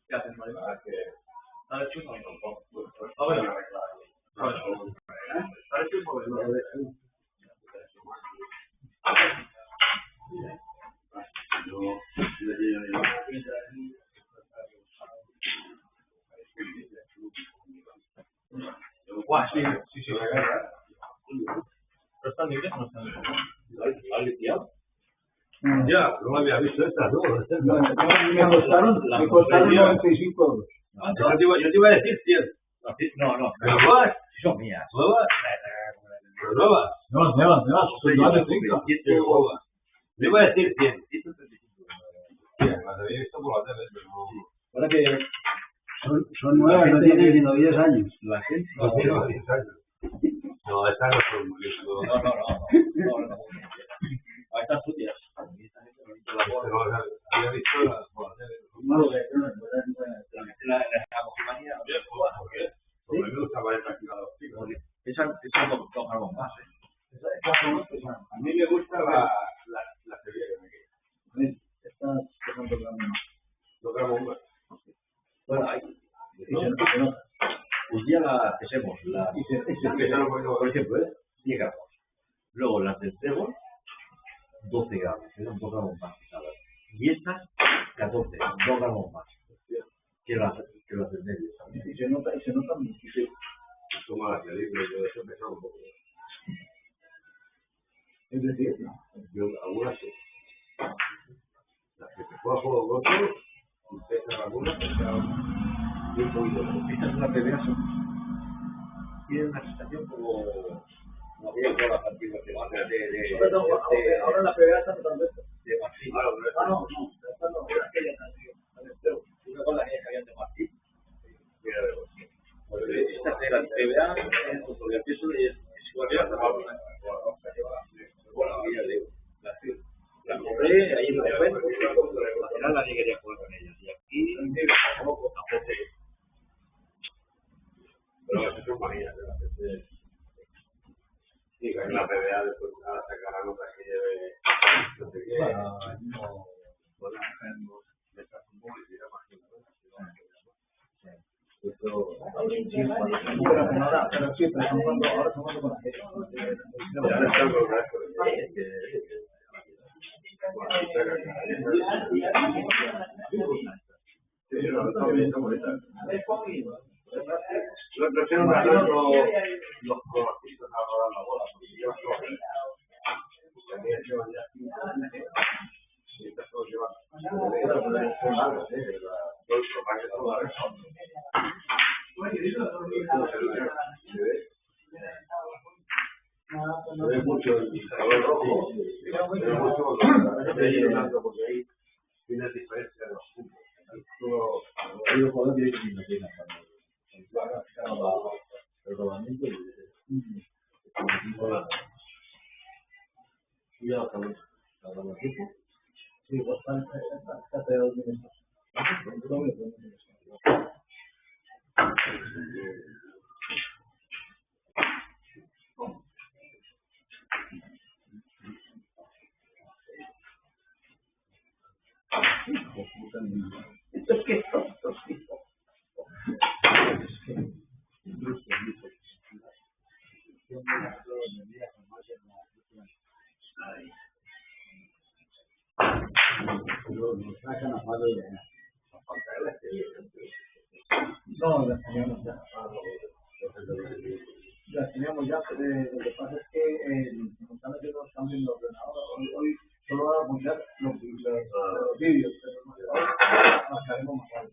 ¿Qué haces, Mario? Dale chus a mi compo. A ver, dale chus a mi Guau, sí. ¿Pero están libres o no están libres? ¿Lo has limpiado? Ya, no había visto esta, ¿no? Me costaron 95 euros. Yo te iba a decir 100. No. ¿Pero nuevas? Son mías. ¿Nuevas? ¿Pero nuevas? No, son más de 30. Nuevas. Le iba a decir 100. 135. Sí, las había visto por la tele, pero no. Ahora que Son nuevas, no tienen sino 10 años. la gente... No tiene 10 años. No, estas no son muy bien. No. A estas suyas. Pero había visto las por la tele. La cojimanía... ¿Por qué? Porque me gusta más el practicado. Esa con algo más, A mí me gusta la teoría que me queda. Estas que son tocando más. No grabo más. Bueno, ahí. Y se nota. Un día la hacemos, por ejemplo, 10 gramos. Luego las del cebo, 12 gramos, eran 2 gramos más. Y estas, 14, 2 gramos más. Que las del medio también. Y se nota muchísimo. Toma la película, yo eso me un poco. Es decir, Yo algunas sí. Las que te juegan juego con otros, pesan algunas, y un poquito de... Esta es una PBA, tiene una sensación como había en todas las antiguas ahora la PBA está tratando esto. de Martín. No, esta no, era aquella canción. ¿Tú te acuerdas que habían de Martín? Mira, de los... Esta es de la PBA, porque el peso es igual que la bueno, había de la compré, ahí lo dejé, al final nadie quería jugar con ellas. Y aquí, tampoco. Pero esas son manías de la gente. Sí, que en la PBA después ahora sacarán otra que lleve no sé qué. No, Pueden hacernos metas un poco y dirá más que una cosa. Pero sí, pero ahora son jugando con aquello. Ya están con las cosas. Sí, no, está bien, está bonita. Lo prefiero ganar los colorcitos a rodar la bola, porque llevan todo ahí. También llevan ya 5 años. Y estas todos llevan. Son largas, los paquetes son largos. Se ve mucho el color rojo, se ve mucho blanco, porque ahí tiene diferencia de los puntos. Ahí los jugadores tienen que ir metiendo el rodamiento y ya acabamos el tiempo. Sí, pues está de 2 minutos. No, las teníamos ya. Las teníamos ya, lo que pasa es que nos están haciendo los cambios en el ordenador. Hoy solo van a apuntar los vídeos, pero ahora marcaremos más tarde.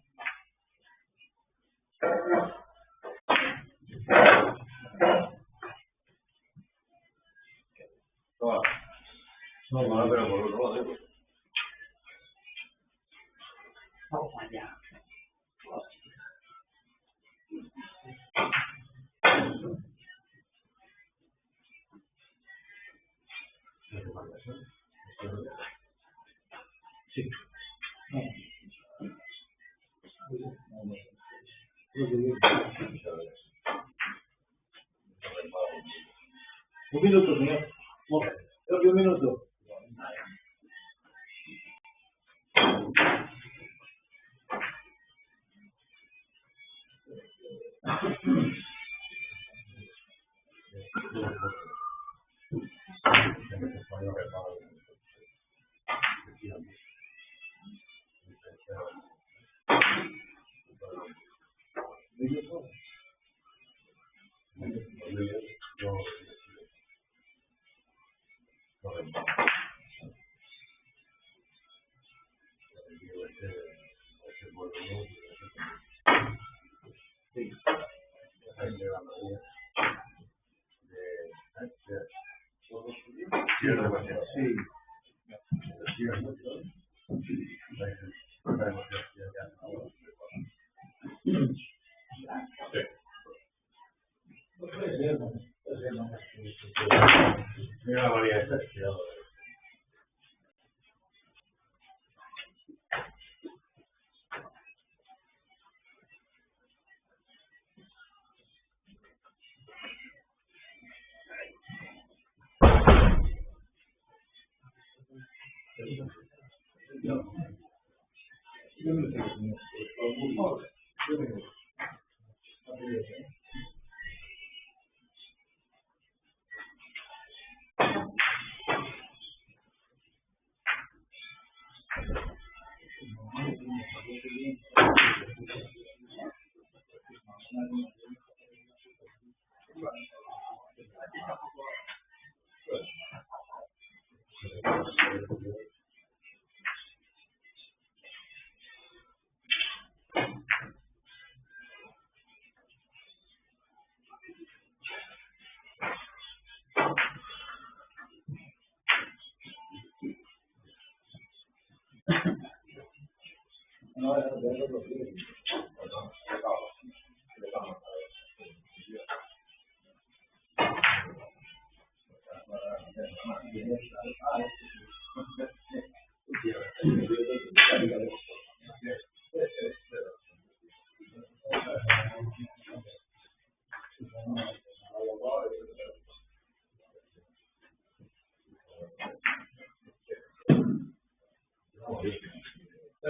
No, pero por otro lado, Vamos allá. sí. Un minuto, señor. Un minuto. Mira María, esta es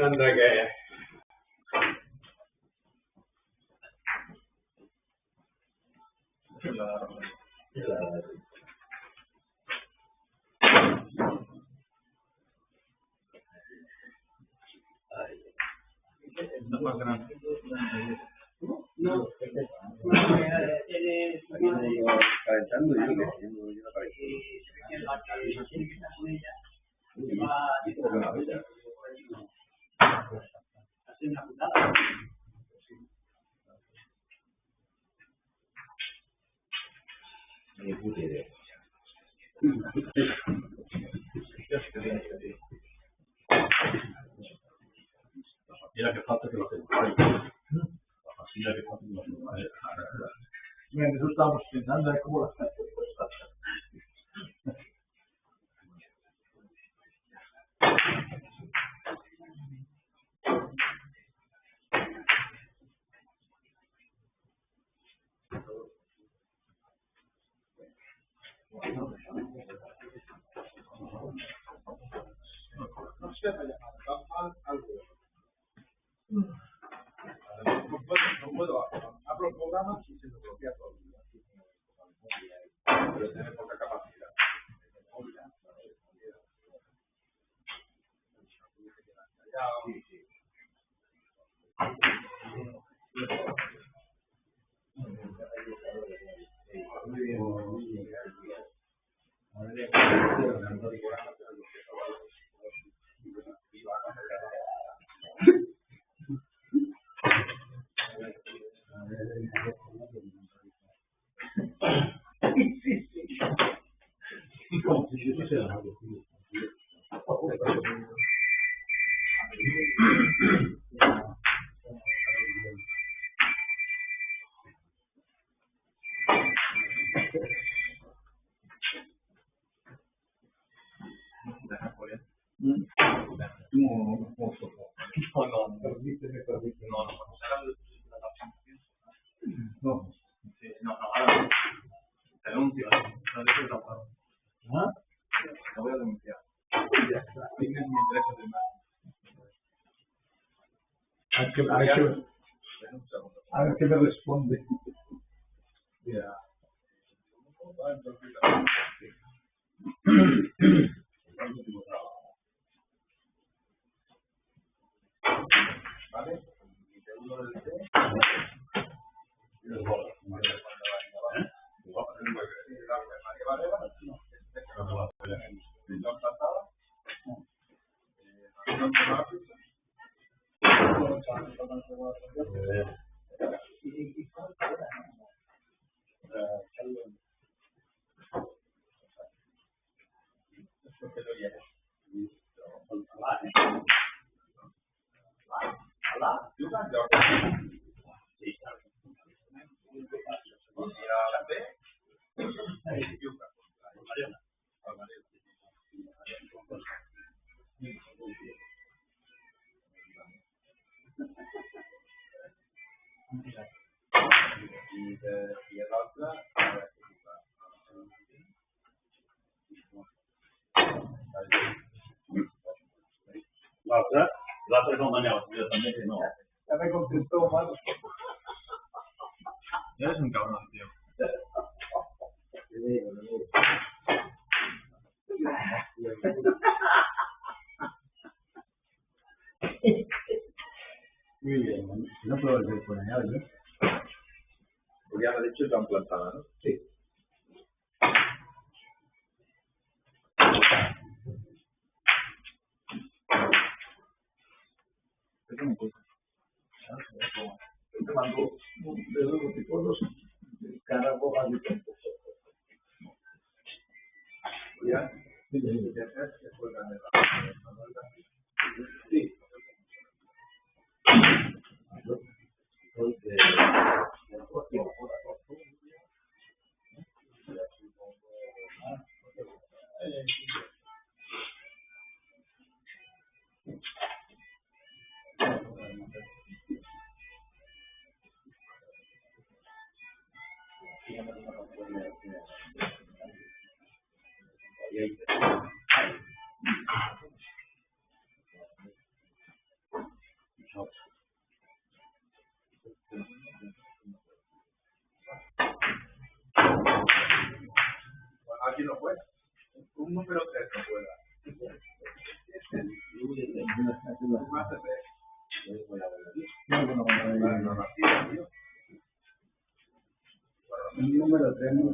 anda que más grande. Calentando yo la Ni puta idea. Mira que falta que lo tengáis. La facilidad que falta que lo tengáis. Bueno, eso estábamos pensando en cómo las no puedo, abro el programa y se me bloquea todo. Pero tiene poca capacidad. Sí, sí. Muy bien. Lo voy a denunciar. Tienes mi derecho de imagen. Hay que A ver qué me responde. Mira. ¿Vale? Y segundo del C. Y los bolos. Y el otro, L'altra com aneu, jo també que no. Ya me contestó mal. Eres un cabrón, tío. Muy bien, no puedo ver por allá, ¿no? Porque ya me ha dicho que han plantado, ¿no? Sí. Te mando de los tipos cada boca de tiempo. ¿ya? Sí. Aquí no fue. Un número 3 no puede. Más de 3. El número 3 no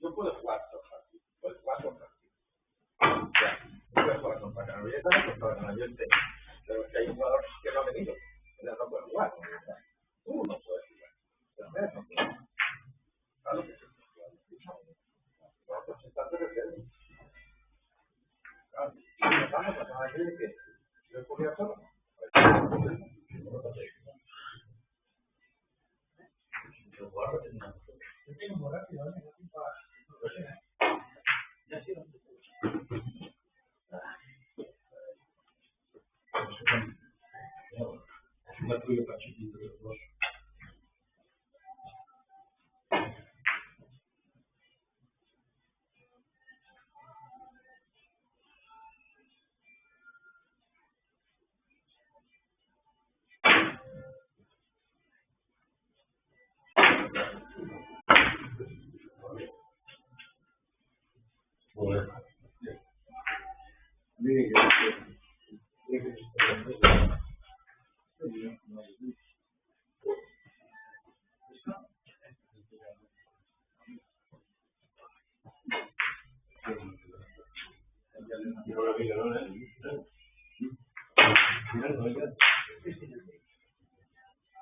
Yo puedo jugar contra ti. Puedes jugar contra Canolleta, contra Canollete. Pero es que hay un jugador que no ha venido. No puede jugar. Tú no puedes jugar. Pero no puedes jugar. Claro que sí. Nosotros estamos de repente. Claro. Y estamos a la gente que yo podía solo.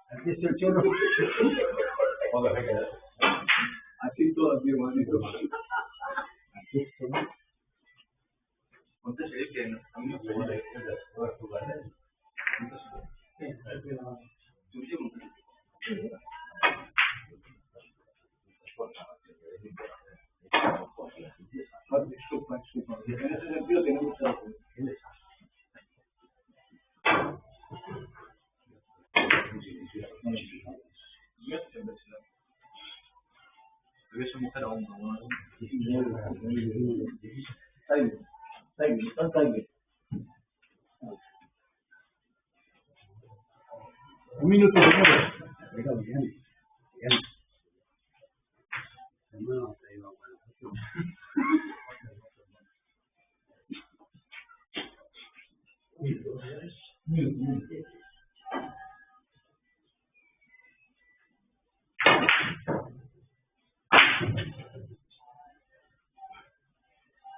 Aquí está el chorro. Así todo, mi hermanito. Aquí está. Ponte serio que a mí no puede jugar. su mujer a uno. Un minuto.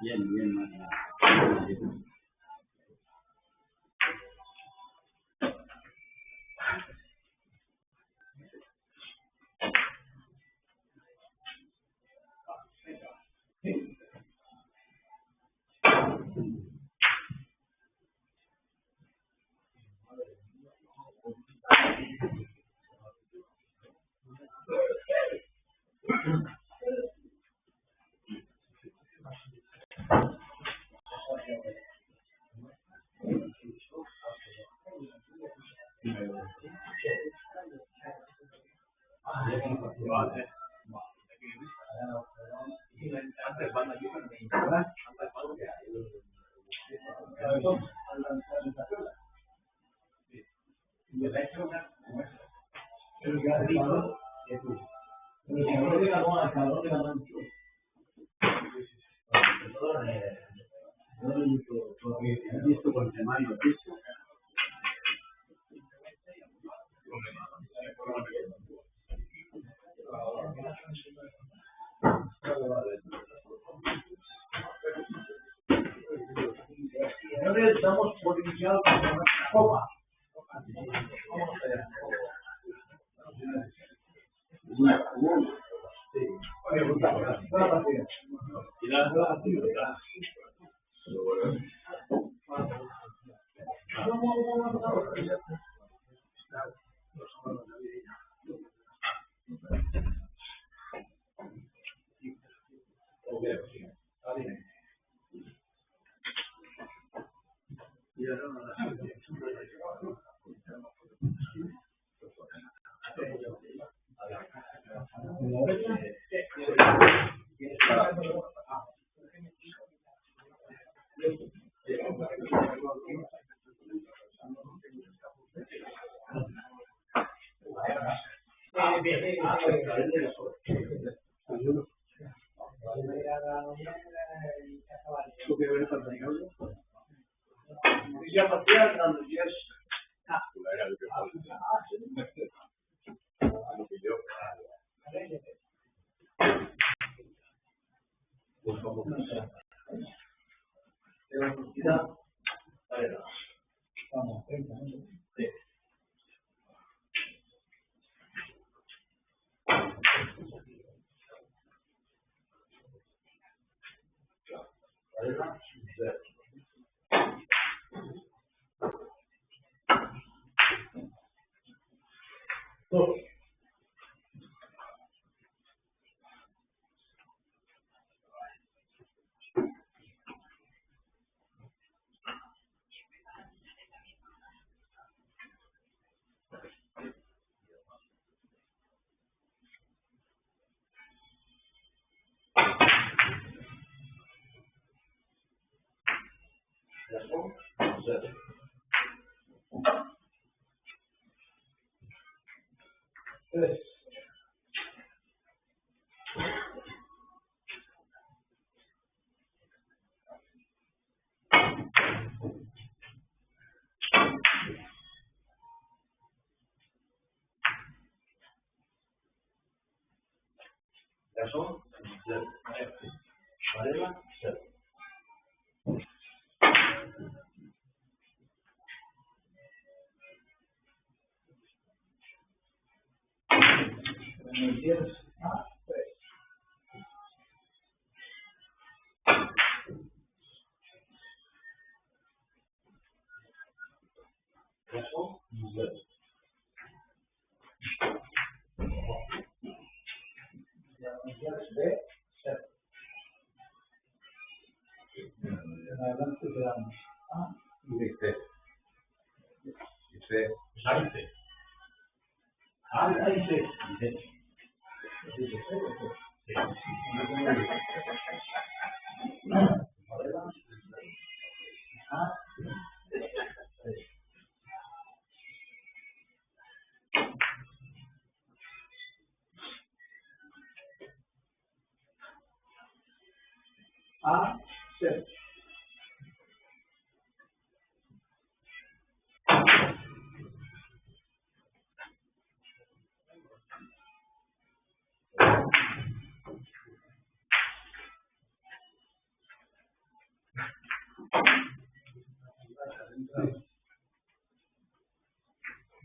Bien, Señores, estamos por iniciar la copa.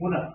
Una.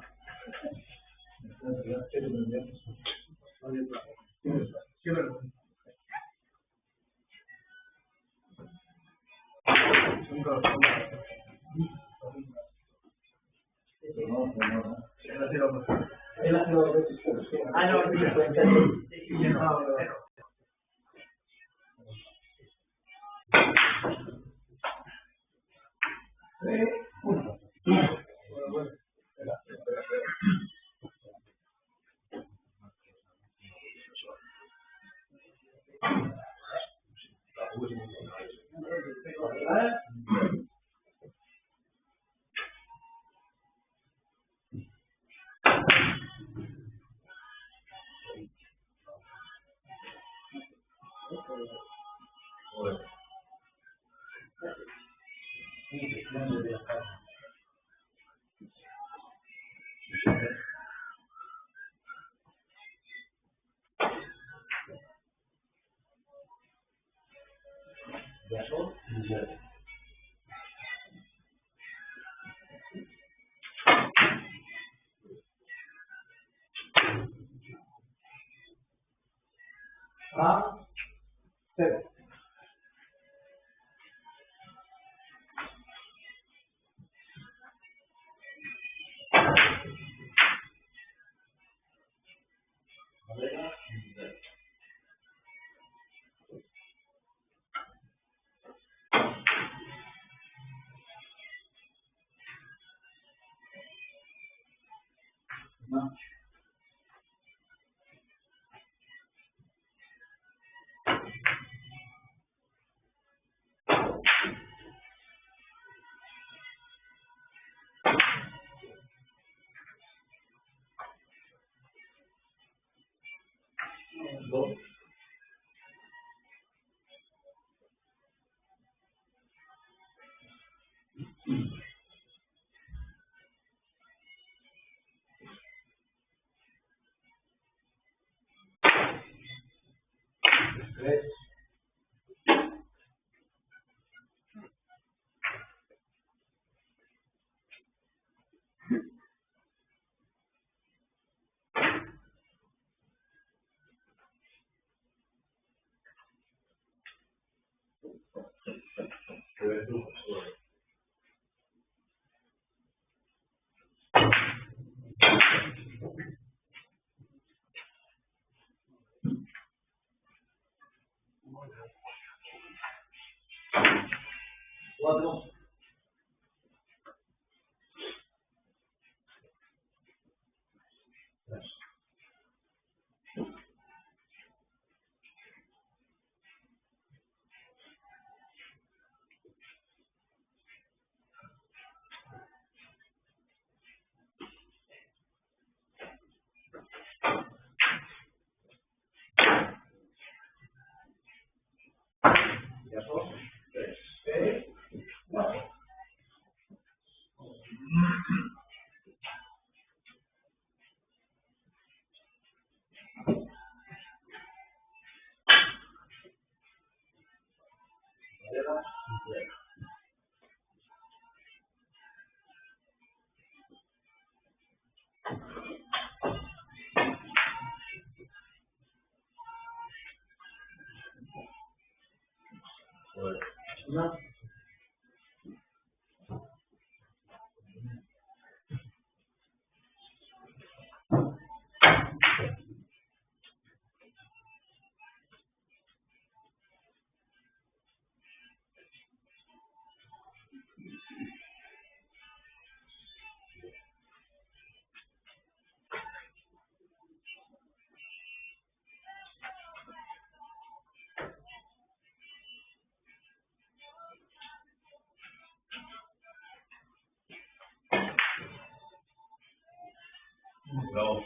Dos.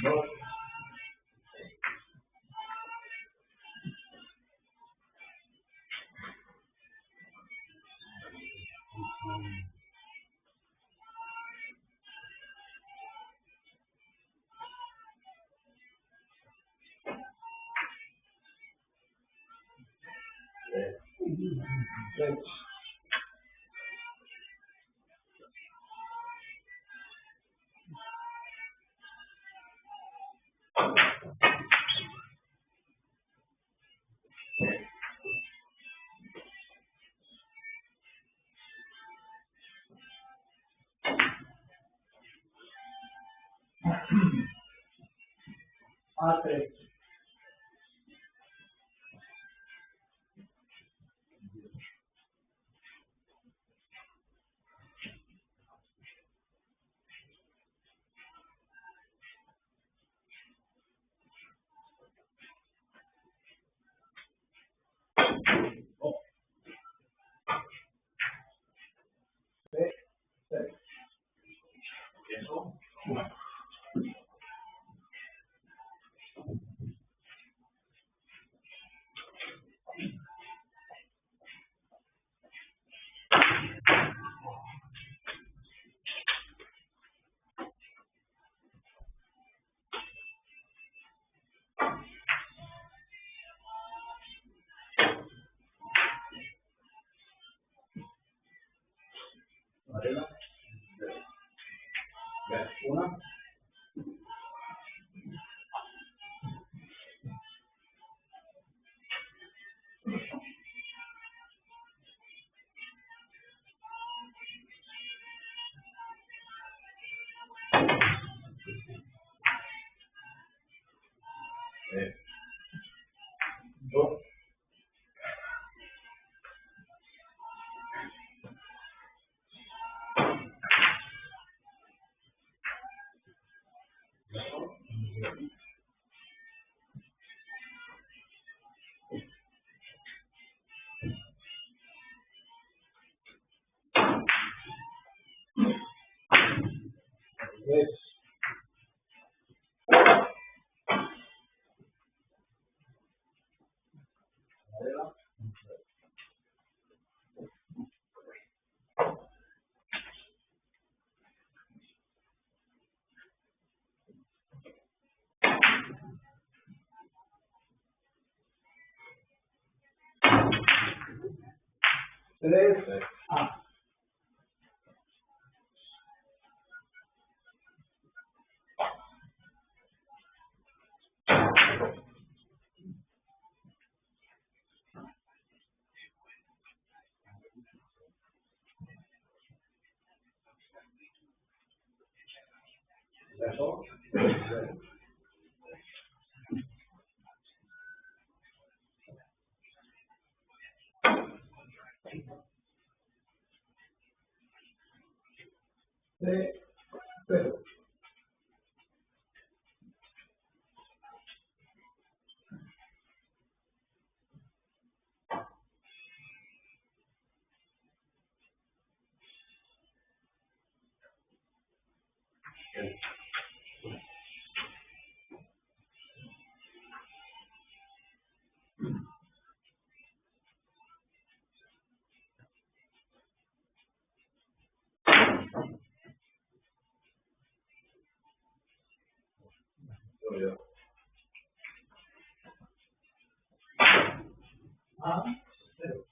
Dos. Tres. A3. Eso. Varela. Una. Dos. Tres. Varela. Tres. A. Eso. Tres. Cero. A. Cero.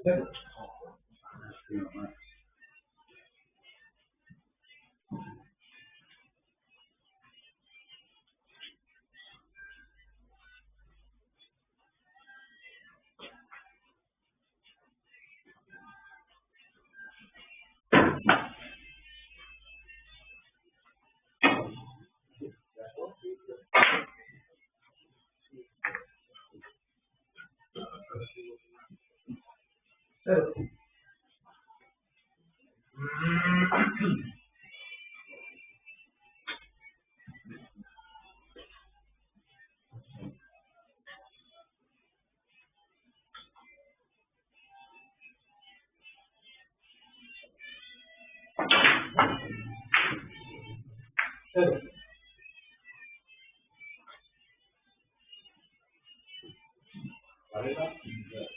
Cero. Cero. Cero. Pareja. Cero.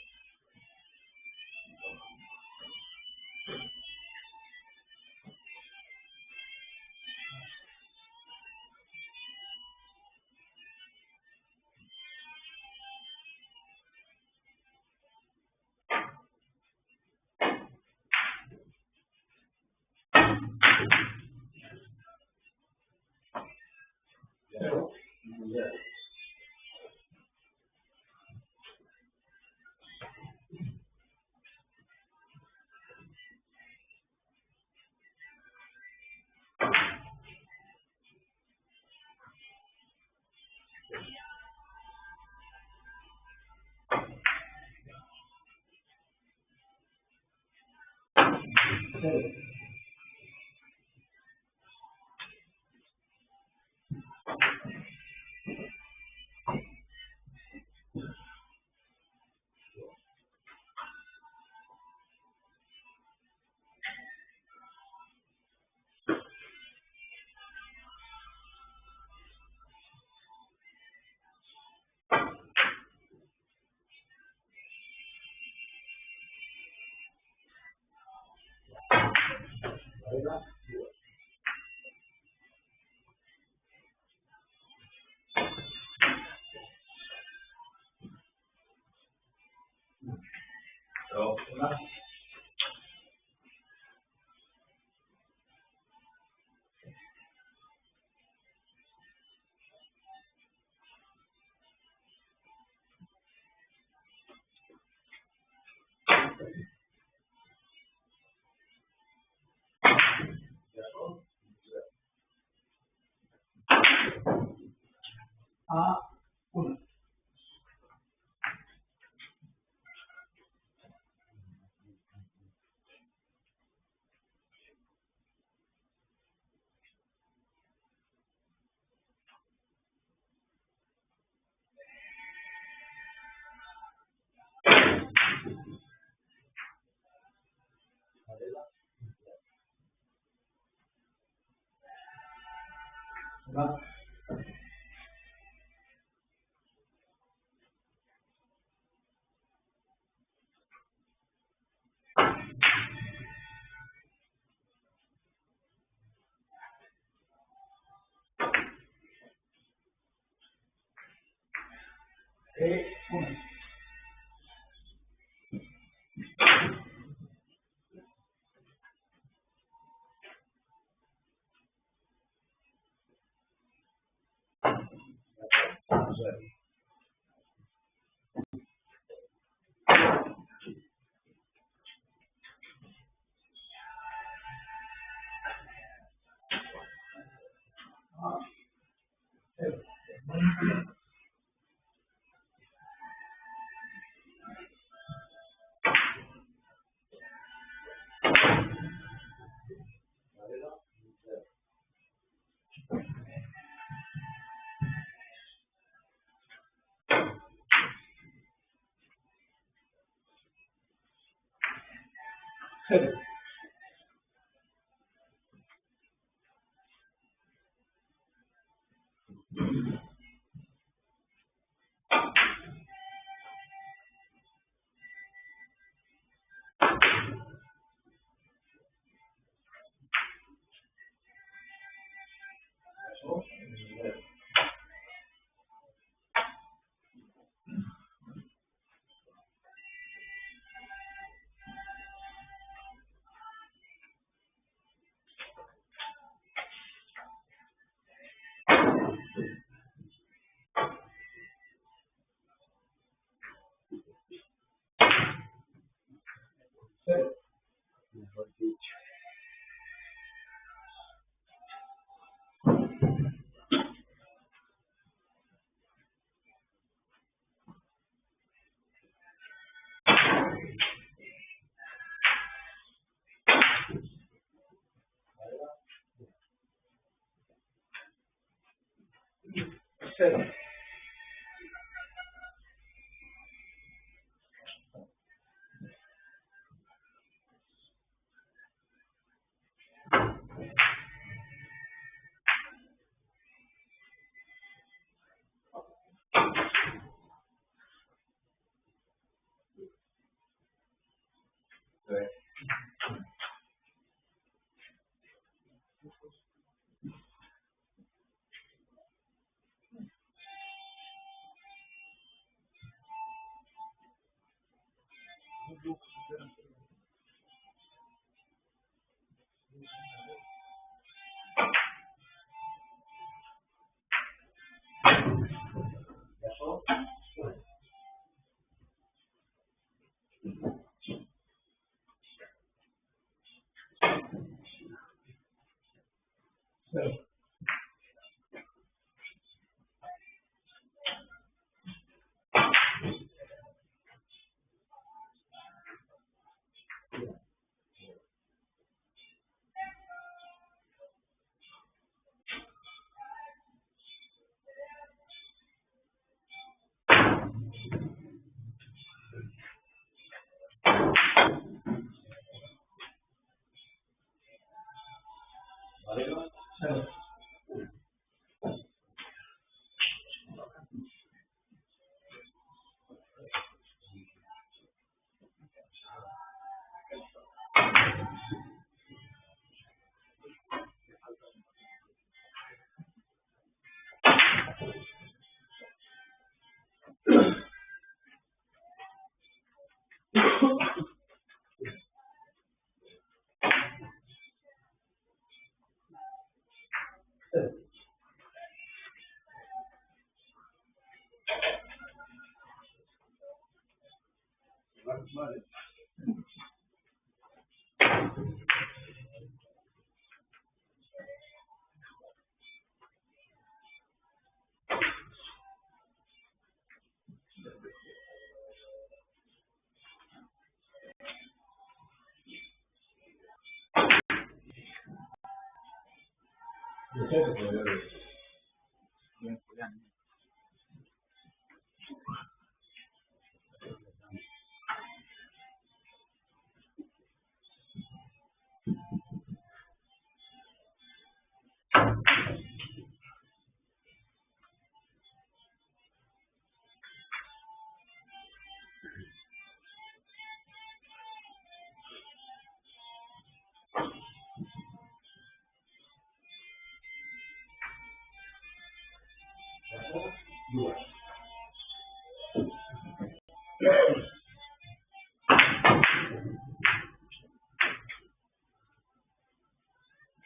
Cero. Pareja. Una. A. Una. Una. Una. Cero. Cero. Cero. Cero. 0. Vale.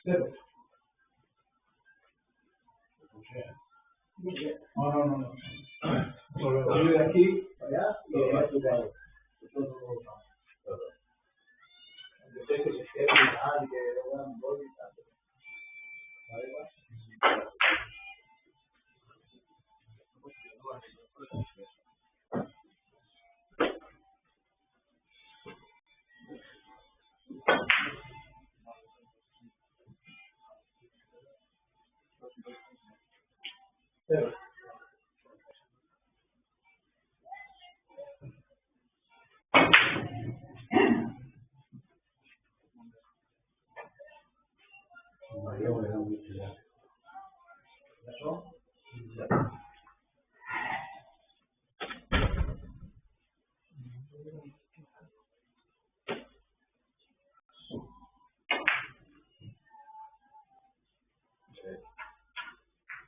Cero. No. Yo de aquí para allá y de allá a tu lado. Yo sé que se quiere y que van dos y tanto. Cero. ¿Eso?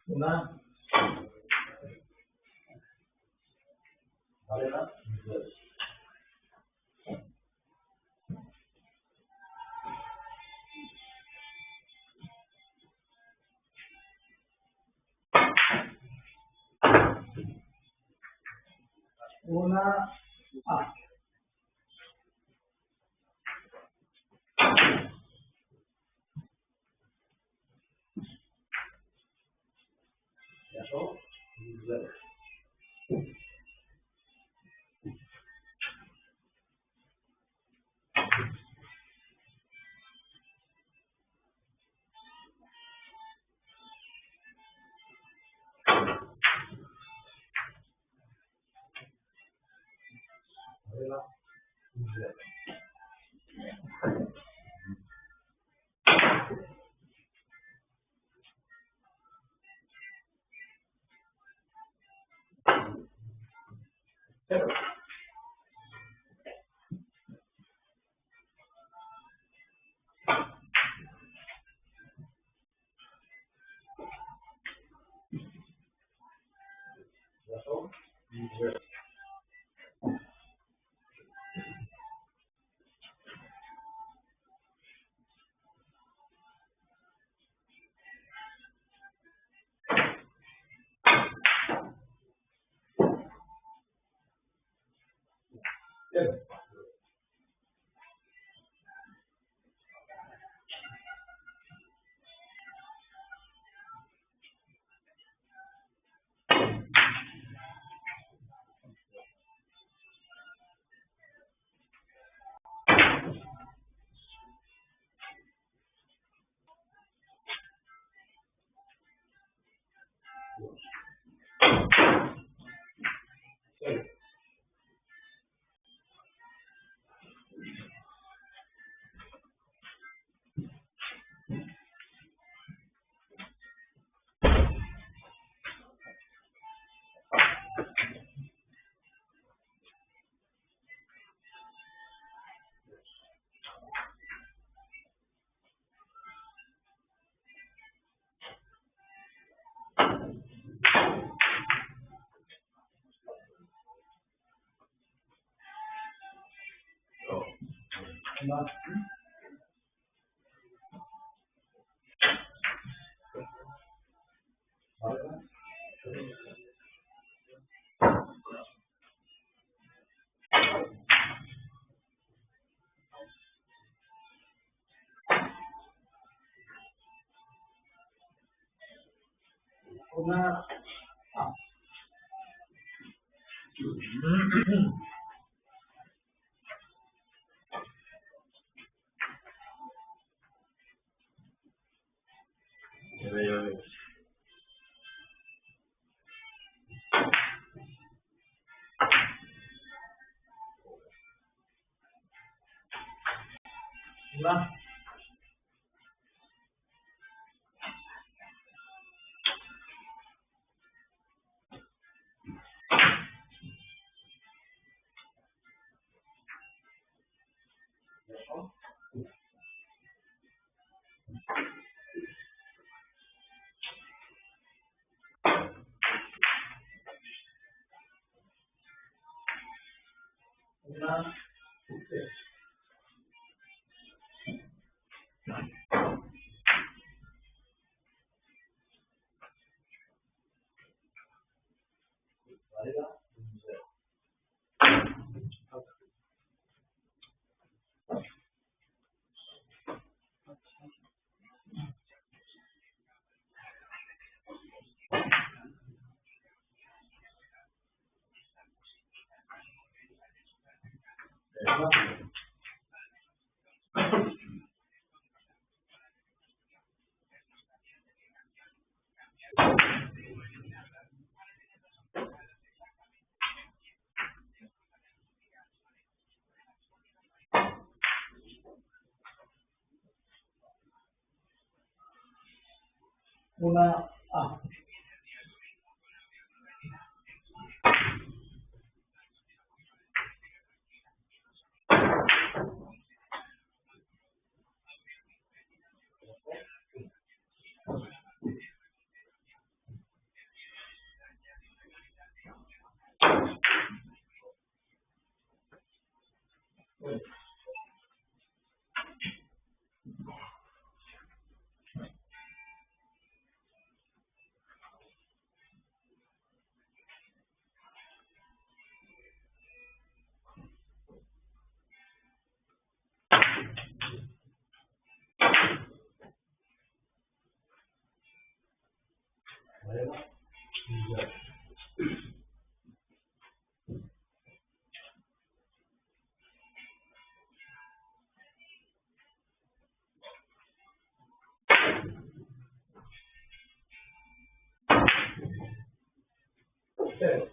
Una. ¿Vale? Una. Ah. ¿Eso? Cero. Arriba. Cero. Razón. Cero. Más. Una. Una. Una. Arriba. Una. A. Arriba. Cero.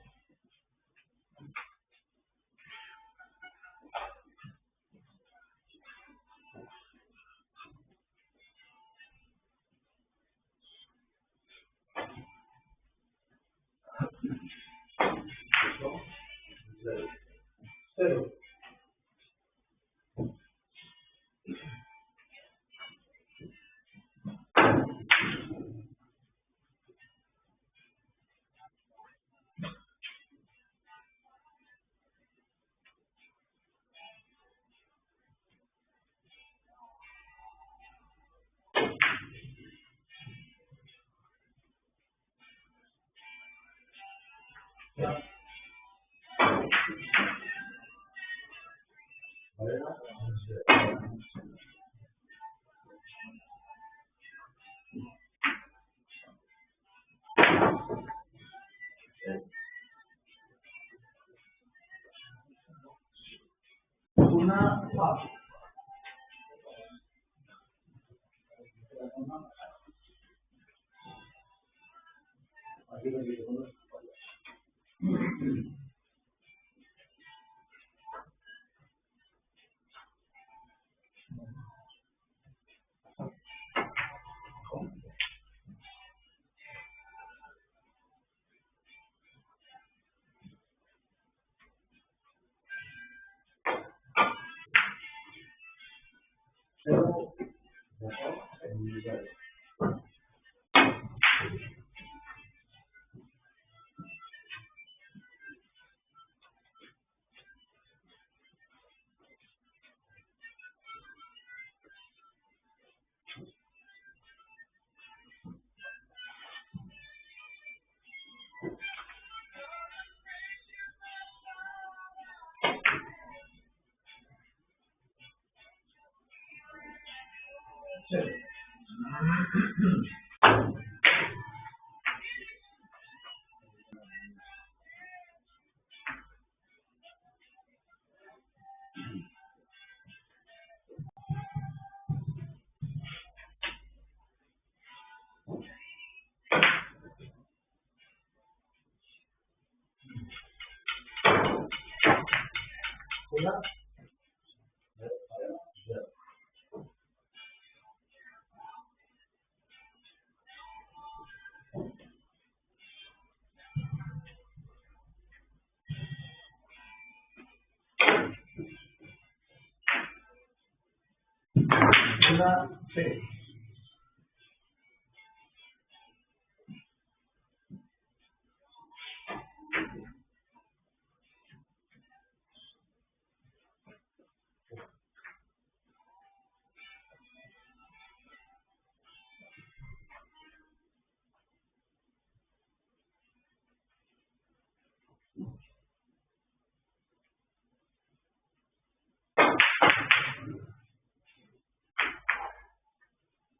Cero. Una paz. Cero. Cero. Una. Una. Sí.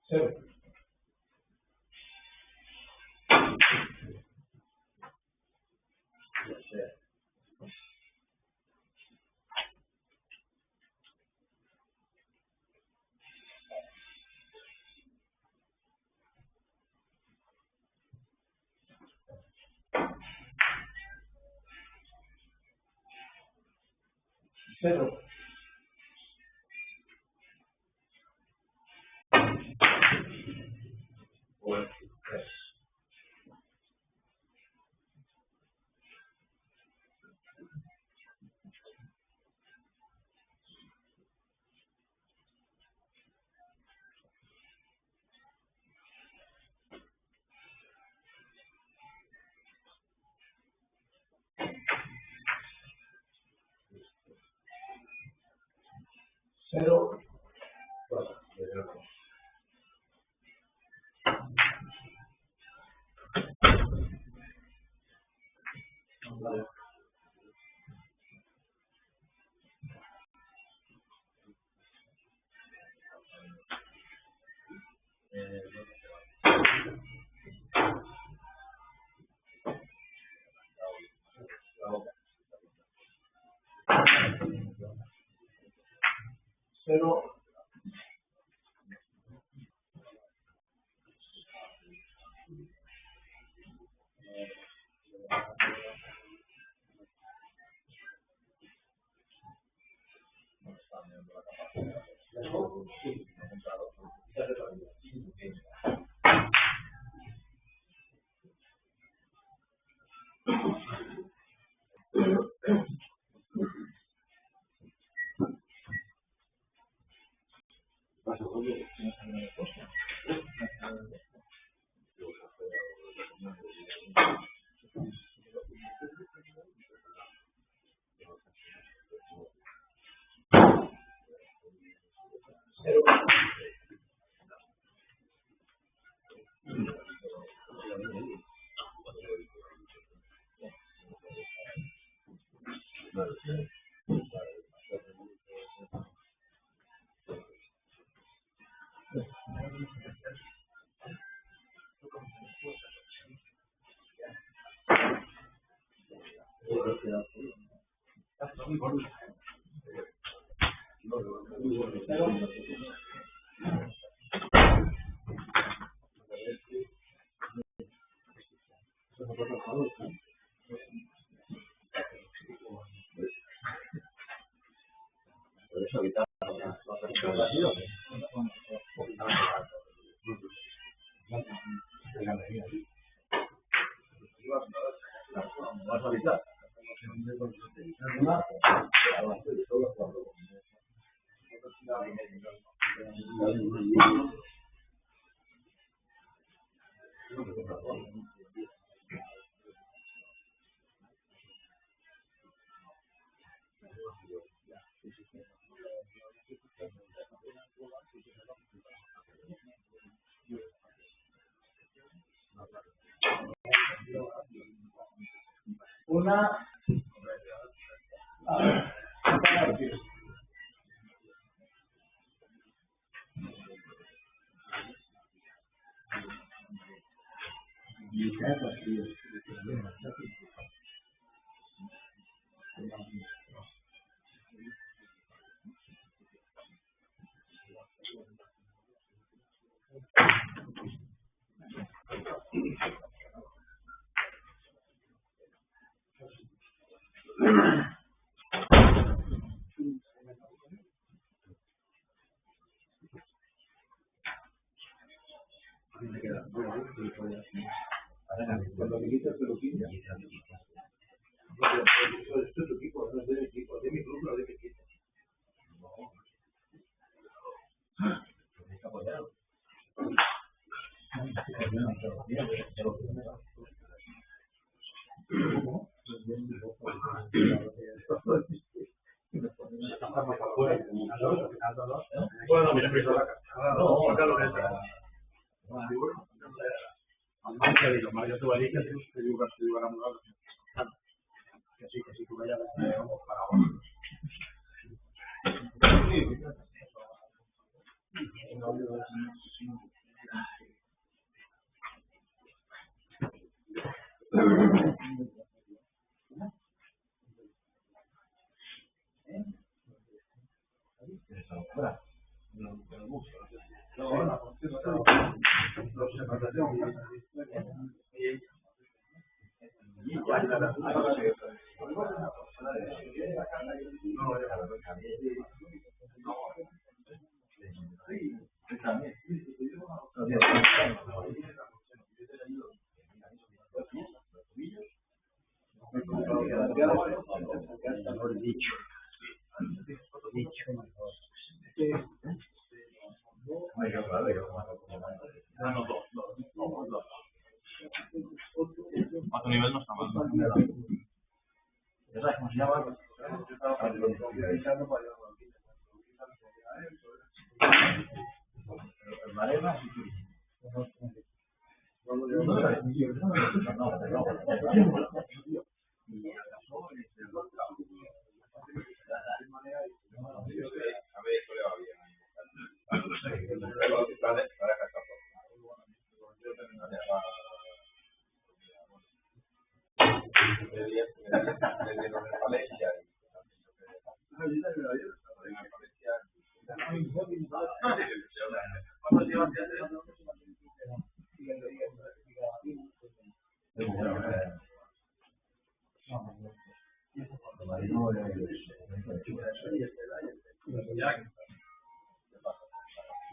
Cero. Cero. Cero. Cero. Por eso evitar vas a evitar. Una cuando militas peluquilla. Esto es tu equipo, no es de mi equipo, de mi club, no de mi equipo. Bueno, mira, prisa la casa. No, acá lo que sea. Mario te va a decir que digo la muralla. Que sí, tú vayas para ahora. A tu nivel no está mal. ¿Sabes cómo se llama? El Marema y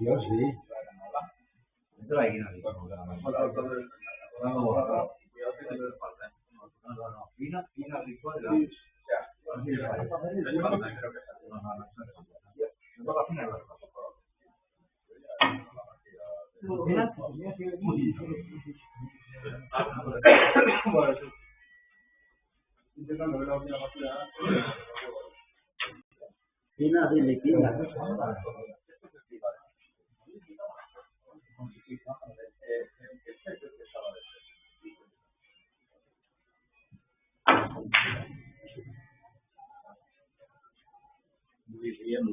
yo sí. Esto hay que ir a no. Fina ritual. Fina filipinas.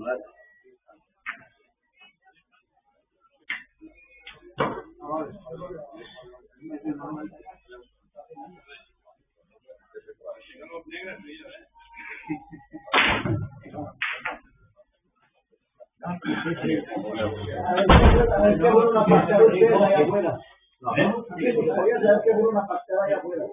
celular. A ver qué fue una pastera ustedes allá afuera. Sí, me gustaría saber qué fue una pastera allá afuera.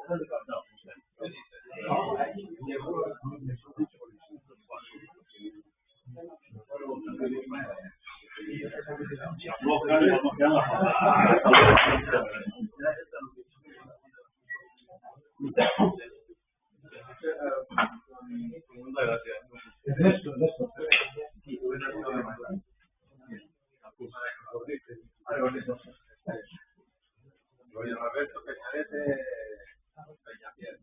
Oye, Roberto, que parece Peñafiel.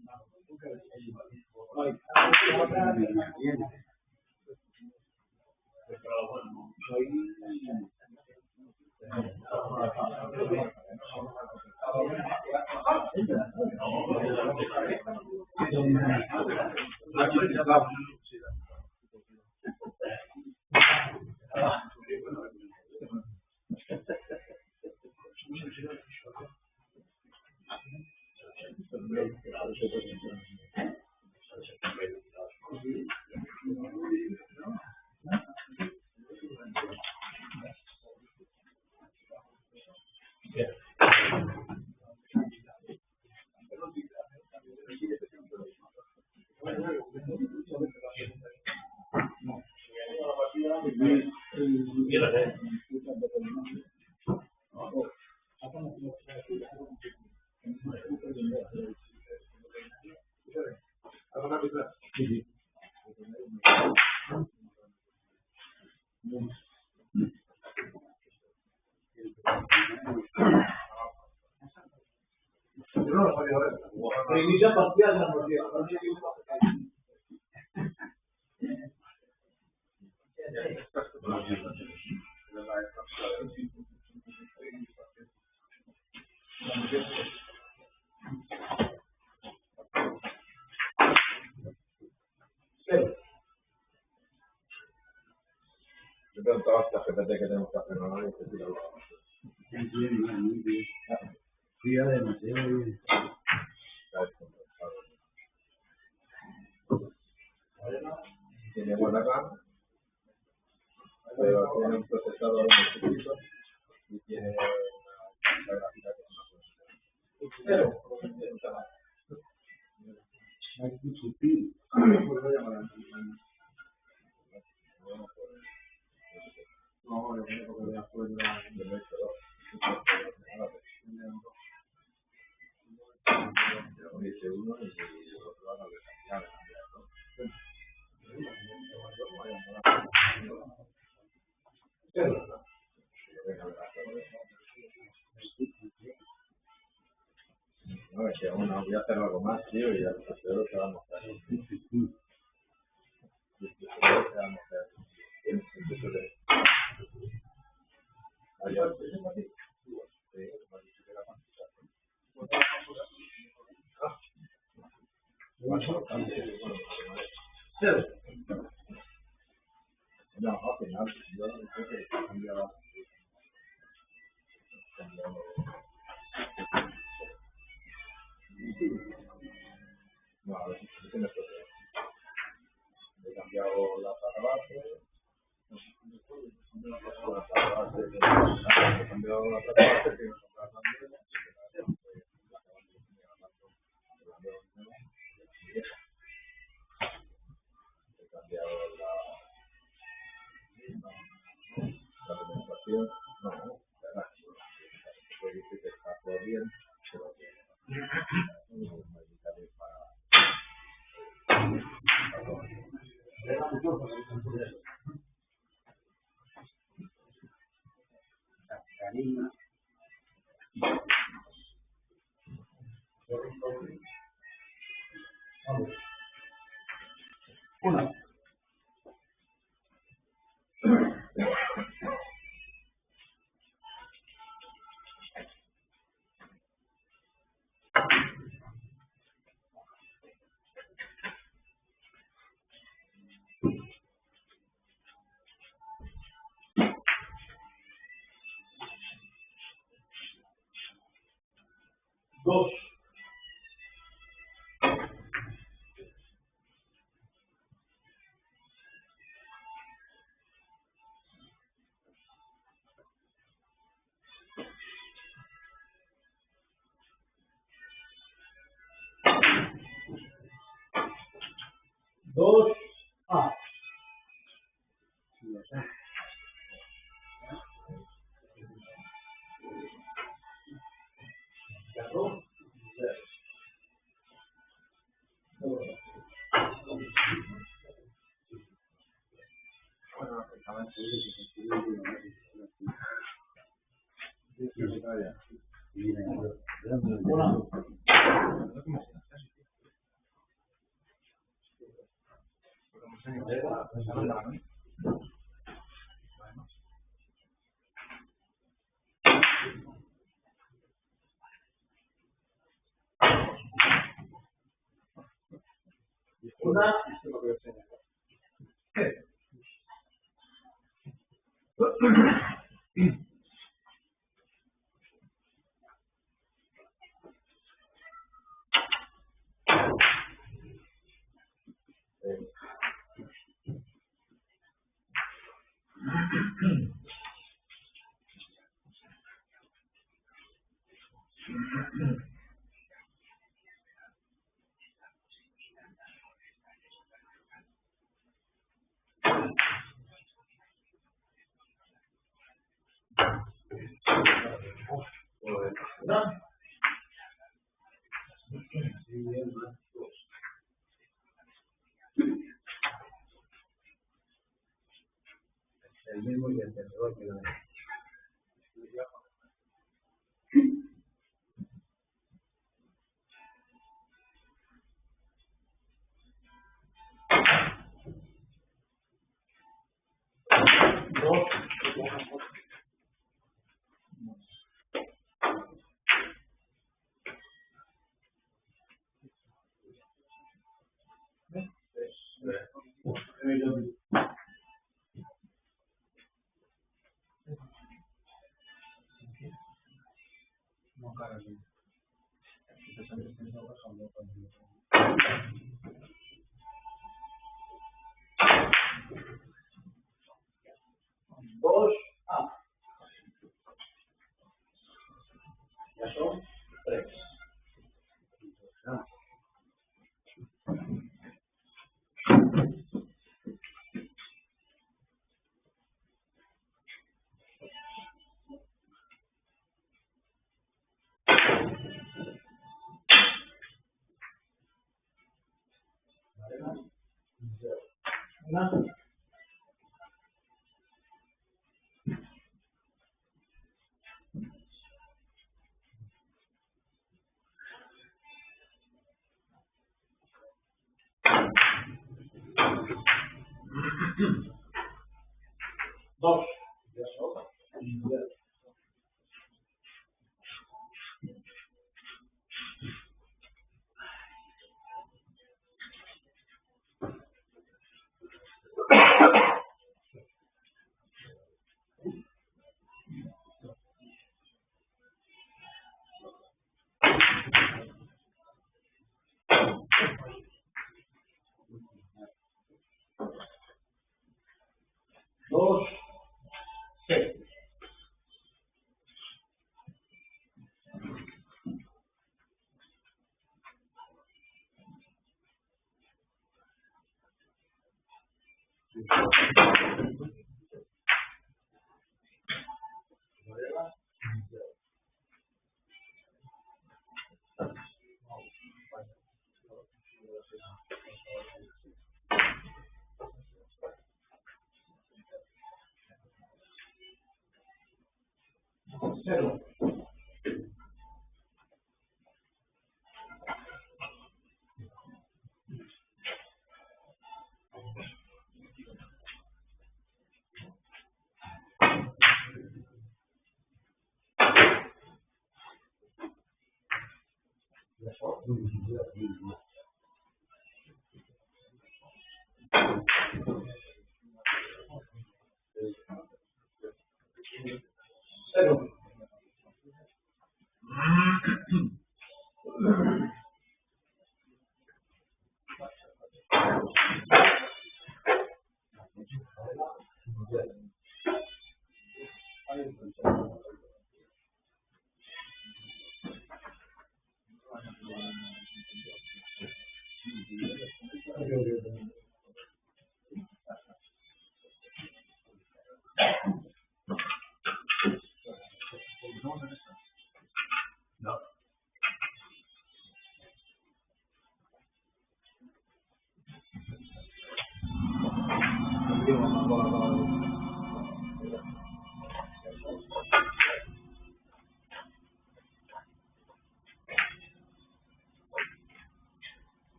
Inicia partida de la partida. Yo preguntaba hasta GPT que tenemos que hacer, ¿no? Y te tira la base. Muy bien. Fría demasiado bien. Tiene buena RAM, pero tiene un procesador muy chiquito y tiene una gráfica que es una dice uno y el otro lado de cambiar. No, es que bueno, voy a hacer algo más, tío, y al tercero se va a mostrar. No, al final, yo no sé que cambiaba. No, a ver, es que me estoy. He cambiado la placa base. He cambiado la placa base, que me compraba también. He cambiado la alimentación. No, la dice que está todo bien, pero que Una. 2. Dos A. Cerró. Una. El mismo y el tercero que la dos A. Ya son 3. Una. Dos. Ya son 10. Dos. 6. Cero. Ya son 10. Cero.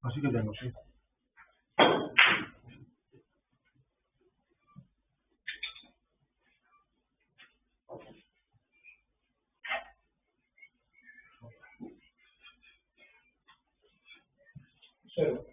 Así que tengo, sí. Cero.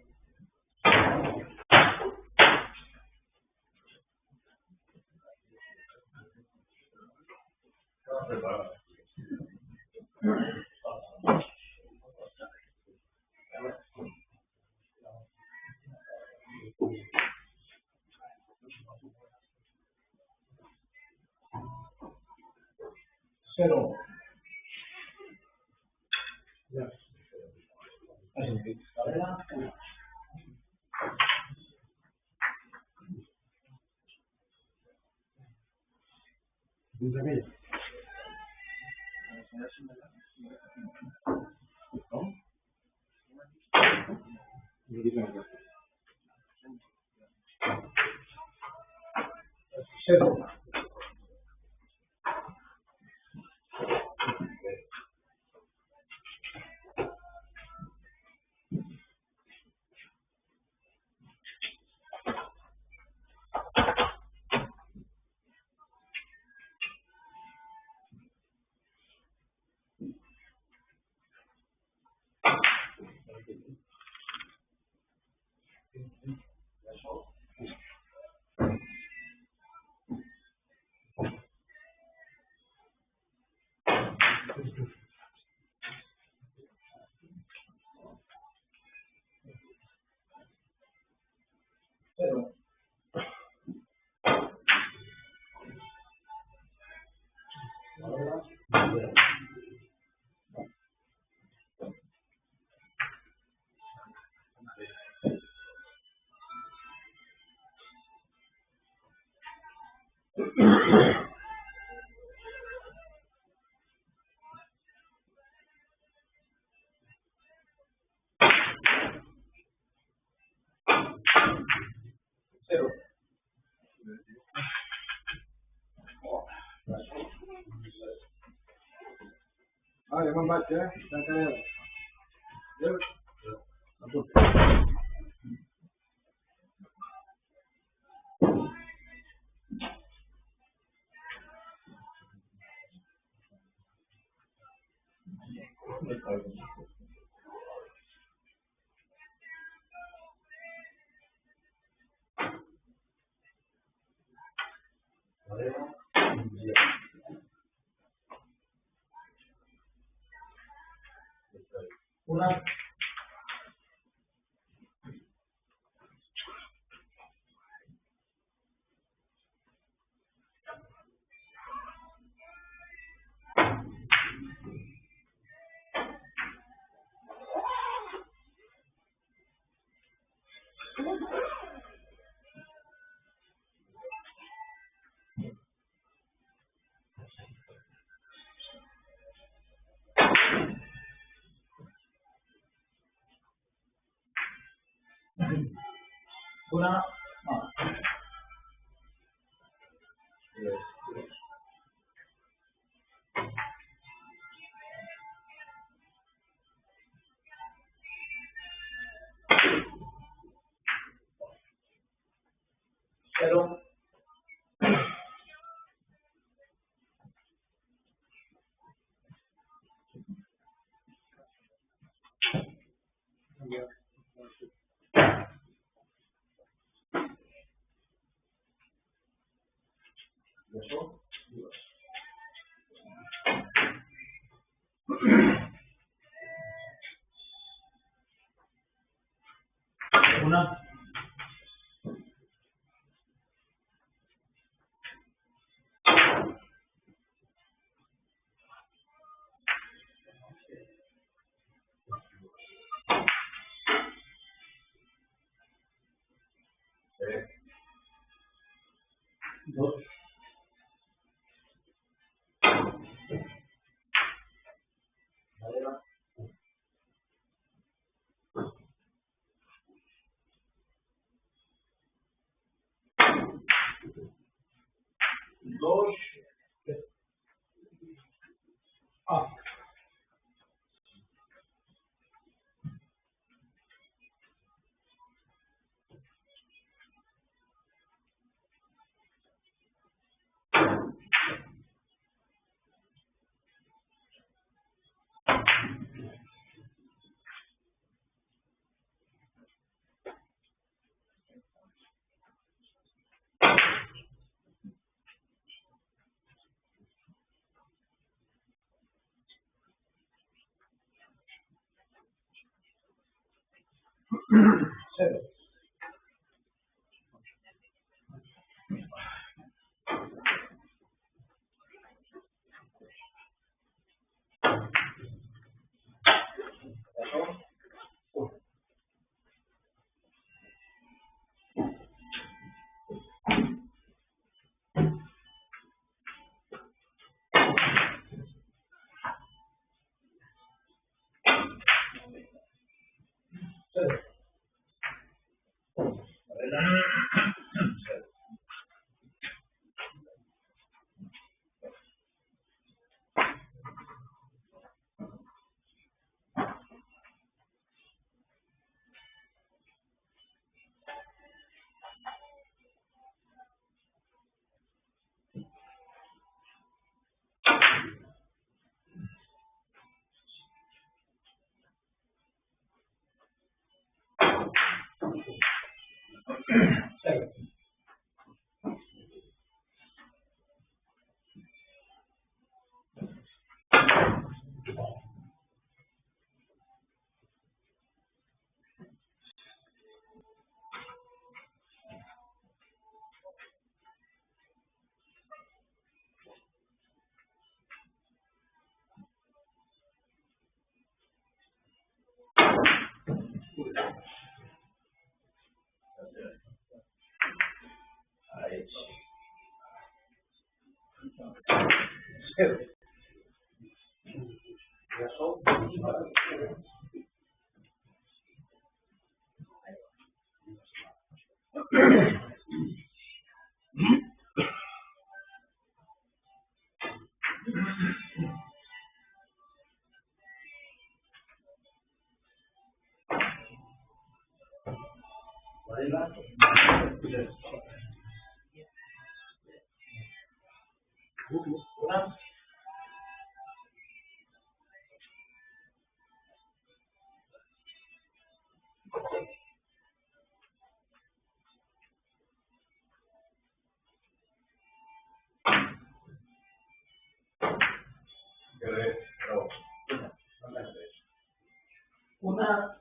Cero. Ya. Así. ¿Dice aquella? ¿No? Y dice aquella. Cero. Cero. Cero. Ah, ya me embache, ¿eh? Está callado. Una. Una. Ah. Cero. Cero. Una.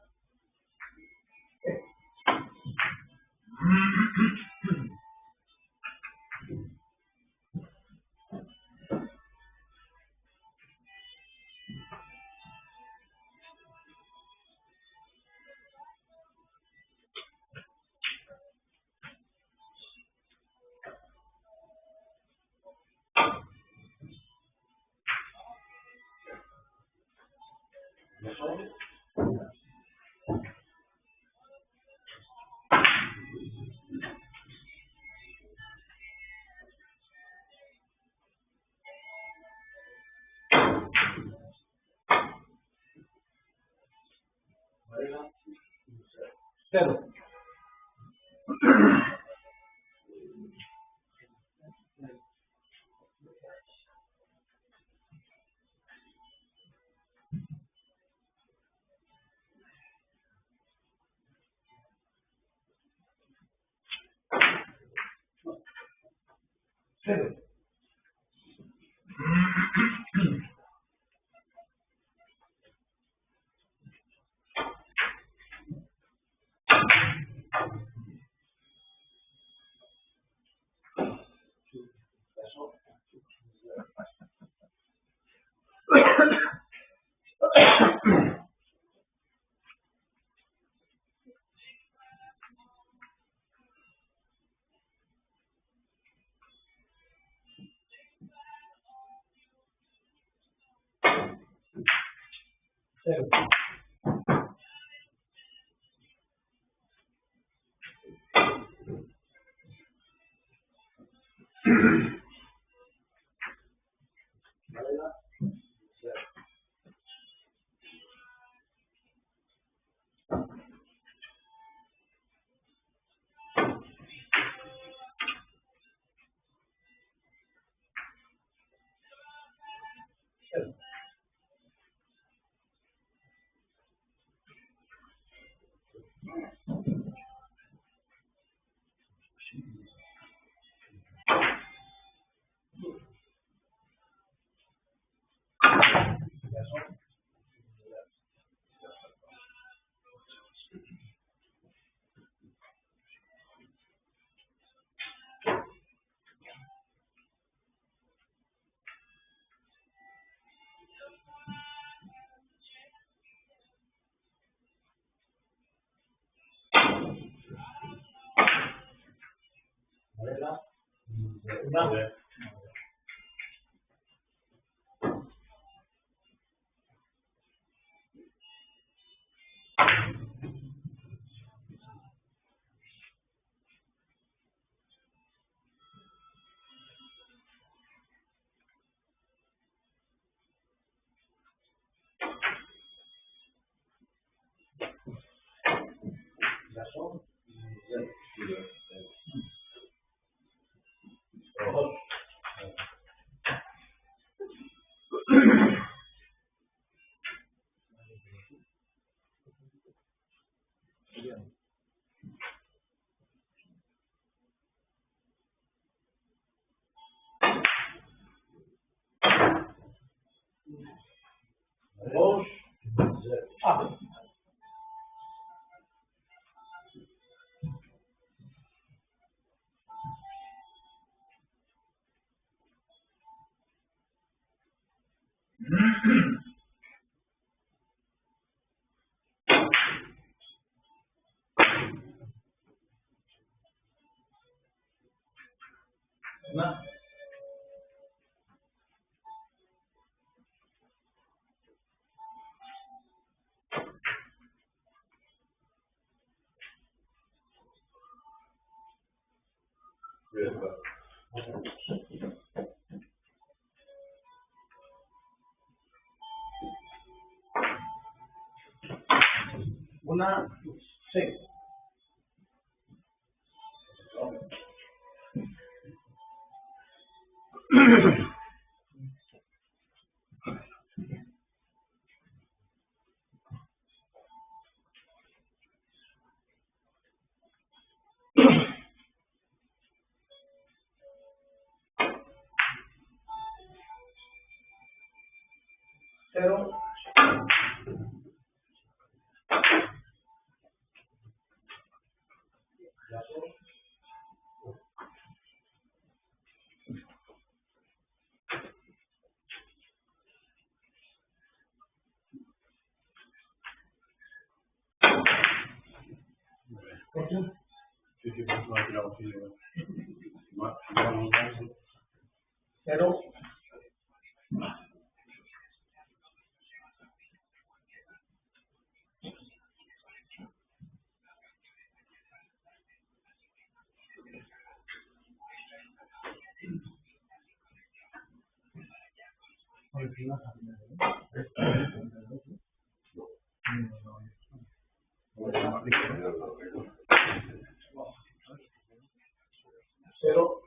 Cero. Cero. Cero. Una. Garçom. Dos. Ah. Una. Una. Seis. Cero. ¿Por qué? Sí, sí, por eso me ha tirado así. Cero. Cero.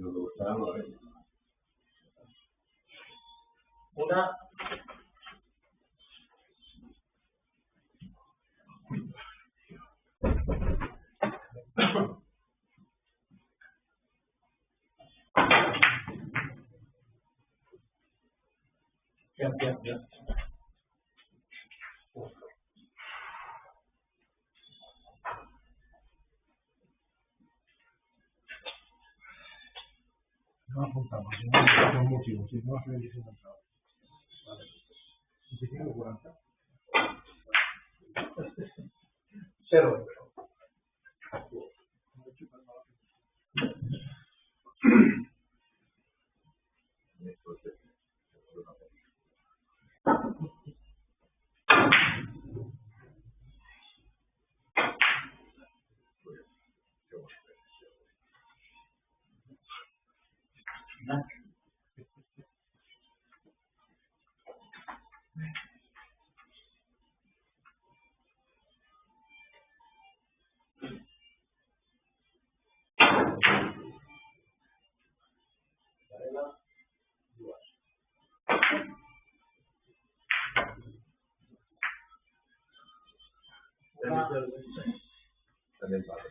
Una. Una. Ya. No apuntamos, si no, por motivo, si no, se dice apuntado. Vale. 25 40. Cero. También vale.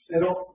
Pero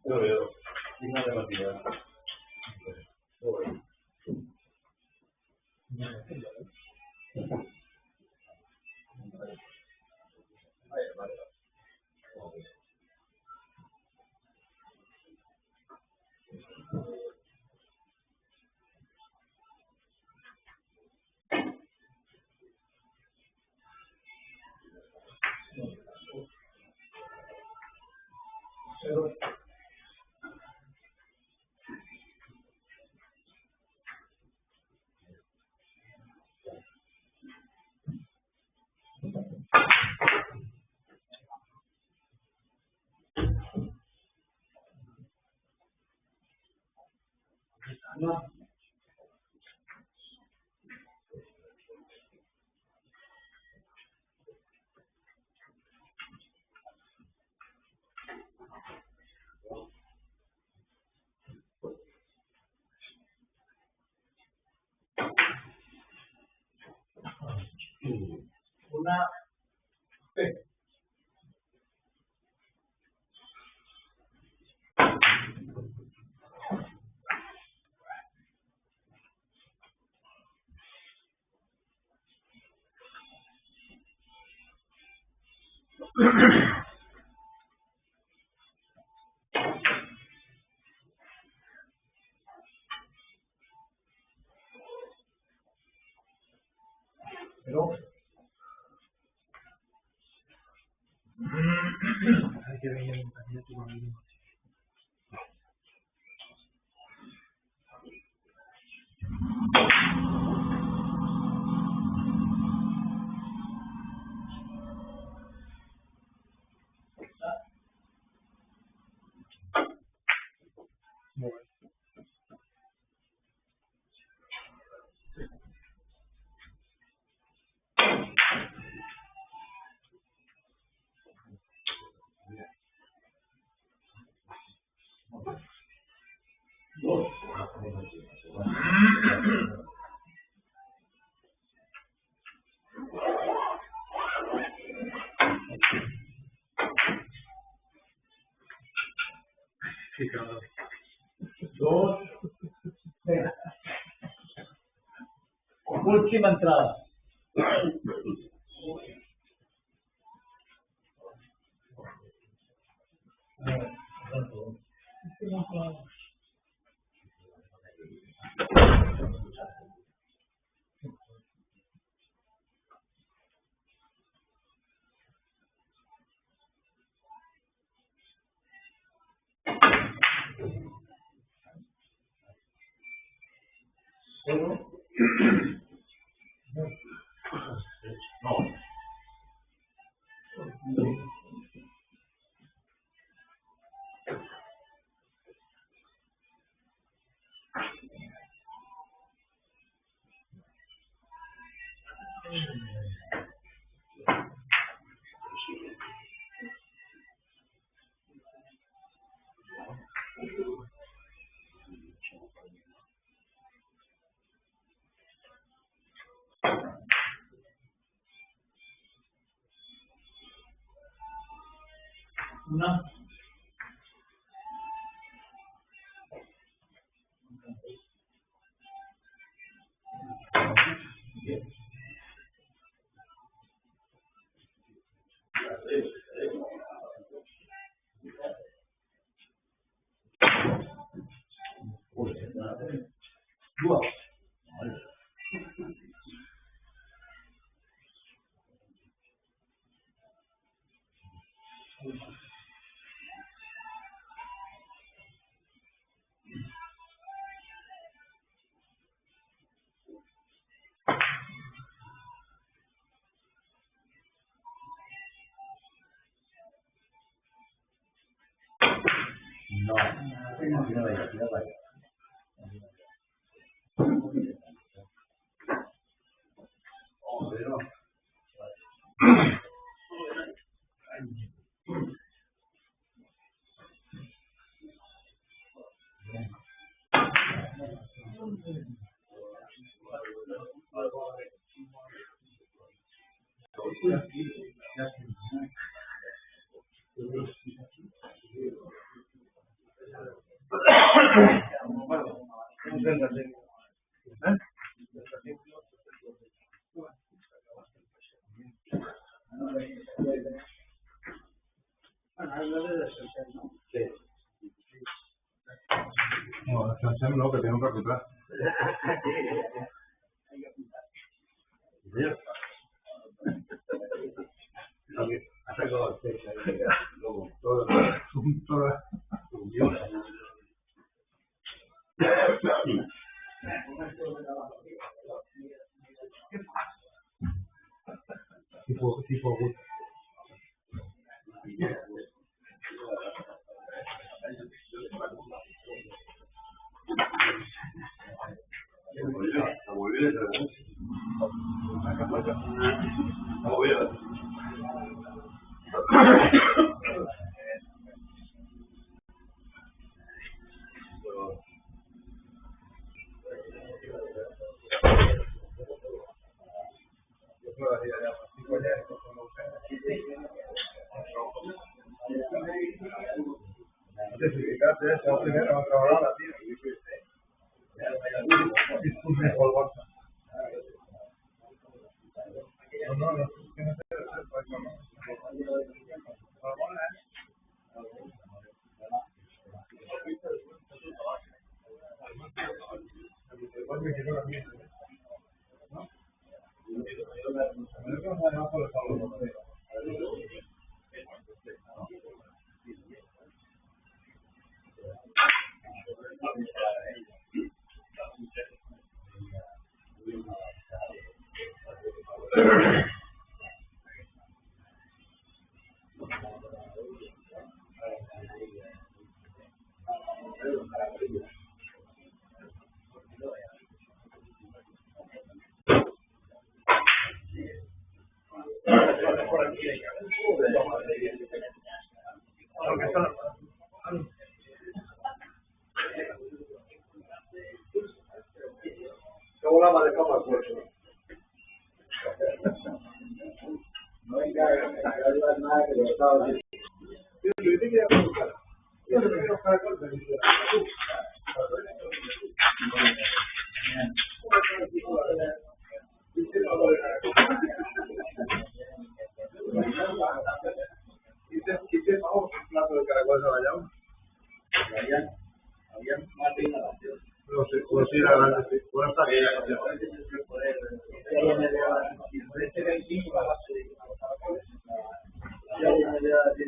Yo veo, una de partida. Una P. Pero hay que venir en candidato con el mismo. Muy bien. Sí, claro. dos P. Última entrada. Una due. No, el Sansem no, que tengo que apuntar. Ha sacado el pecho ahí, luego, todo. Tipo good. Está muy bien, está muy bien. Certificate, ese es primero otra hora, tío. Es un mejor Barça. No, que no sé, ¿Cómo la de cama pues? No venga a ayudar nada que lo estaba diciendo. Yo te quería preguntar. Yo te quiero buscar cosas. ¿Qué vamos un plato de caracoles a la llama? Había más de una nación. No sé, pues ir adelante. Buenas tardes. Este 25 va a ser ya una idea de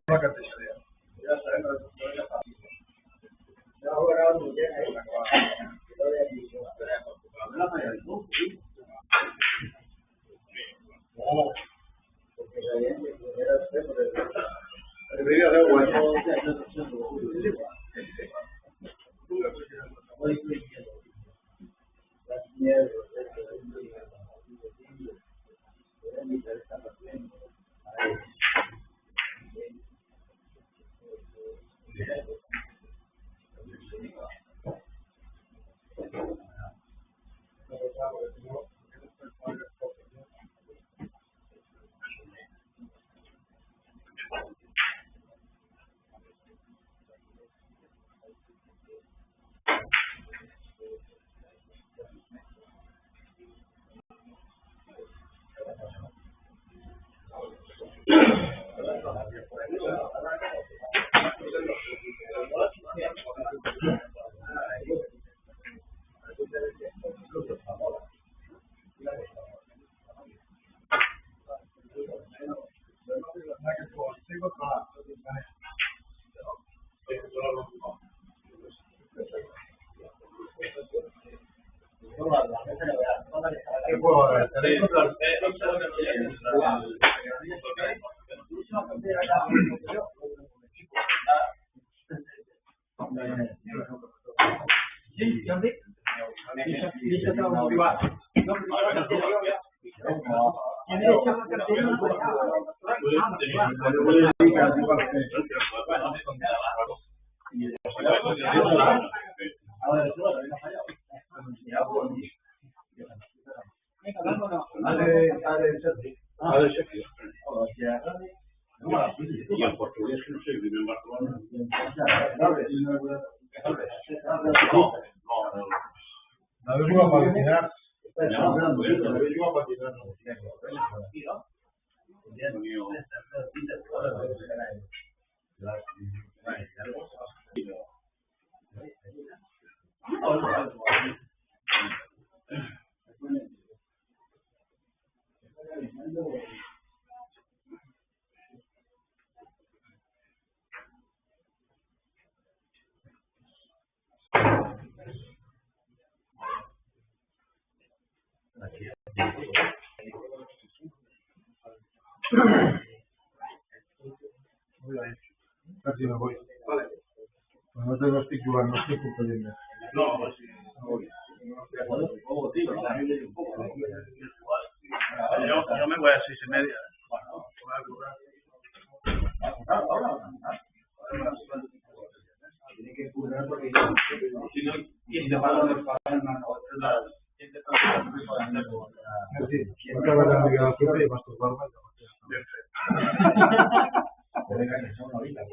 una cartilla. ya sabemos ya jugaron muy bien ahí. Porque la gente era El vídeo de bueno. Y en portugués que no sé, vive en Barcelona. La vez iba a patinar. Casi me voy. Vale. Pues no tengo estículas, no estoy por pedirme. No, sí. Yo me voy a 6:30. Tiene que curar porque si no, ¿quién te paga los pagan más? Sí, nunca me la liga a la y masturbarme.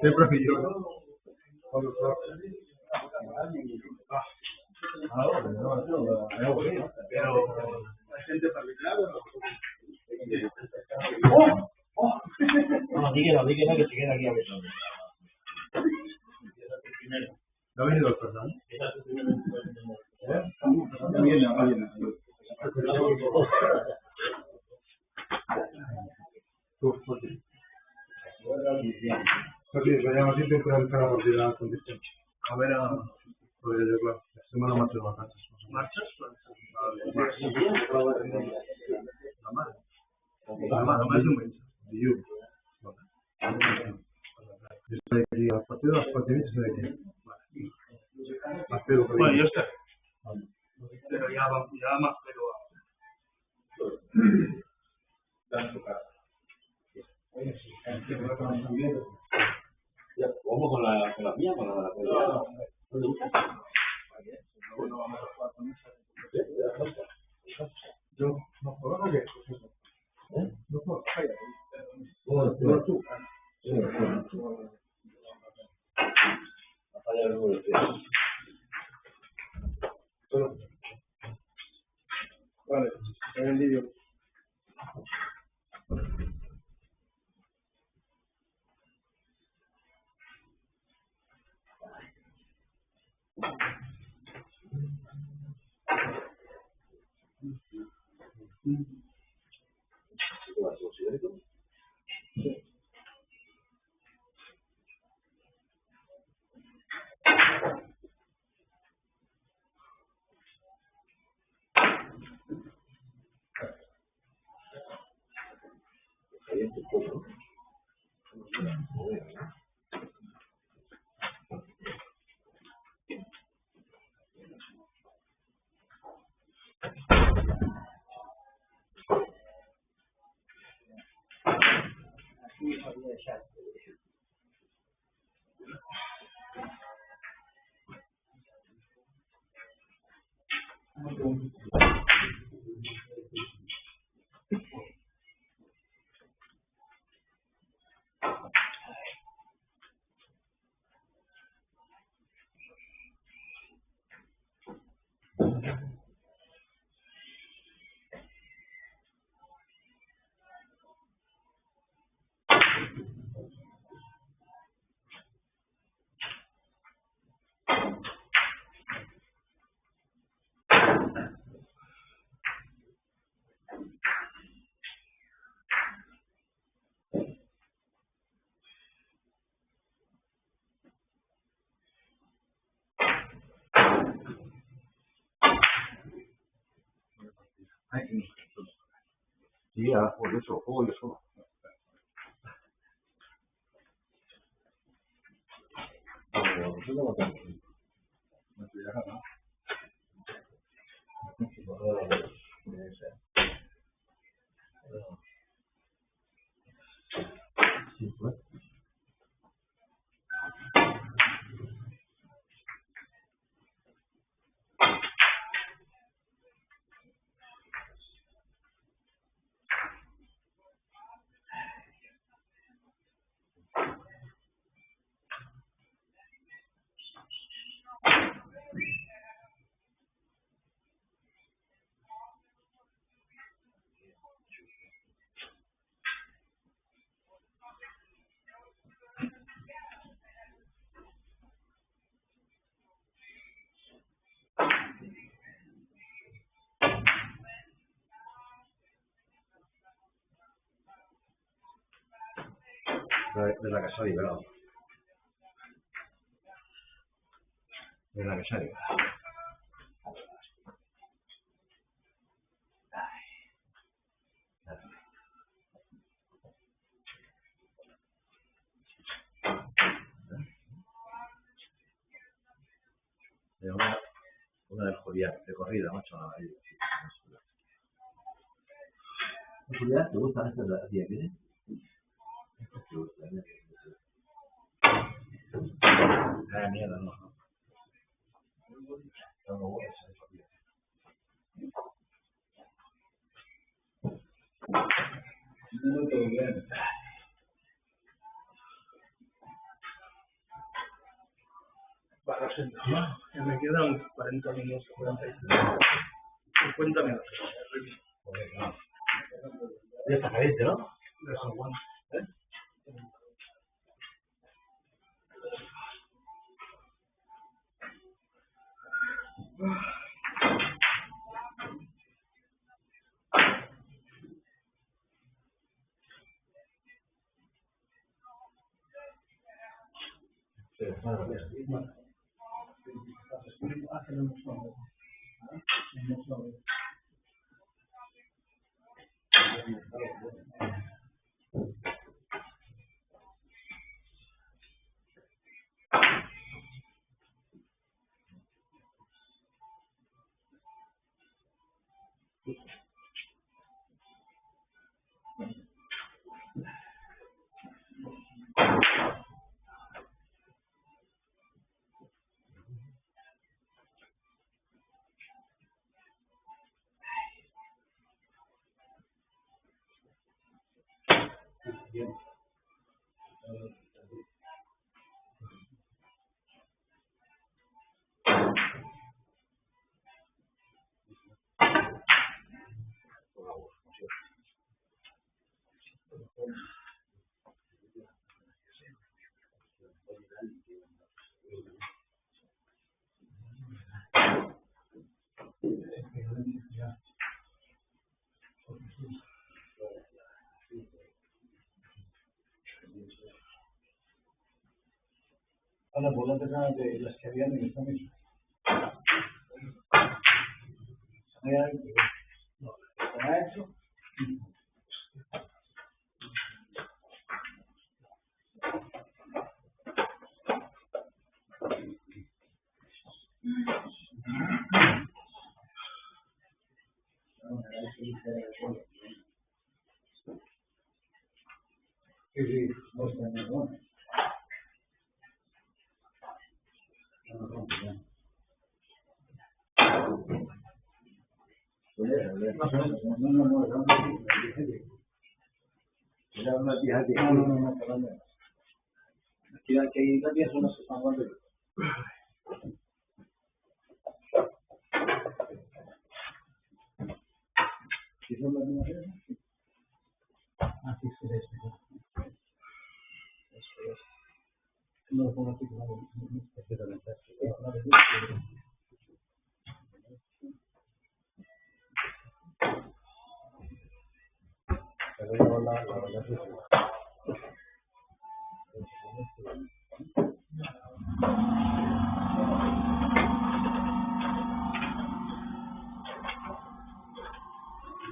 Siempre que yo. Pero la gente particular No, díguelo que se queda aquí a ver. ¿No ha venido el Fernando? Porque se llama siempre para entrar a partir de la condición. A ver, pues yo, claro, la semana marcha de vacances. marchas. La madre de un mes. Y yo. Estoy aquí a partir de las 4:30 estoy aquí. Bueno, yo estoy. Pero ya más, pero. Vamos con la mía, con la ¿dónde gusta? Yo no puedo, ¿qué? No puedo. No, tú. Vale, en el vídeo. Sí, ahora juego eso, juego yo solo. No te deja nada. Sí, pues. De la casa liberada. De la casa liberada. Una de jodida, de corrida, macho. ¿De Julián te gustan estas de aquí? Estas te gustan, Ah, mierda, no. No, no voy a hacer eso. Muy bien. Para sentar. Ya me quedan 40 minutos, 50 minutos. Joder, no. Ya está caliente, ¿no? Desaguante. Sí, bueno, bien. Ahora, por la persona de las que habían en esta mesa. ¿Hay algo? No. ¿Está hecho? Sí, sí, no está en el bueno. No. Aquí nadie son los que están guardando. ¿Sí son las mismas? Así se ve. No lo pongo así, claro.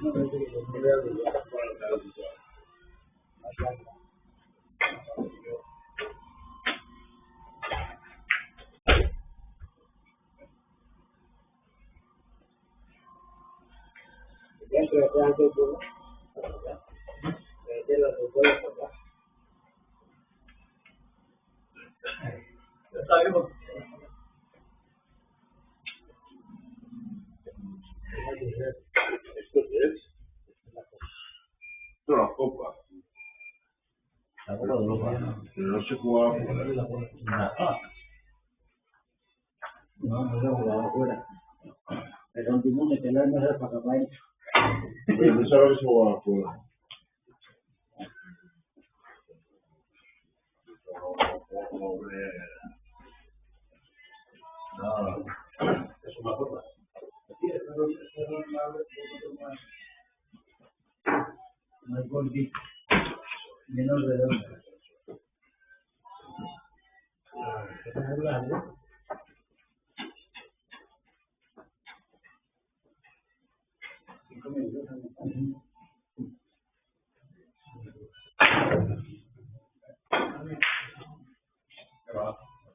No, Todas las copas. La Copa de Europa. Pero no se jugaba fuera. No se jugaba afuera. Pero un timón de que no es mejor para capaz. Pero no sabía que se jugaba fuera. No. Es una forma. Sí, eso es más gordito. Menos redondo. Es grande.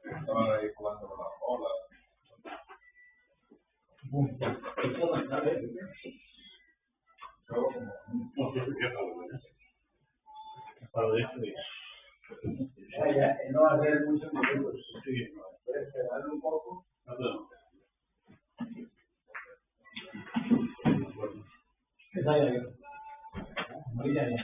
Estaban ahí jugando con las bolas. Para de esto, Ya, no va a ser mucho minutos. sí, Puedes esperar un poco. no. Está ya bien. Muy bien.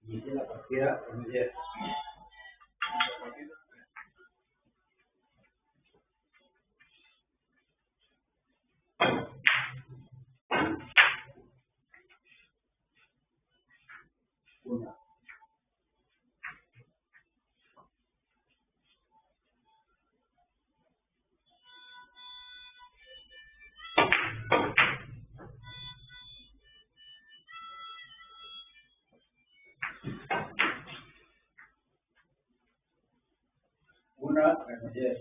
Inicia la partida en 10. Una. Una, menos 10.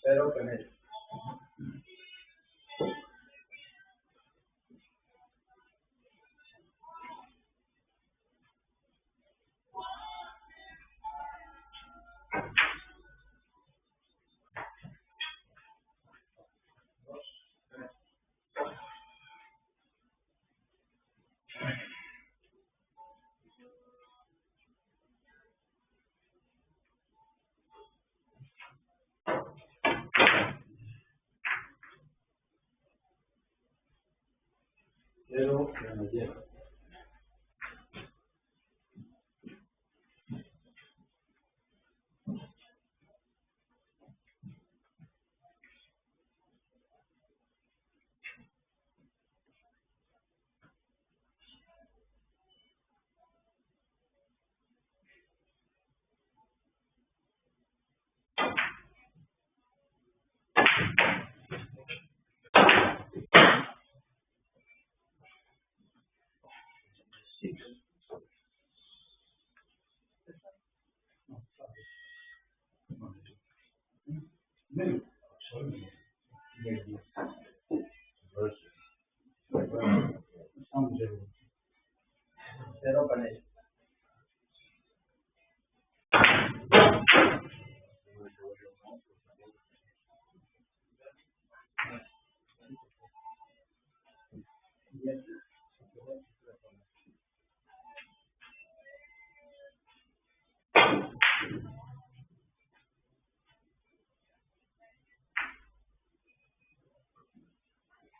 Pero con él. Pero menos 10. Pero con él.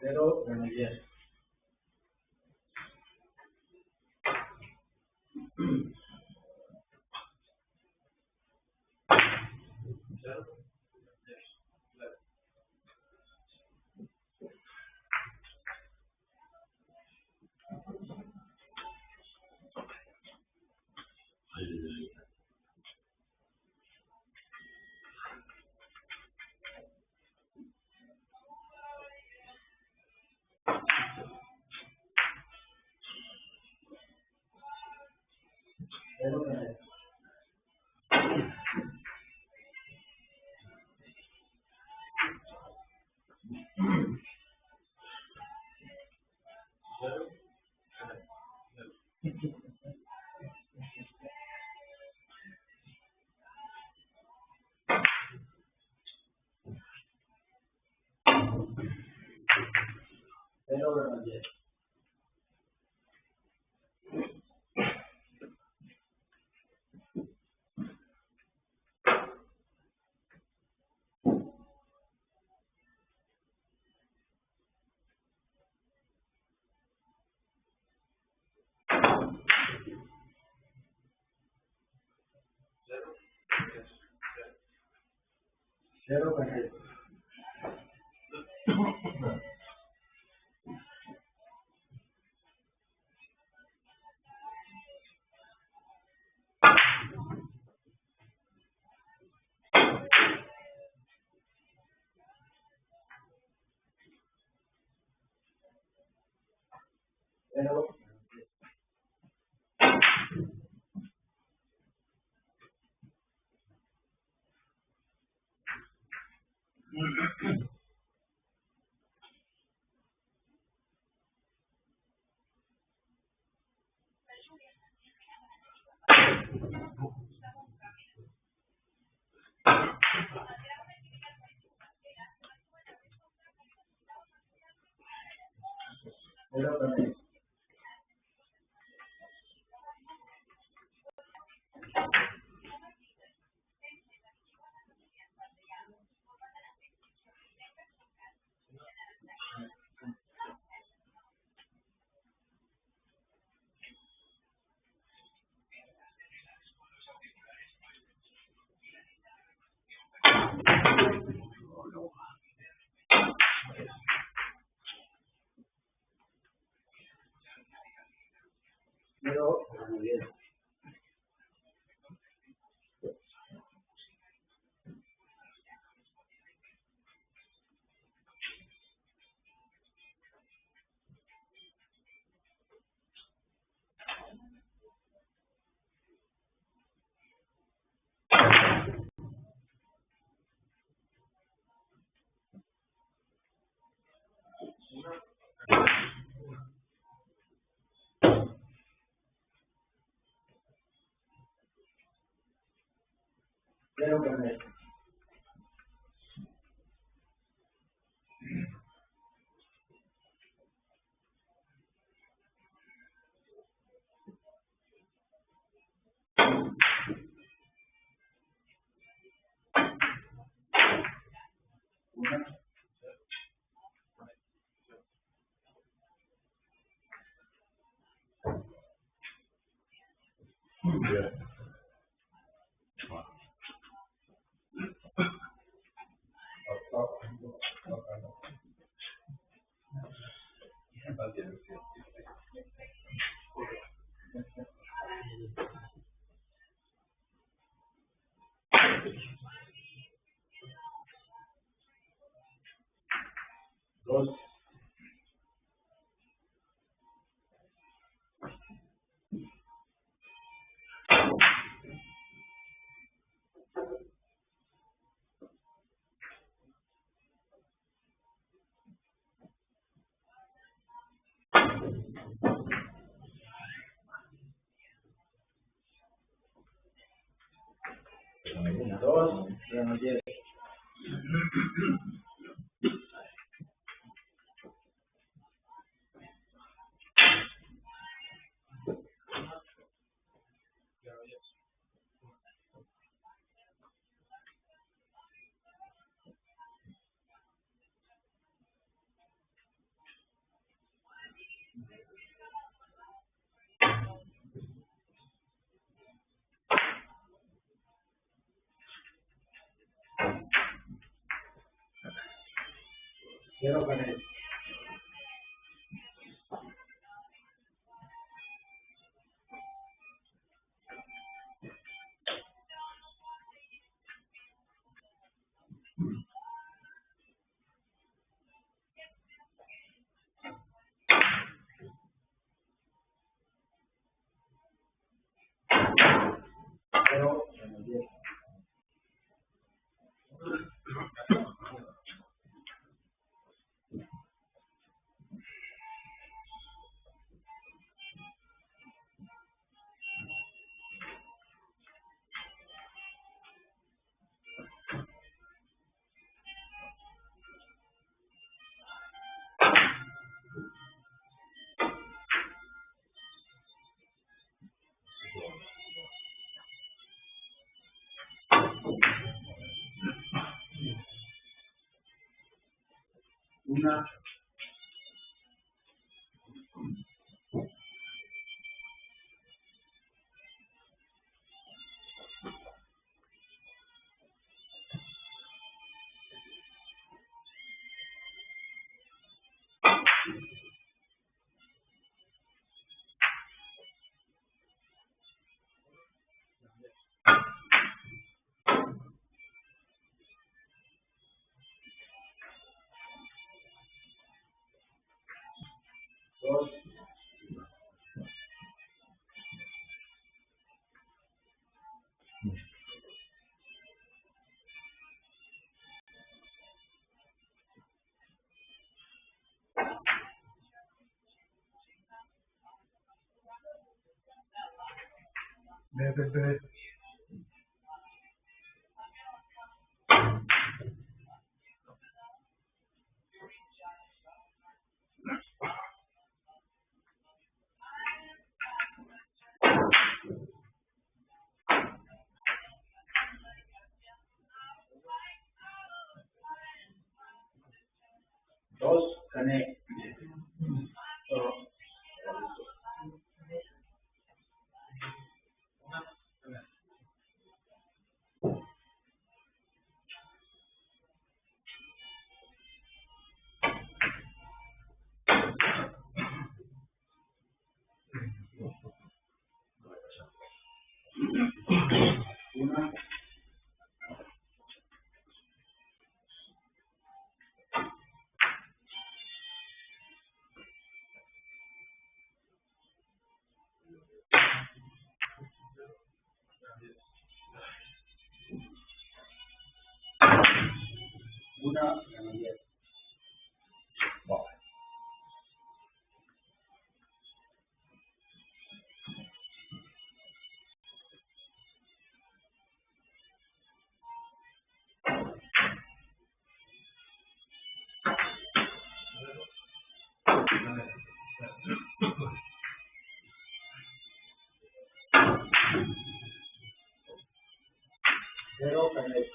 0 Granollers. 0 Granollers. 0 Granollers. 0 Granollers. 0 0 Granollers. 0 Granollers. 0 Granollers. 2 Granollers. 0 Cero Canet. Cero Canet. Una. Dos. Desde Dos Canet. Una. Una Canet. Cero Canet.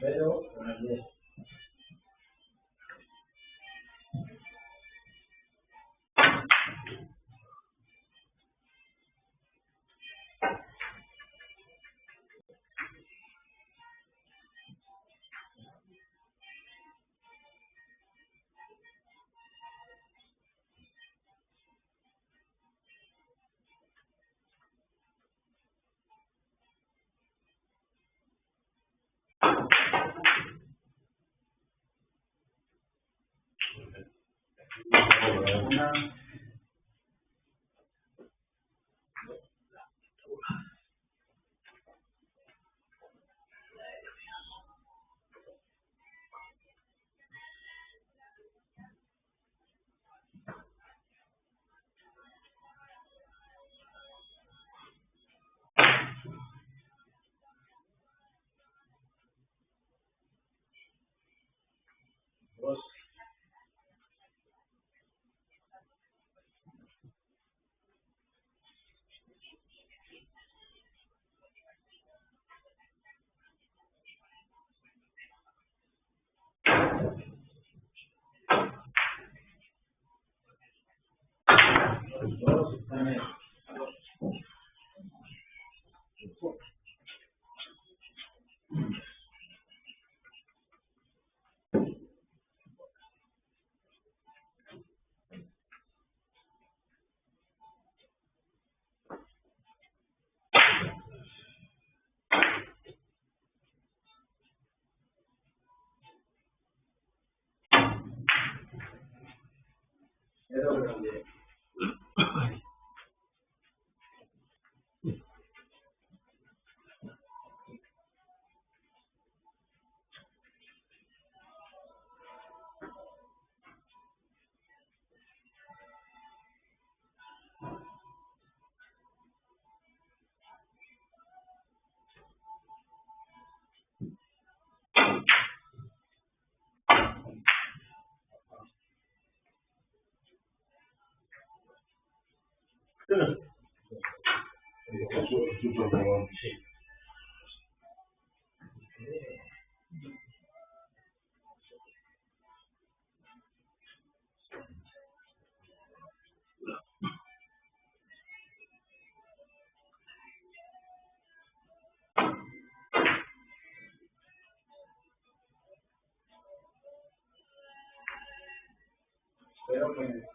Cero Canet. Una. Dos. Super Bowl. Espero que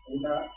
una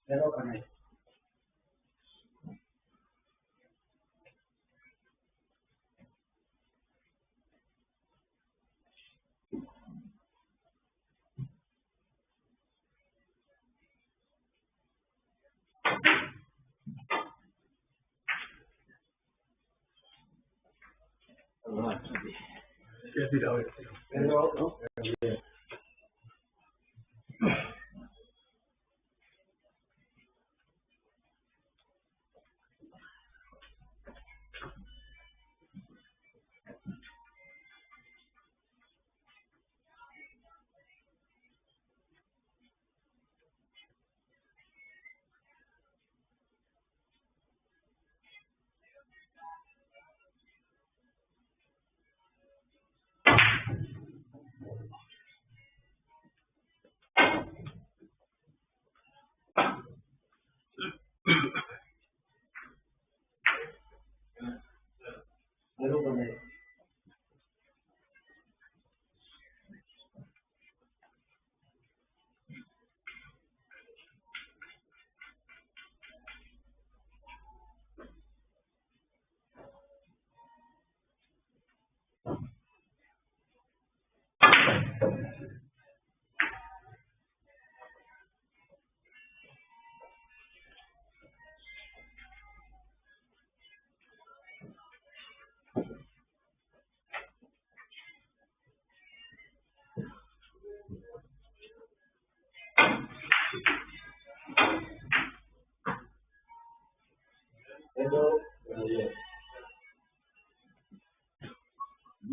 pero que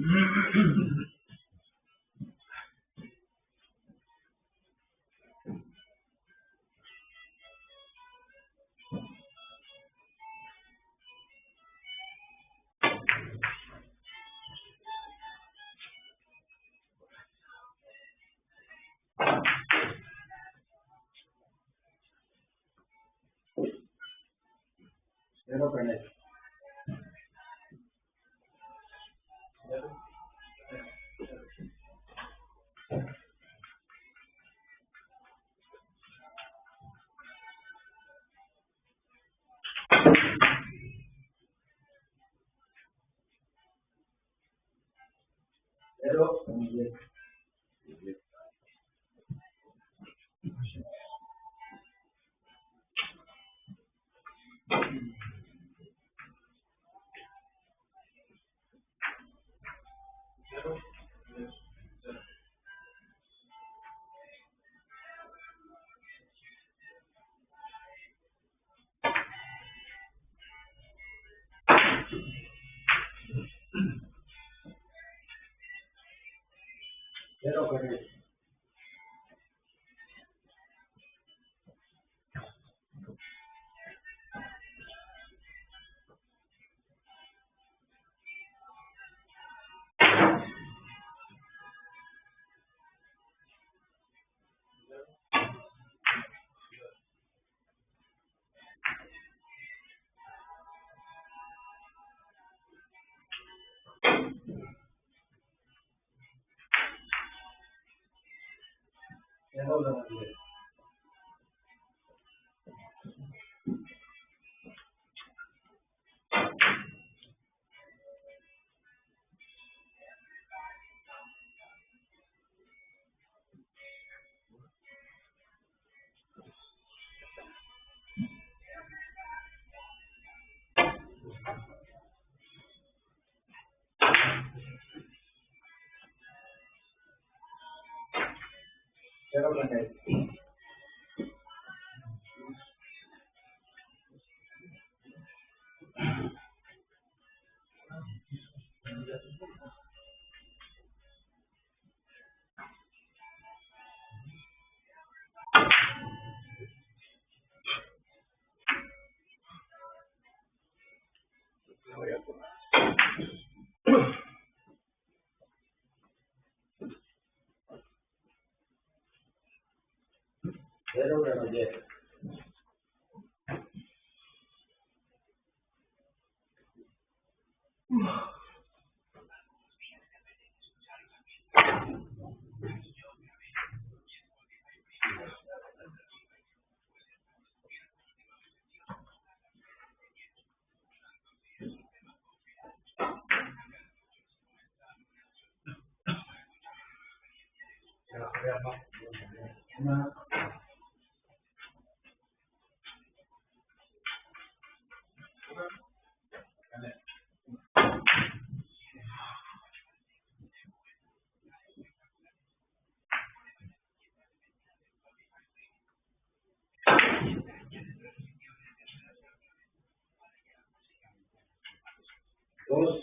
Cero Canet. Cero Canet. Cero Canet. Cero Canet. Cero Canet. Cero Canet. Una. Dos.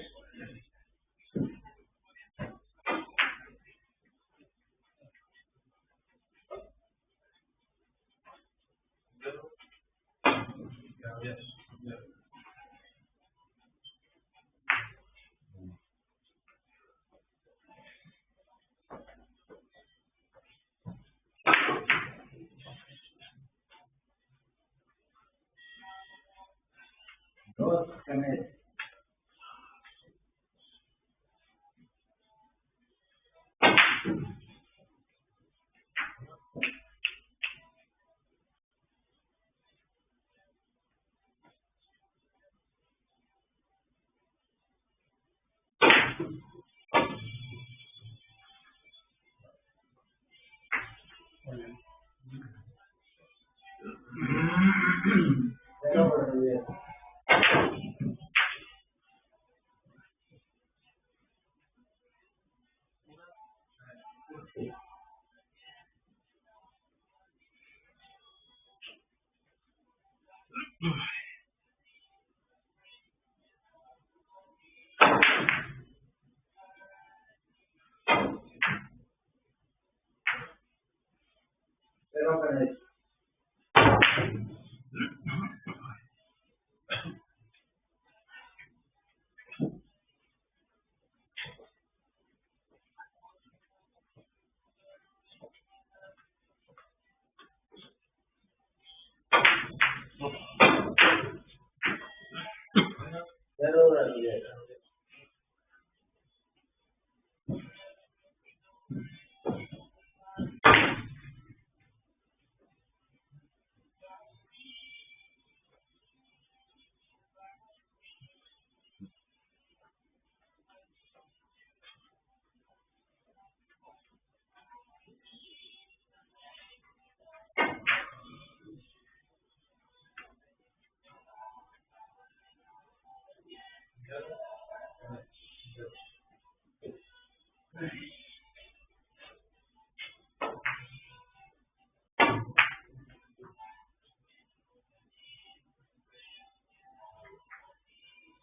Dos Canet. Cero Canet. Cero Canales. Cero Daniel.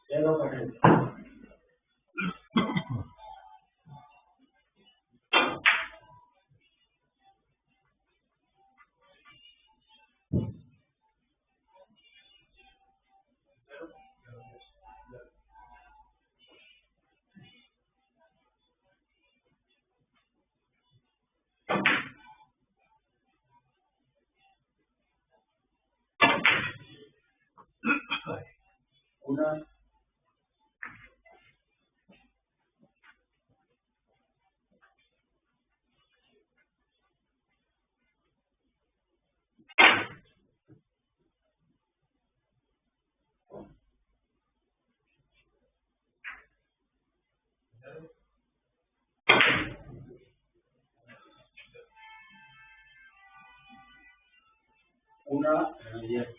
Cero Canales. Una. Una. Daniel.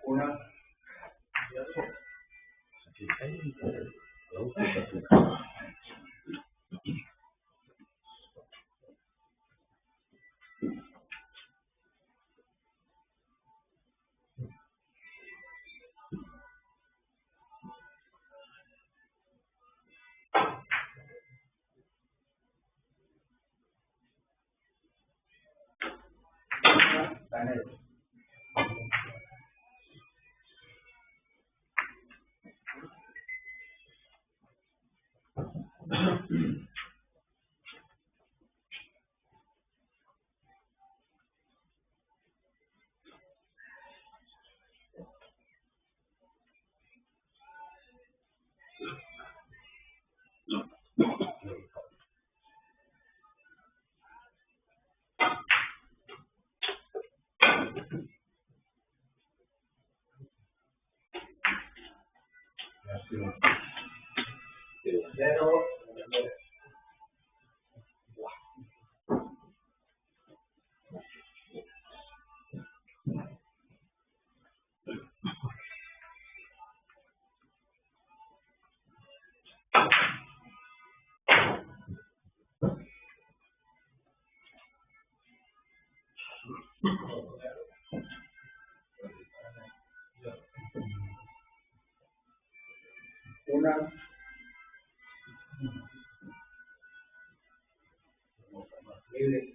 Una. Canales. Cero. Una. Libre.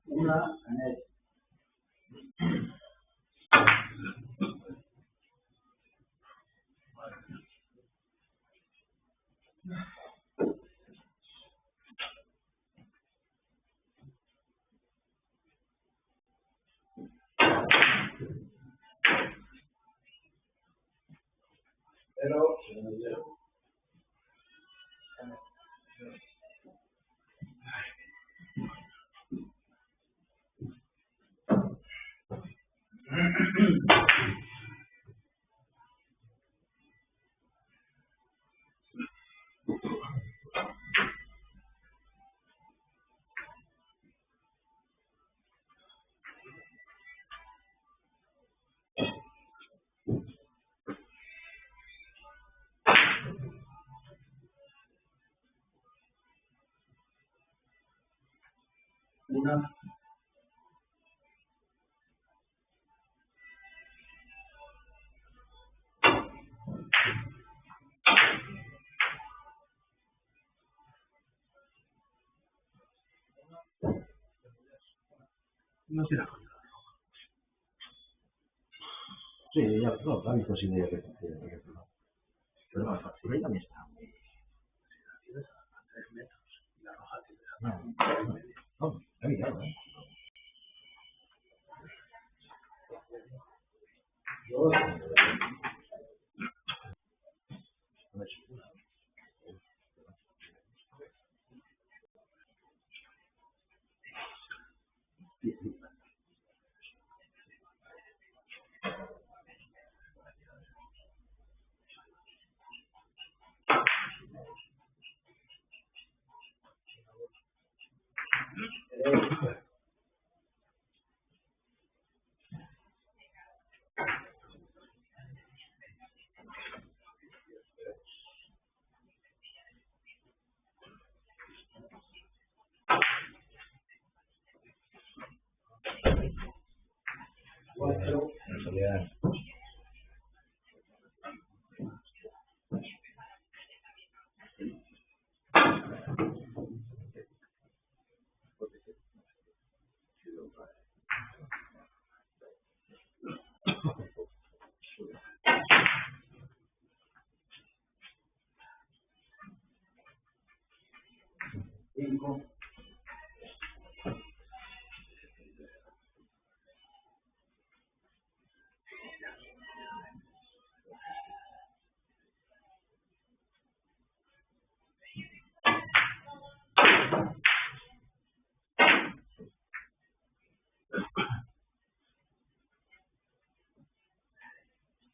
Una. Canales. Pero una No tiene nada. Sí, ya, no, la ha visto sin ella que pero no, por ahí también está. A 3 metros. Y la roja tiene No, he mirado, ¿eh? yo cuatro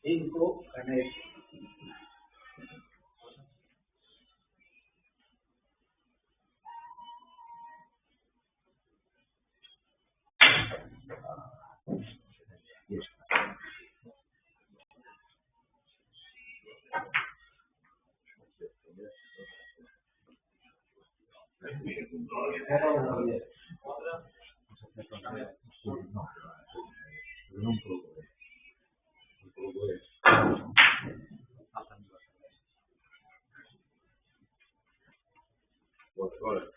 cinco gané. Pero bien. No, un poco de... Un poco de... Bueno,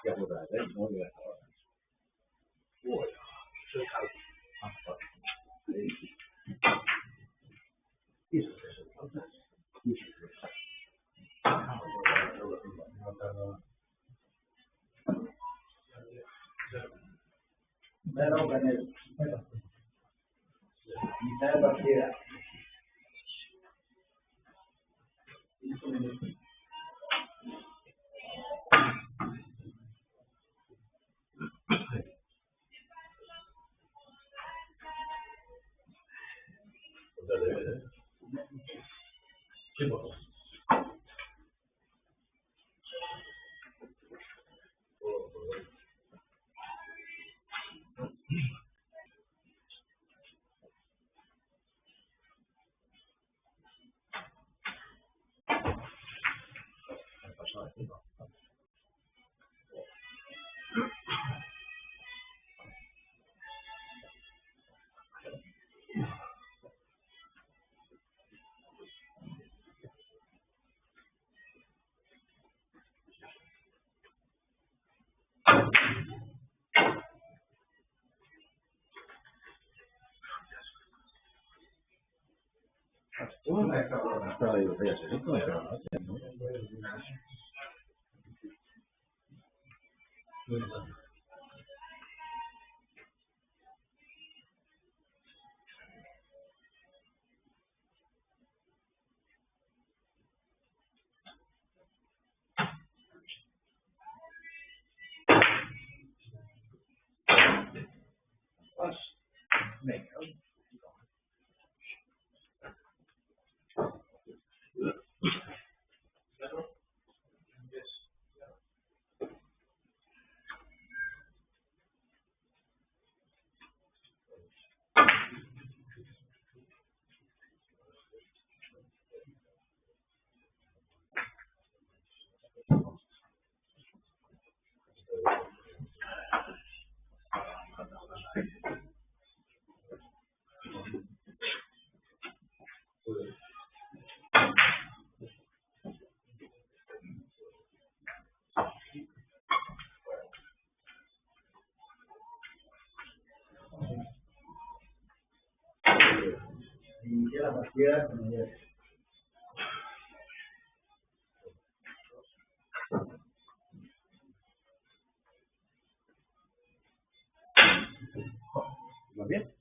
ya podrás ver, ¿no? Ya está. Bueno, soy calvo. Y eso es eso. Y eso es eso. Pero gané. Mitad de partida. 5 minutos. Sí, pues. Estaba ahí, voy a hacer esto, pero no. Venga. Inicia la partida con el ¿Va bien?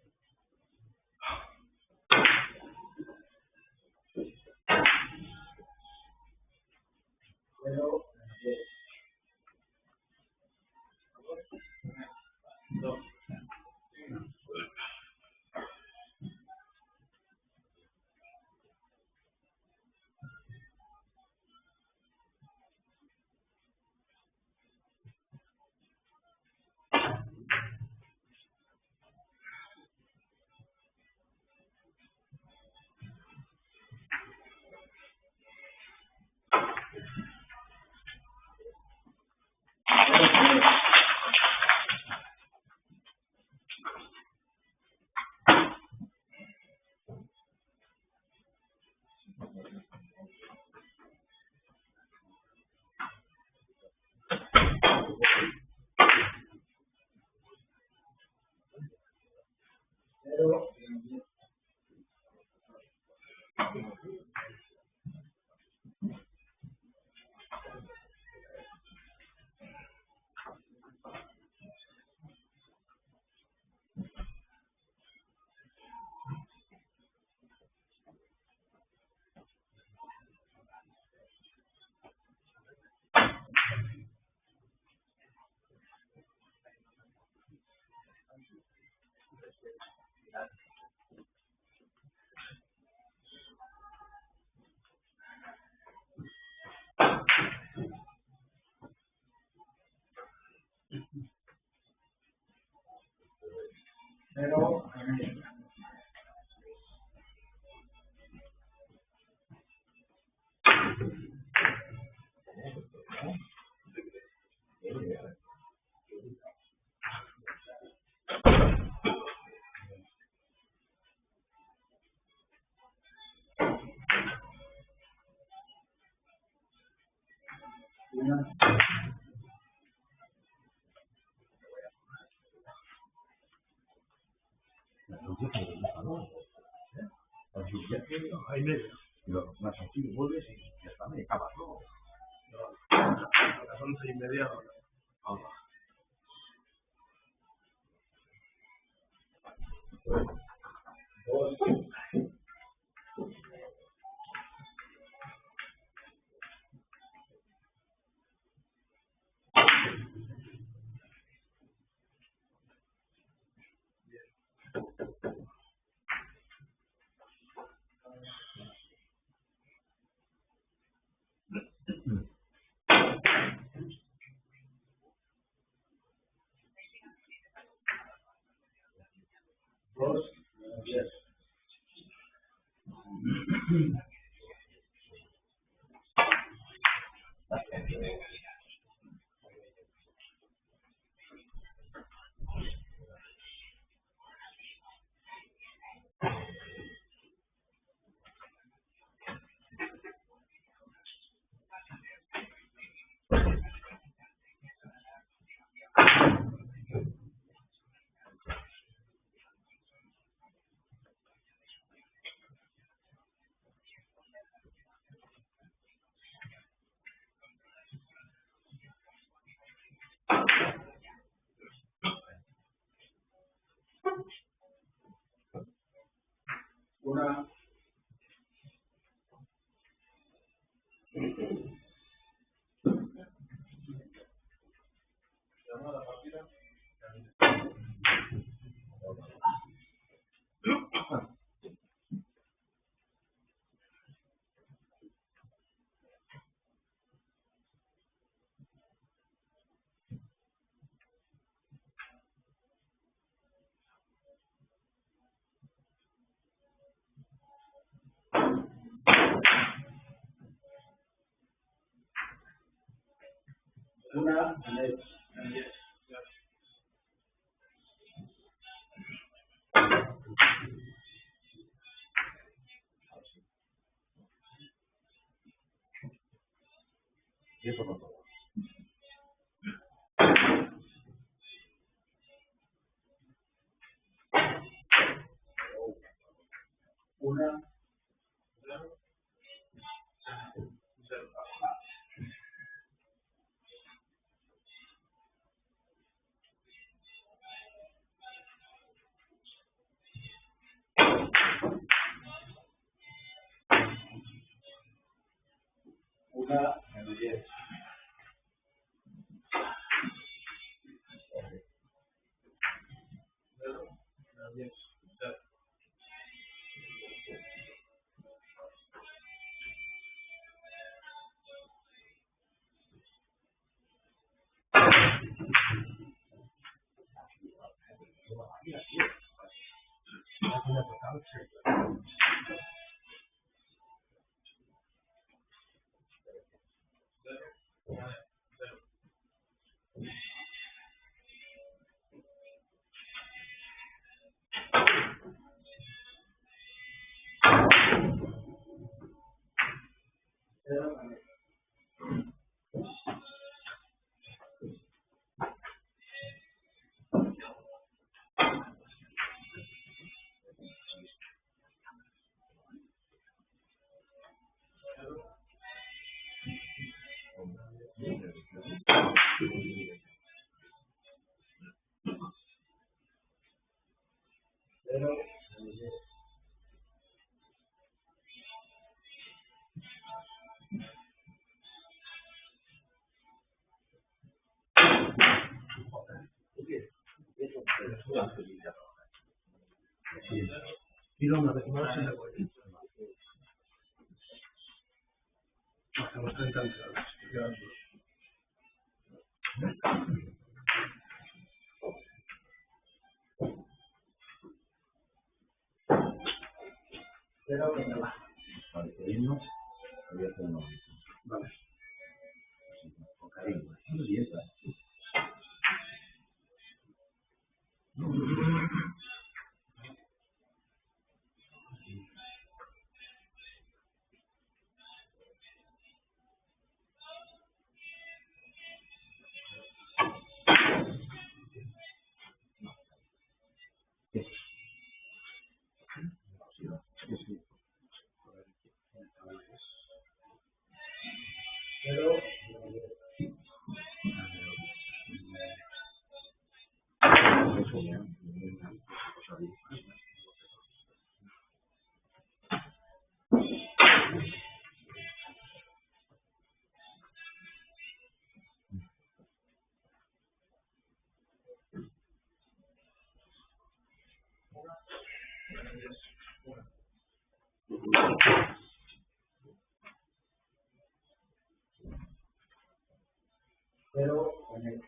pero Hay medio. Pero más así, vuelves y ya está, me acabas, ¿no? A las 11:30. Ahora. Una, Y eso con todo. una, una, menos 10. Tiro una vez más y me voy. Hacemos 30 entradas. Quedan dos. Pero venga, va. Para despedirnos, voy a hacer una bonita. Vale. Con cariño. No sienta. Pero con el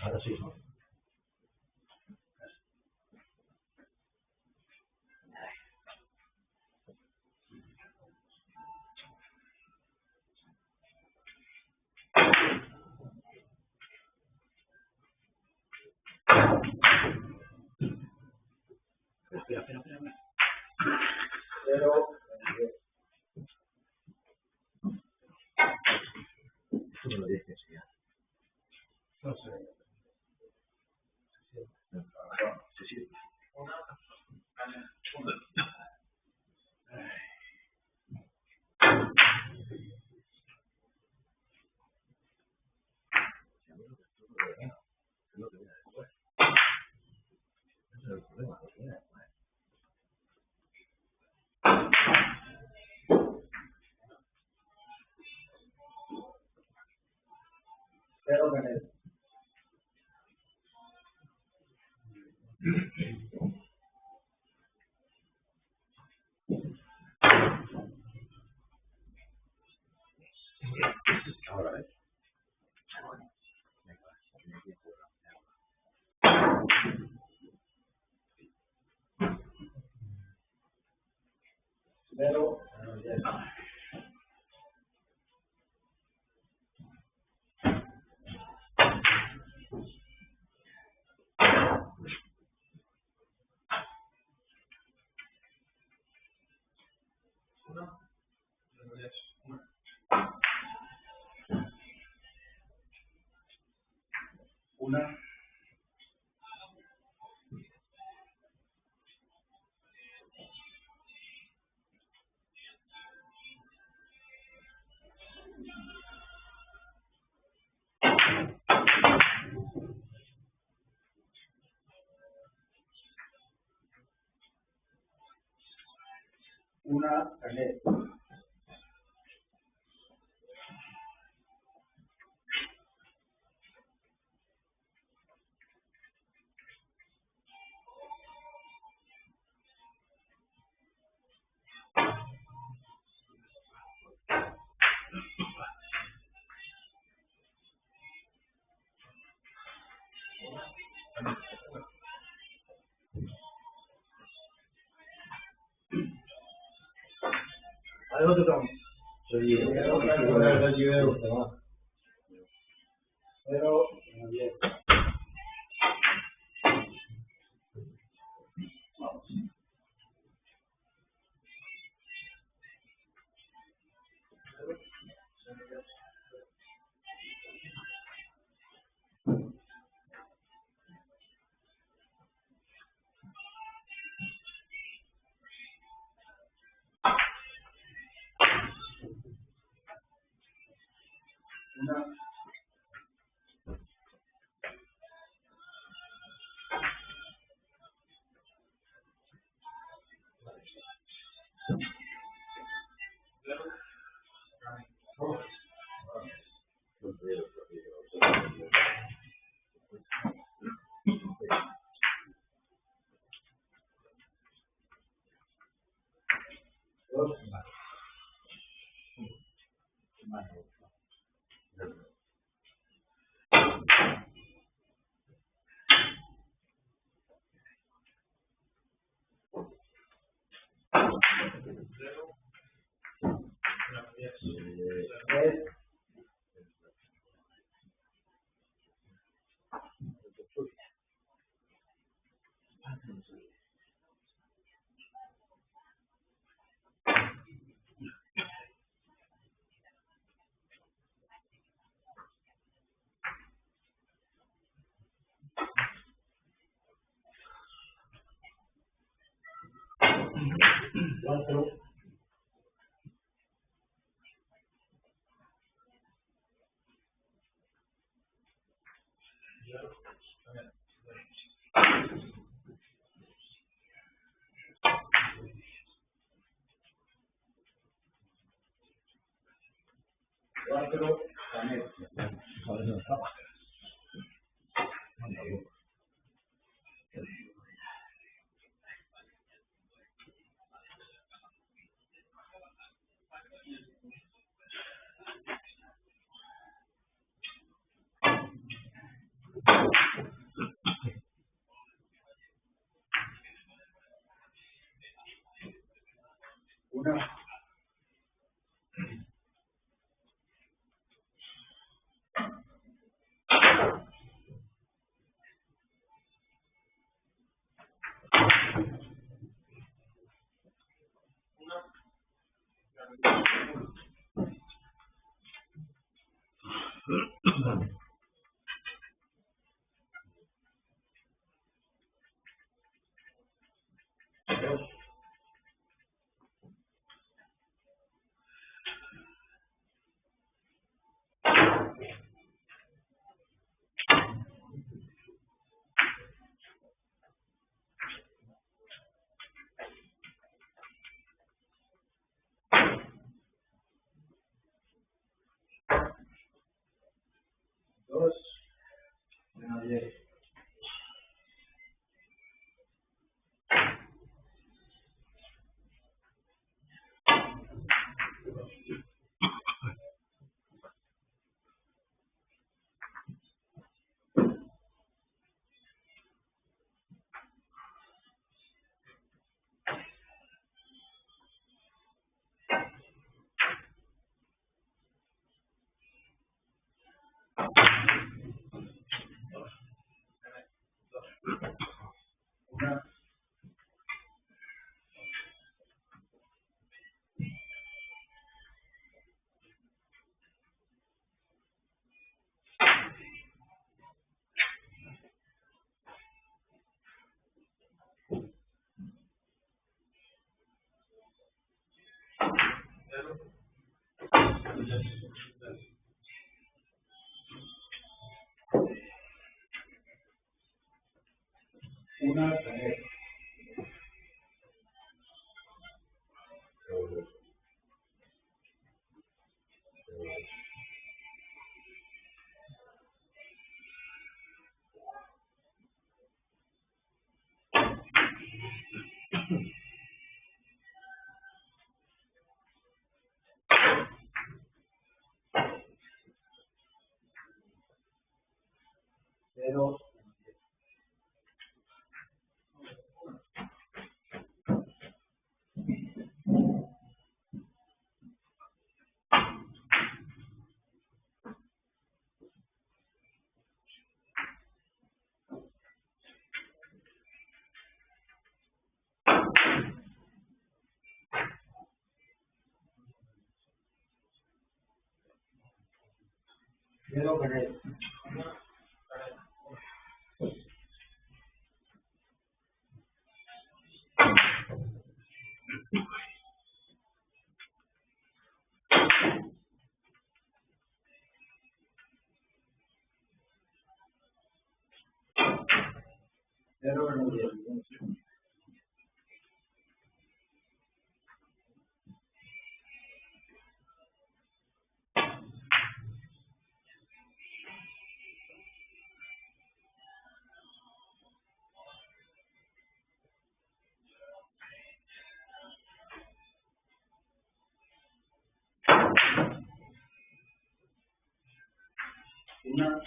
Ahora sí. Espera. pero Esto me lo tienes que enseñar. No sé. Se siente. Es lo que viene después. Ese es el problema, lo que viene después. pero con el Ahora, ¿ves? Una, Canet. Hay otro también. Pero, bien. Una, dos, tres, cuatro, Canet. Una, dos, dos, diez. Una Canet. Cero. Cero Canet. Cero Granollers. Una.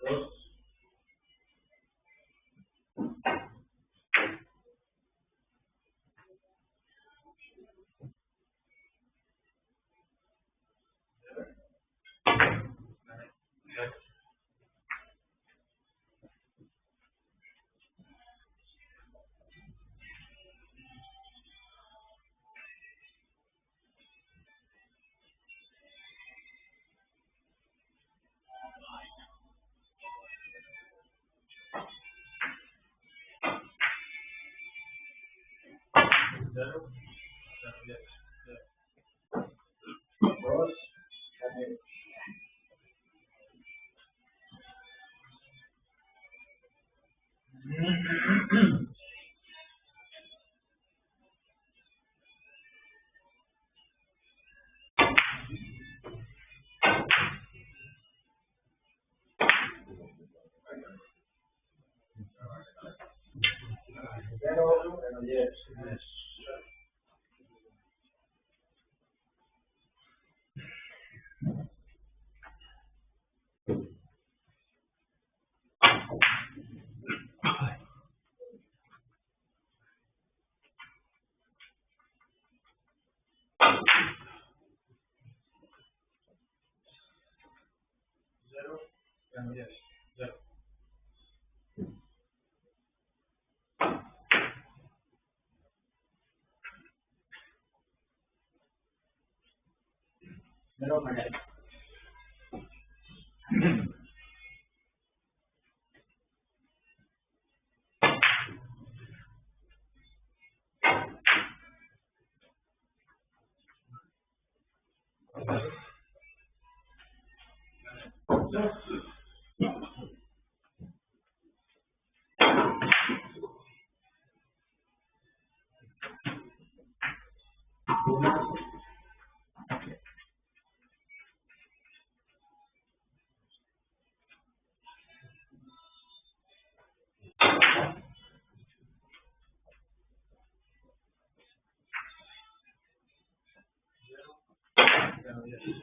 Dos. Dos. Canet. Cero Granollers. Cero Granollers. Cero Canet. Una. Granollers.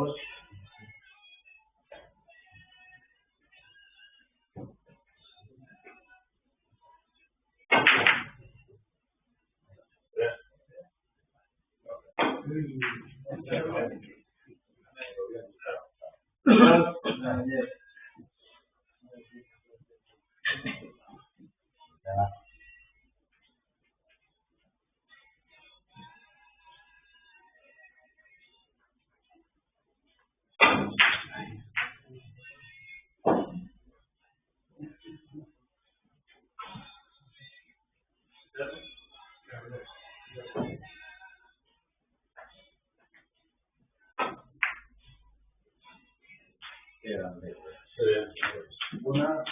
Dos. Una.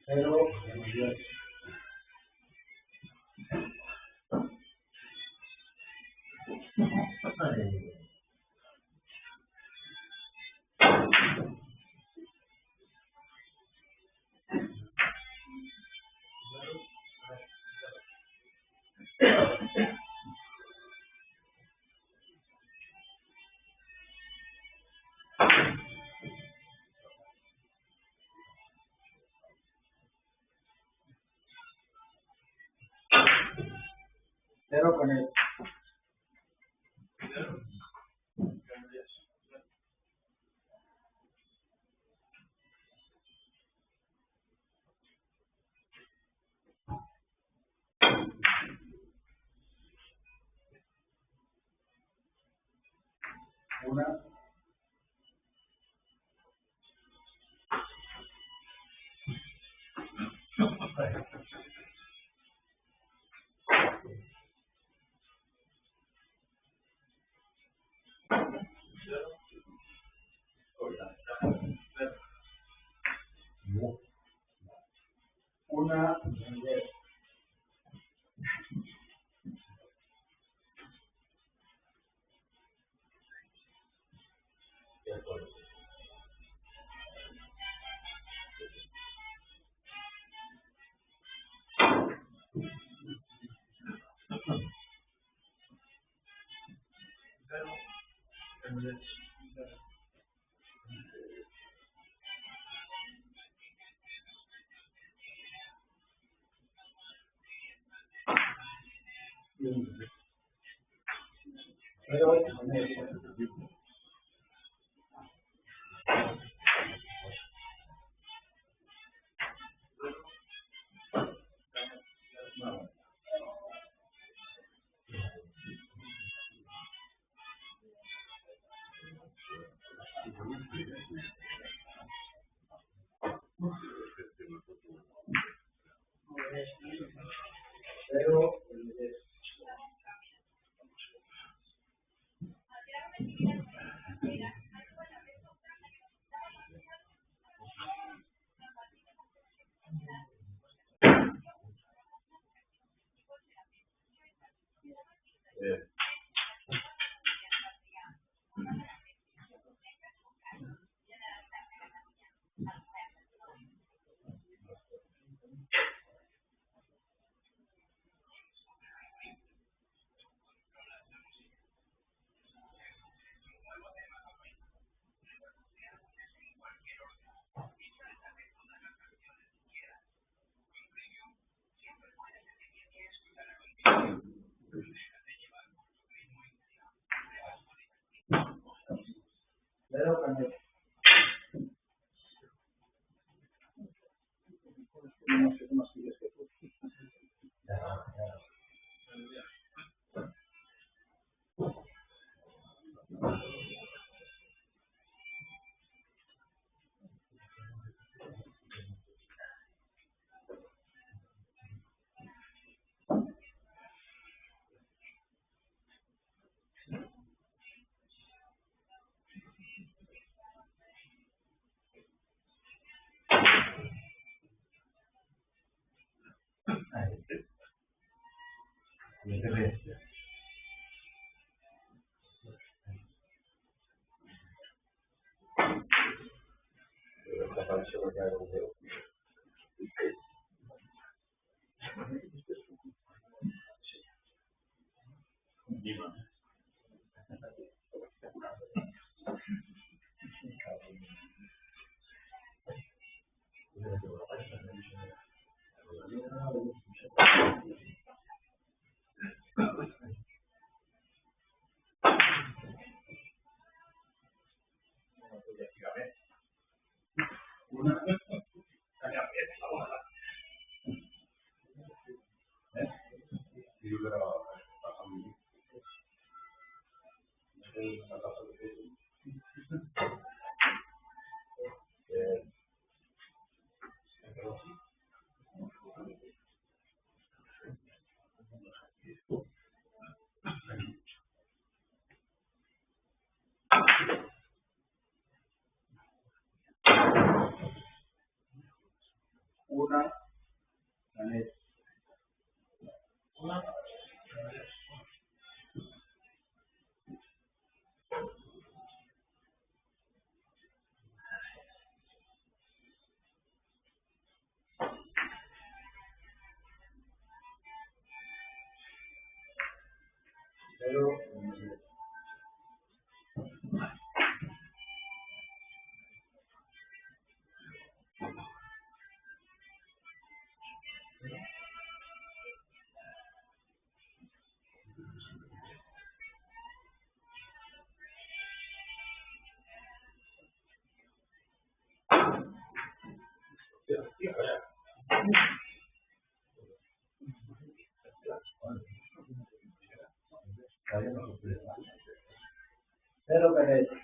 Cero. Cero con él. Una. Una. Cero con él. Cero. Una caneta. Pero cero caneta.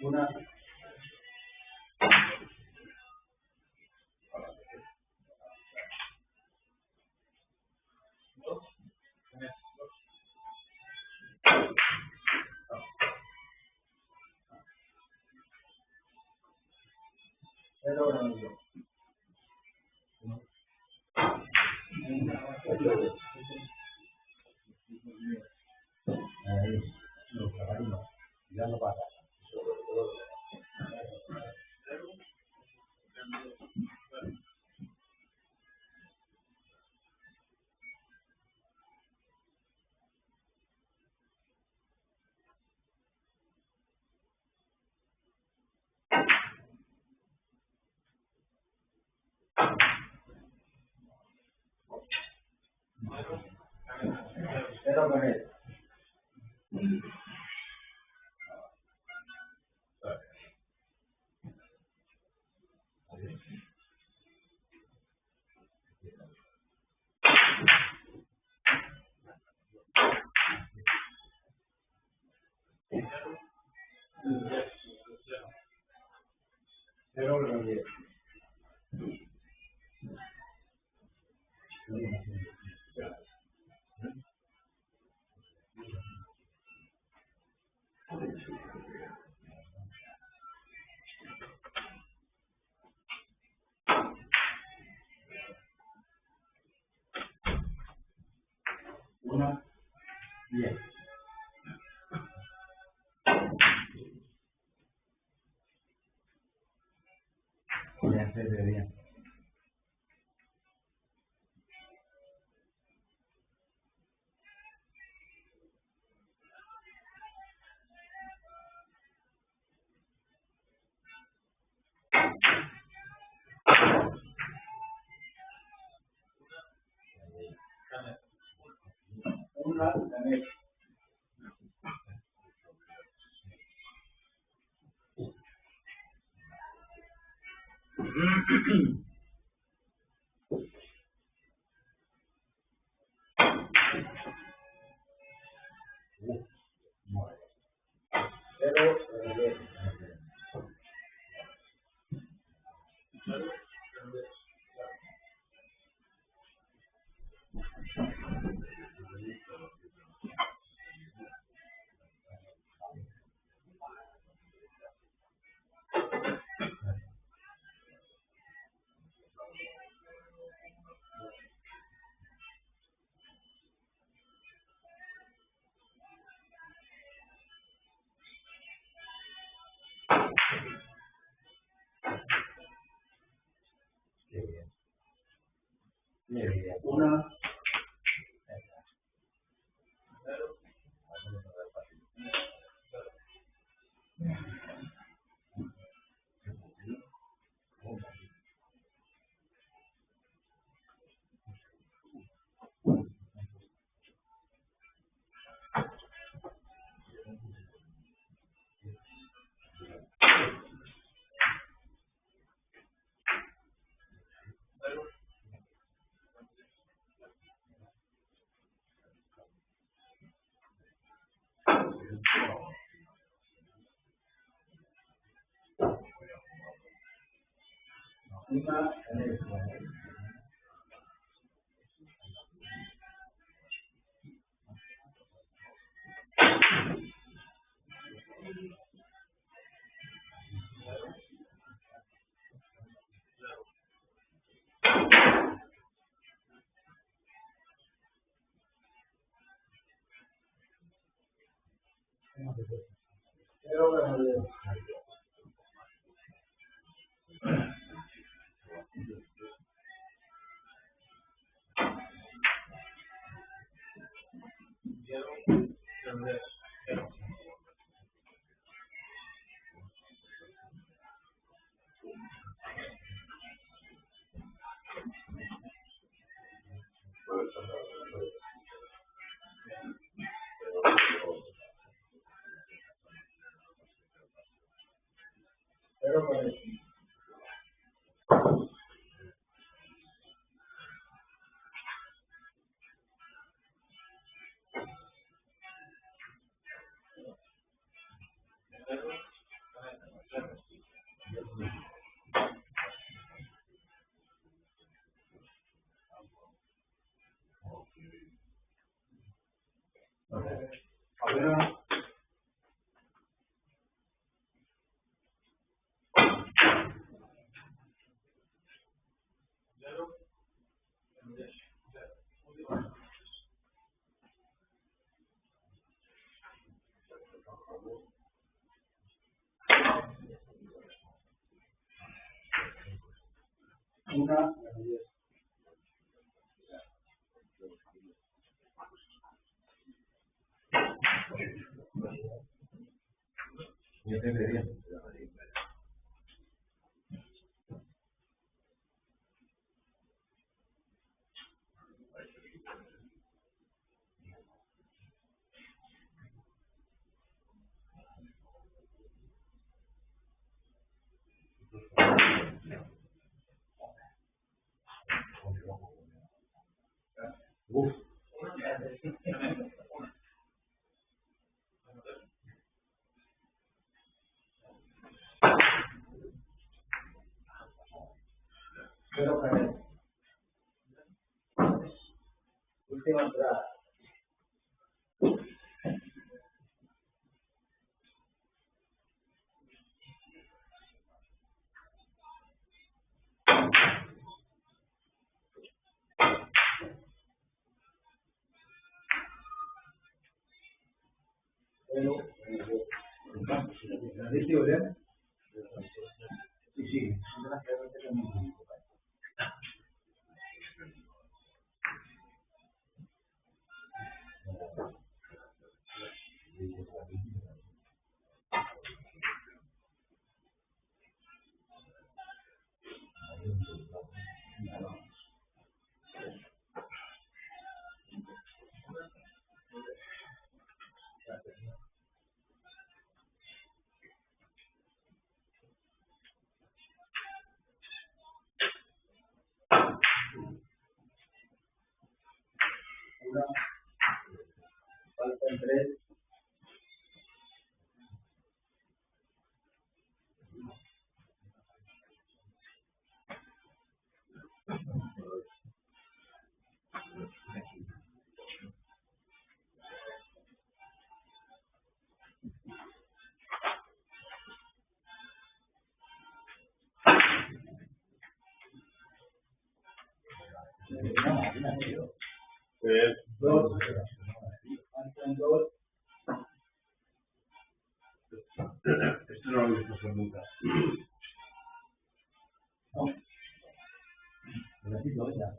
Una cero granullo. Cero caneta. Cero granullo. Una 10. Ya se vería. Una caneta. Cero granullo. Una. Última entrada. Sí, sí. Una. Faltan tres. 2, Einstein 2. Esto no lo he visto nunca. No. Necesito ella.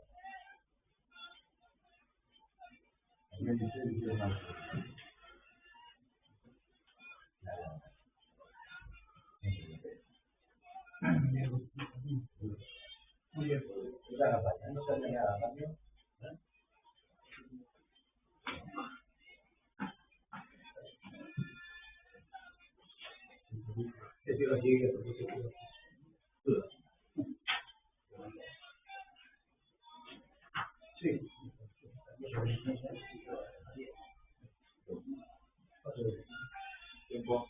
Muy bien, pues la campaña, no se tenía la campaña. Sí. Tiempo.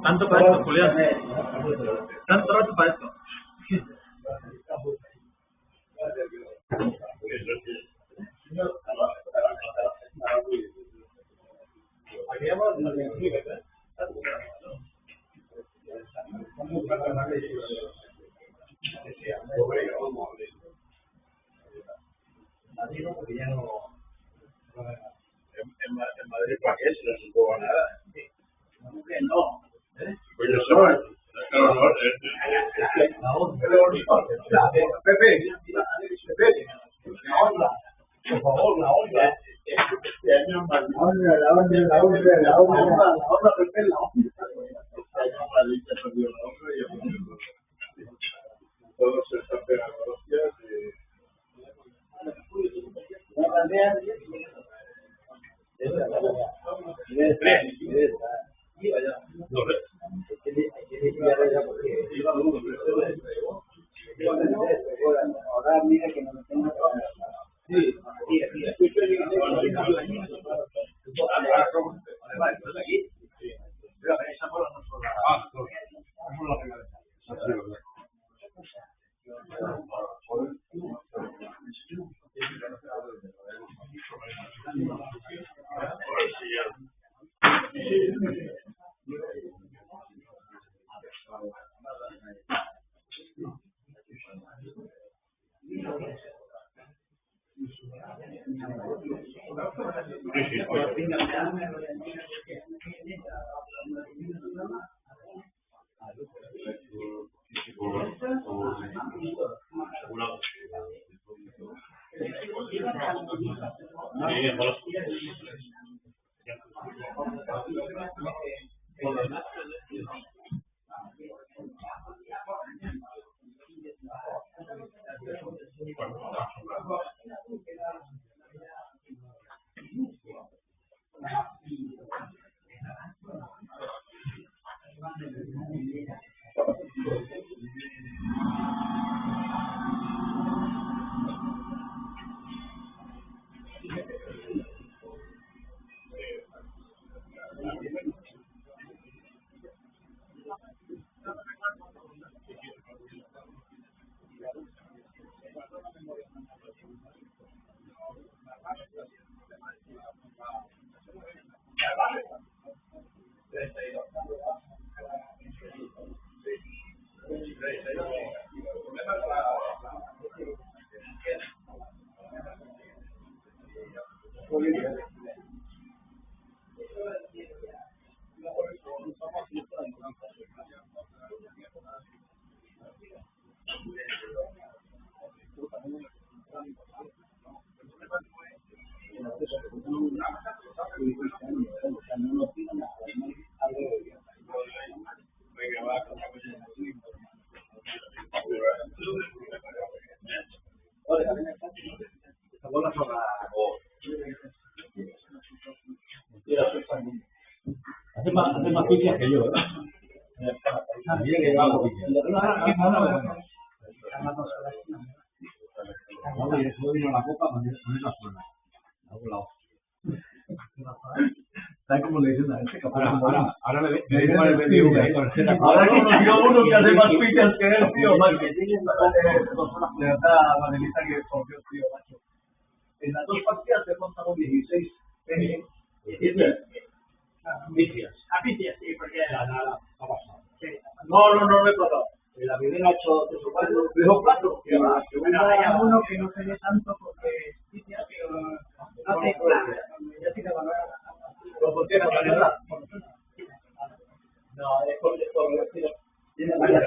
Tanto para esto, Julián. Tanto rato para esto. En Madrid, ¿para qué? Si no se juega nada. No. Pues yo soy. Claro, no. Pepe, la onda, por favor, la onda. La onda, Pepe, la onda. Todos se están pegando hostias Ahora mira que no me tengo sí, Hace más pizzas que yo, vino la copa con esa zona. A un lado. ¿Sabes cómo le dicen a ese capaz? Ahora me dicen el BBV. Ahora conoció uno que hace más pizzas que él, tío, macho. De verdad, Madelita, que por Dios, tío, macho. En las dos partidas se contamos 16. Vicias. Apicias, sí, porque... Nada, ha pasado. Sí. No me he pasado. En la primera ha hecho 3 o 4, 3 o 4. Y en la Bueno, segunda hay alguno que no se ve tanto porque Apicias, no te claro. Ya sí te van a... ¿Por qué no la verdad? No, es por tiene varias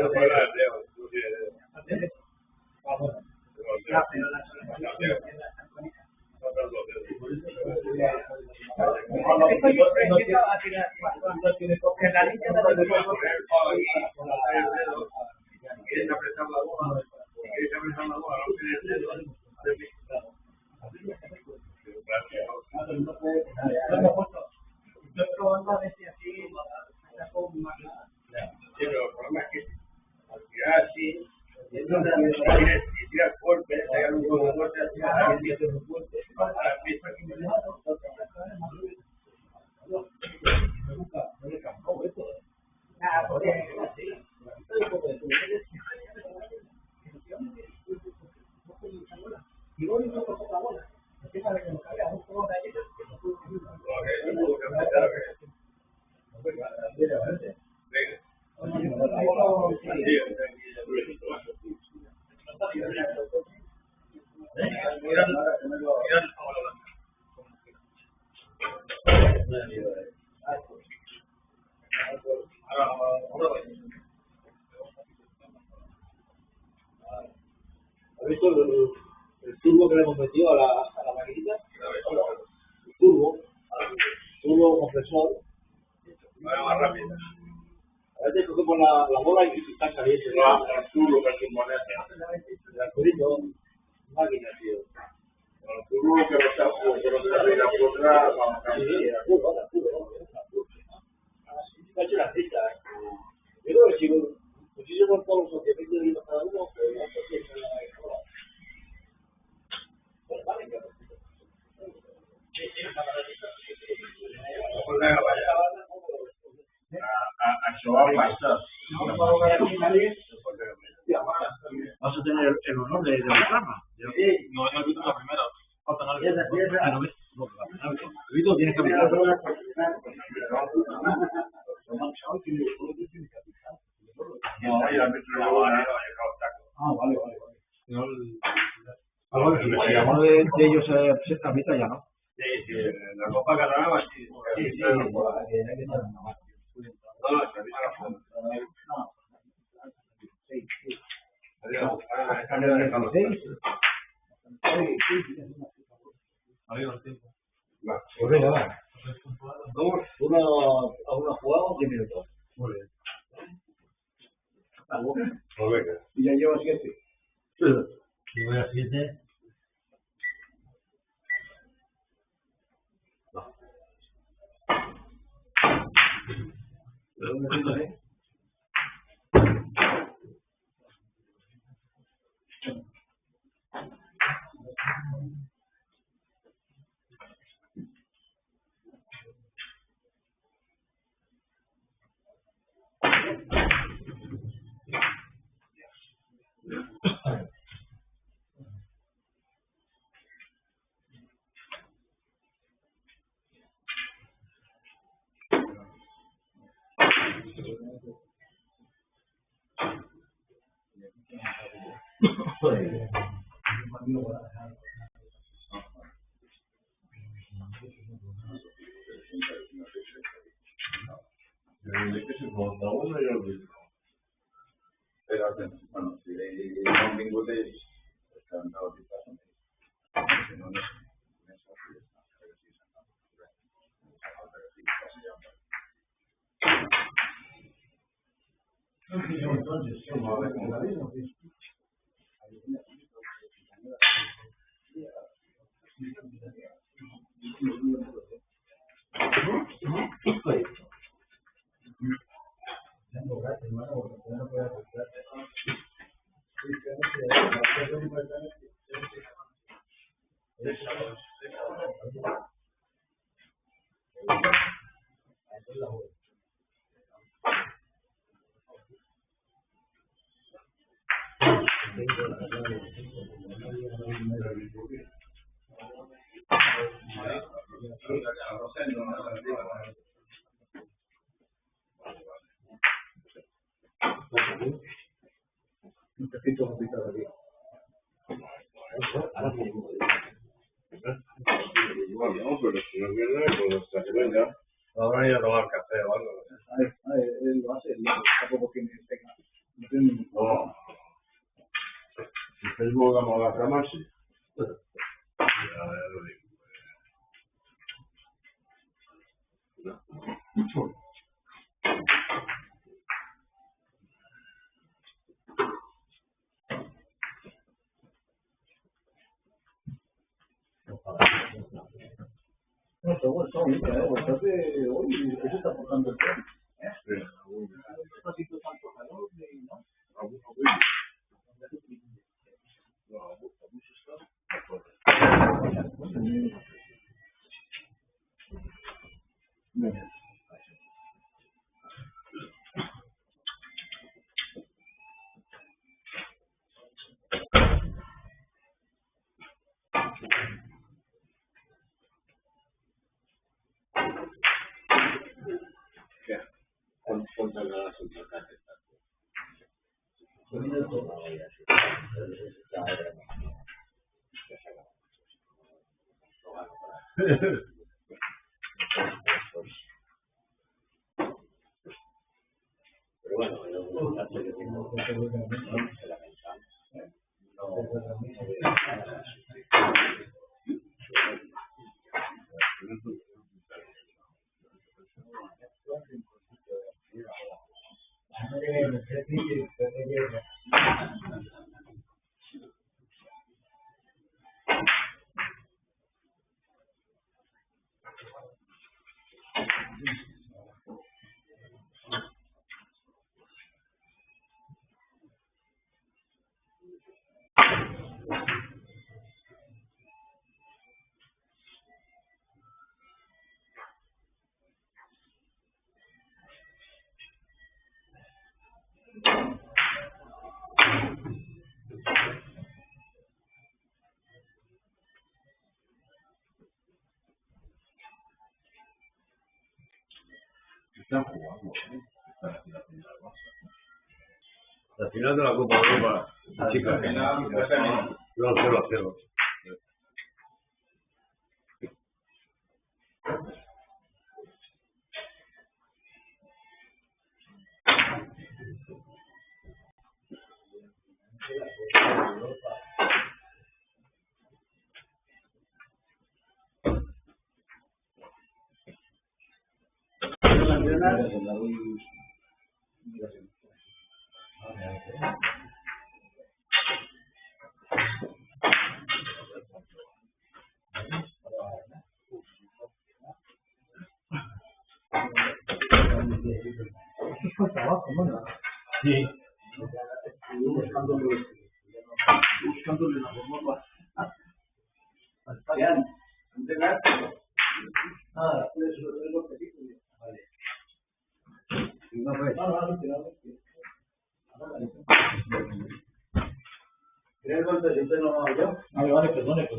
¿Has visto el turbo que le hemos metido a la maquinita? El turbo compresor. Más rápido. A veces cogemos la bola y está caliente. El turbo que es imponente. El arturito, máquina, tío. El turbo que no está arriba por atrás, vamos a Sí, la curva. Me ha hecho la cita. Yo creo que si yo con todos los socialistas de cada uno, pues no sé si es la mejor. Pues vale, que això va passar. vas a tener el honor de reclamar. No, no he visto la primera. Faltan algo. No ves. El Vito tienes que aplicar. No, ya me la bola, Ah, vale. Algo que si alguno de ellos se tramita ya, ¿no? Sí, la Copa Catalana sí. Sí, Pues venga, va. Una jugada, 10 minutos. Muy bien. Y ya lleva 7. Si voy a 7. Però, bueno, si no han vingut ells, estan de la si no, no sé. Un tecito de pita de No, pero si no viene, pues hasta que venga. Habrán ido a tomar café o algo. él lo hace, él tampoco tiene pega. No tiene ningún No. Si Facebook vamos a la cama, sí. Ya lo digo. No, seguro, está bonito, bastante, hoy, eso está aportando el tren. Sí. No ha sido tanto calor, ¿no? ¿Cuántas gradas importantes están? Pero bueno, lo importante que tengo es la mental. Están jugando, ¿eh? Están aquí la final del Barça. La final de la Copa de Europa, la chica, no, 0-0. Eso es trabajo, ¿no? Sí. Buscándole la forma para entrenar. Nada, eso es lo que digo. Vale. No, ¿Tienes golpecito no yo? Vale, perdone.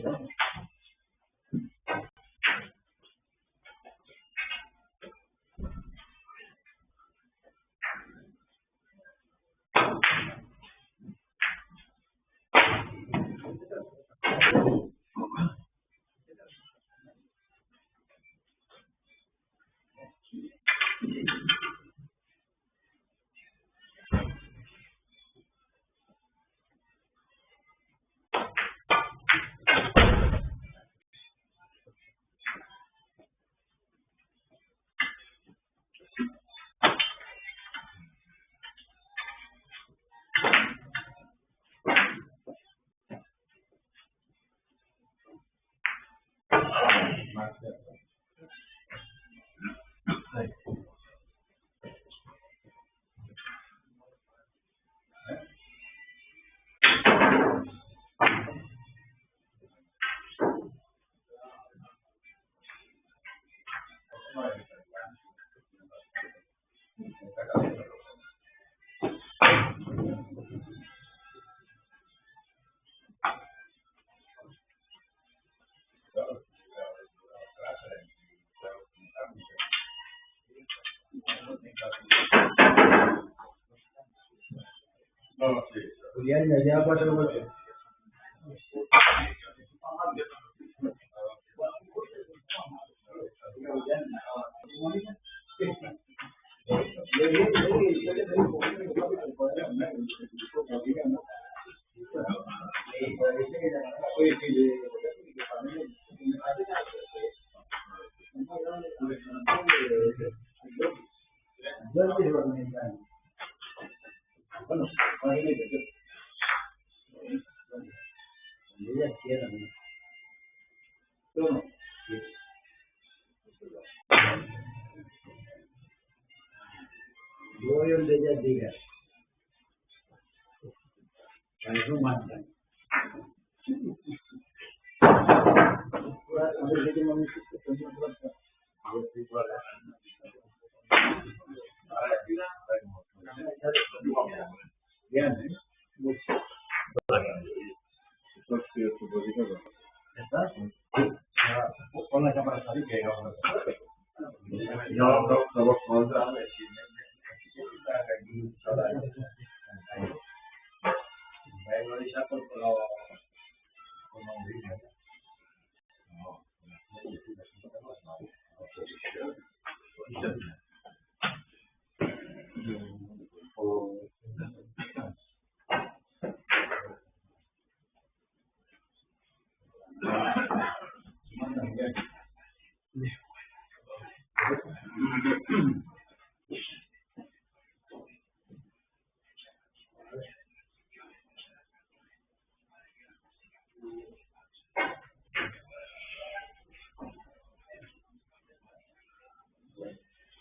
Ya lleva 4 golpes. Voy donde ella diga. Para eso mandan. Pon la cámara salir que vamos a hacer.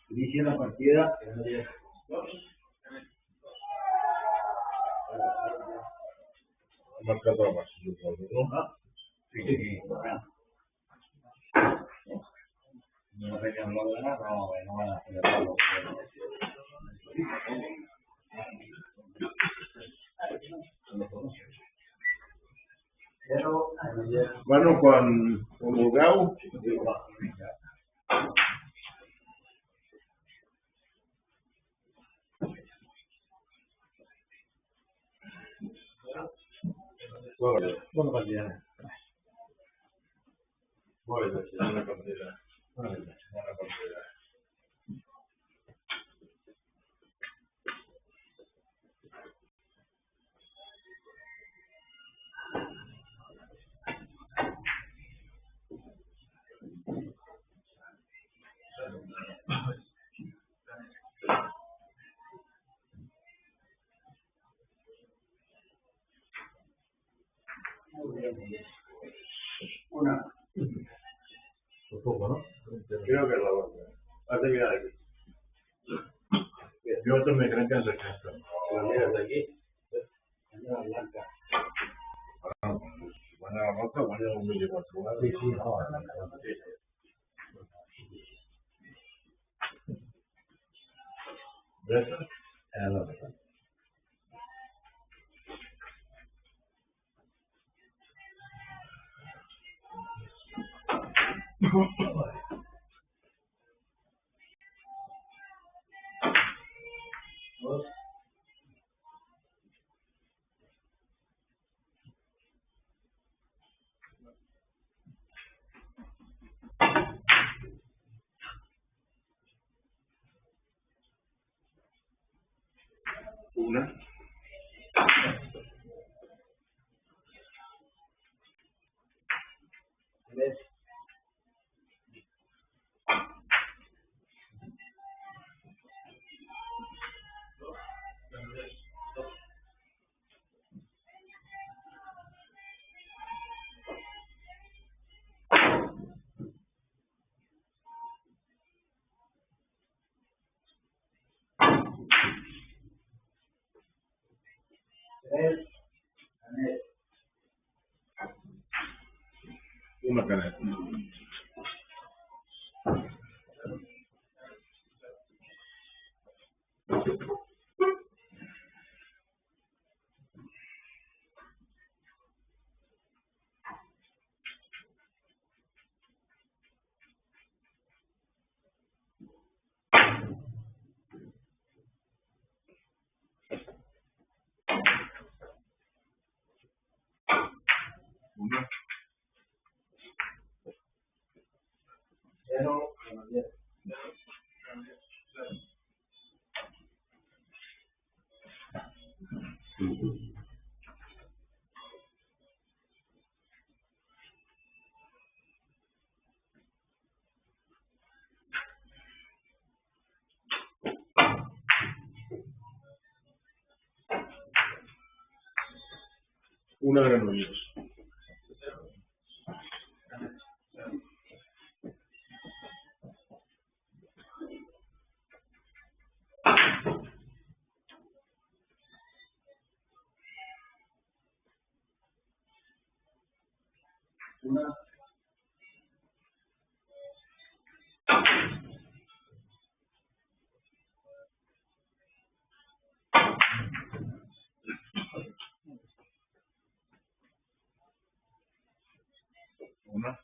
Inicia la partida. Marca otra más, supongo, ¿no? Sí. No sé qué no lo ganar, no van a celebrarlo. Bueno, quan vulgueu, Buena partida. buena partida. Un poco, ¿no? Creo que es la buena. Has de mirar aquí. Yo també crec que és aquesta. La miras de aquí. Guanya la roca, guanya un mil·límetre. Sí, sí, no. Ves? No. Una. Una caneta. Cero, Granollers. Una Granollers. Una. Una.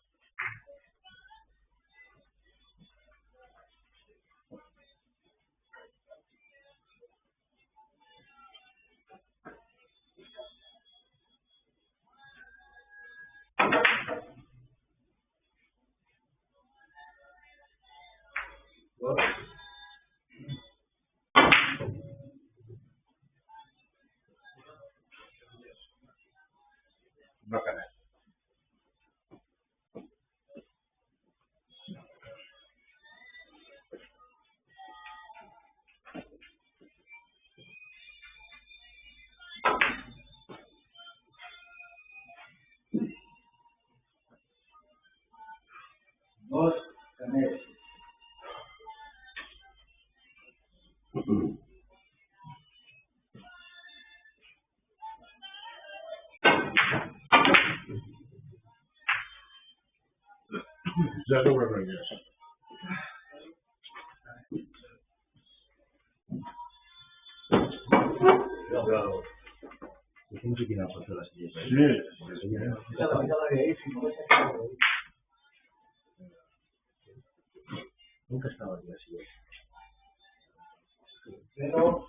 Dos. Una Canet. Dos, Canet. Zero Granollers. Claro. Es un chiquinazo hacer las sillas. Sí. Esa la mitad de ahí, si no es que no. Nunca estaba aquí así. Cero,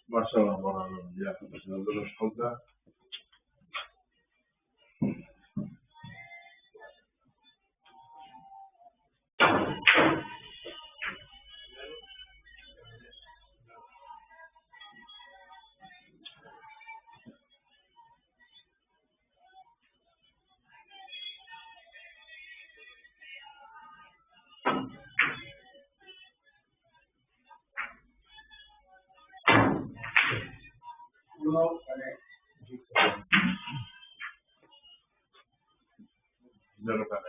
Vas a la mano ya, si no te los conta. uno, Canet. Zero Canet.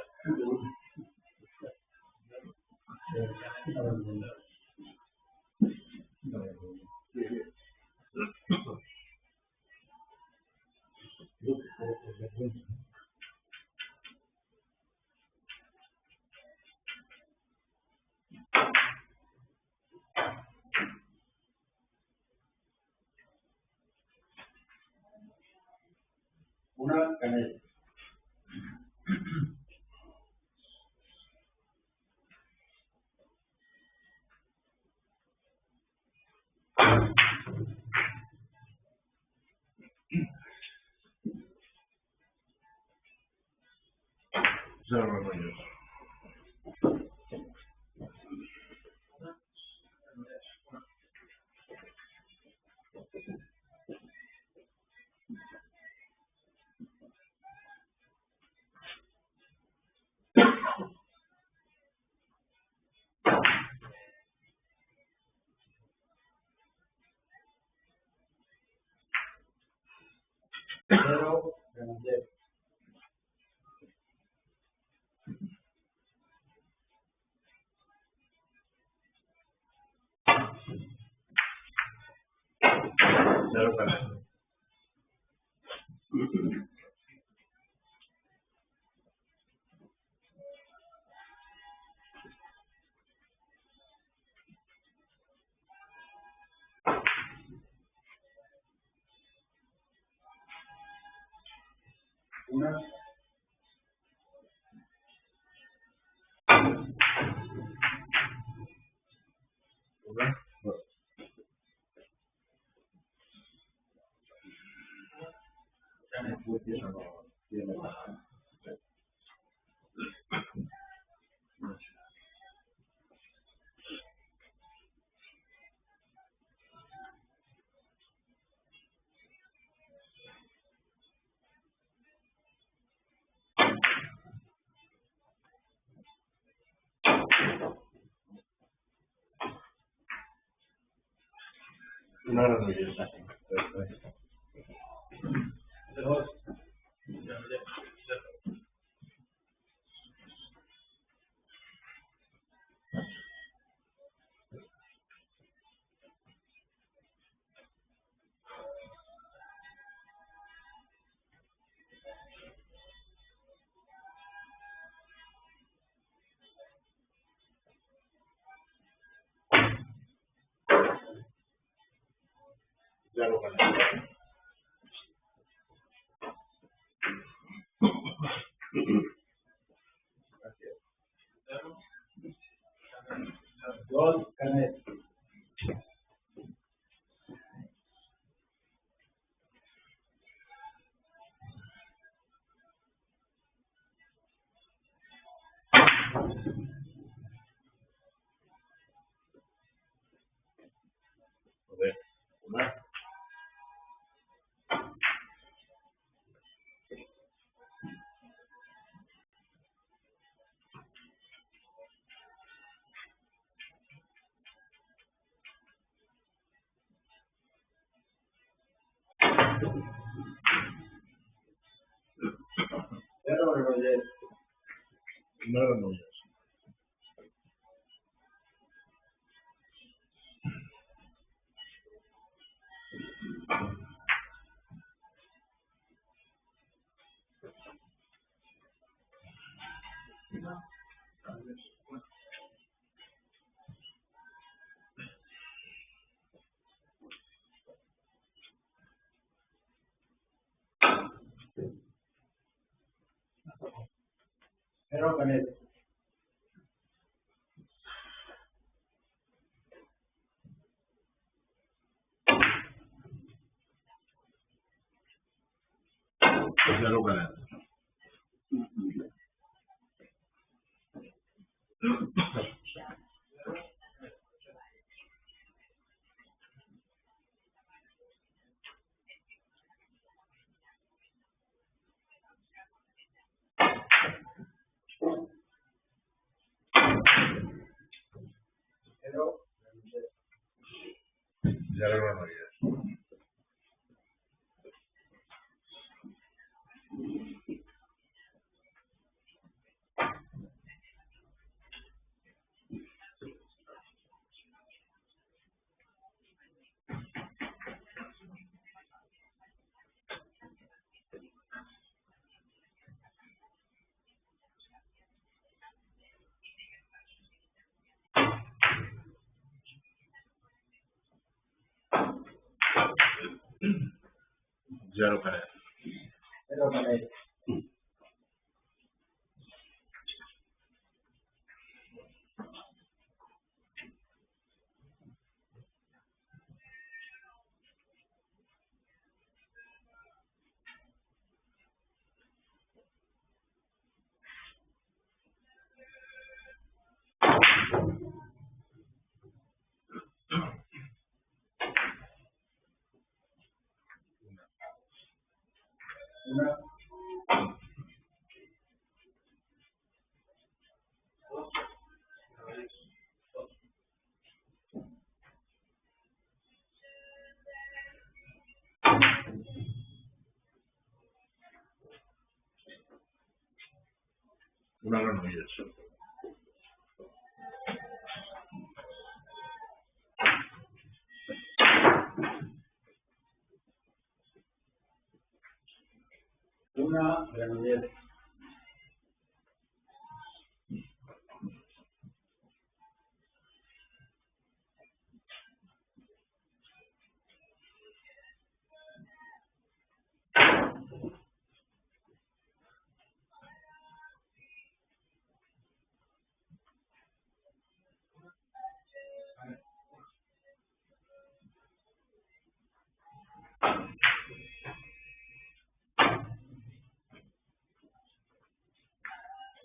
Una, Canet. Zero Granollers. Cero, Granollers. Zero Canet. Una. Una. Eso no tiene ventaja. Una gran belleza. Ya lo gané. Dos, Canet. A ver, una. Cero, Granollers. Una gran belleza. Cero, Canet. Ya lo gané. Cero, Ya lo gané. Ya lo gané. cero, Canet. Una, Una gran belleza. una, Granollers.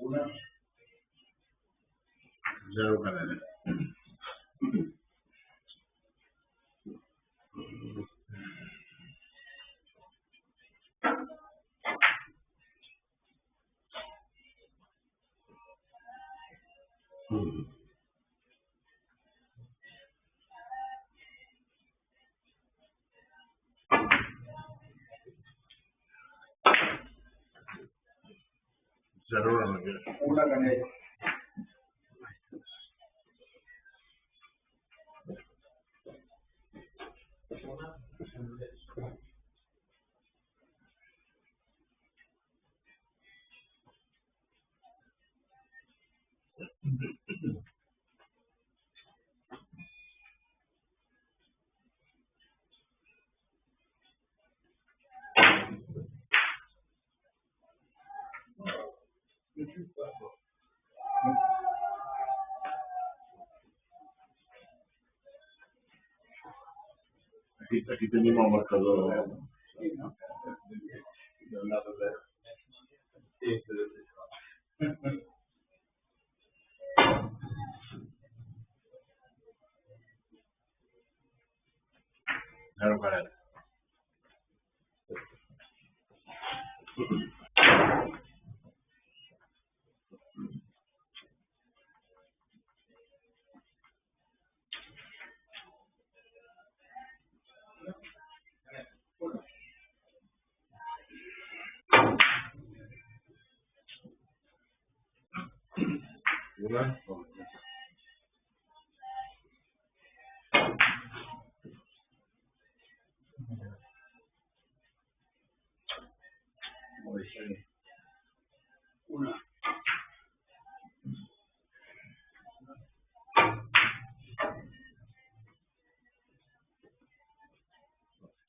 Una, Ya lo gané. una canela. Aquí tenemos el marcador. Claro, claro. Una.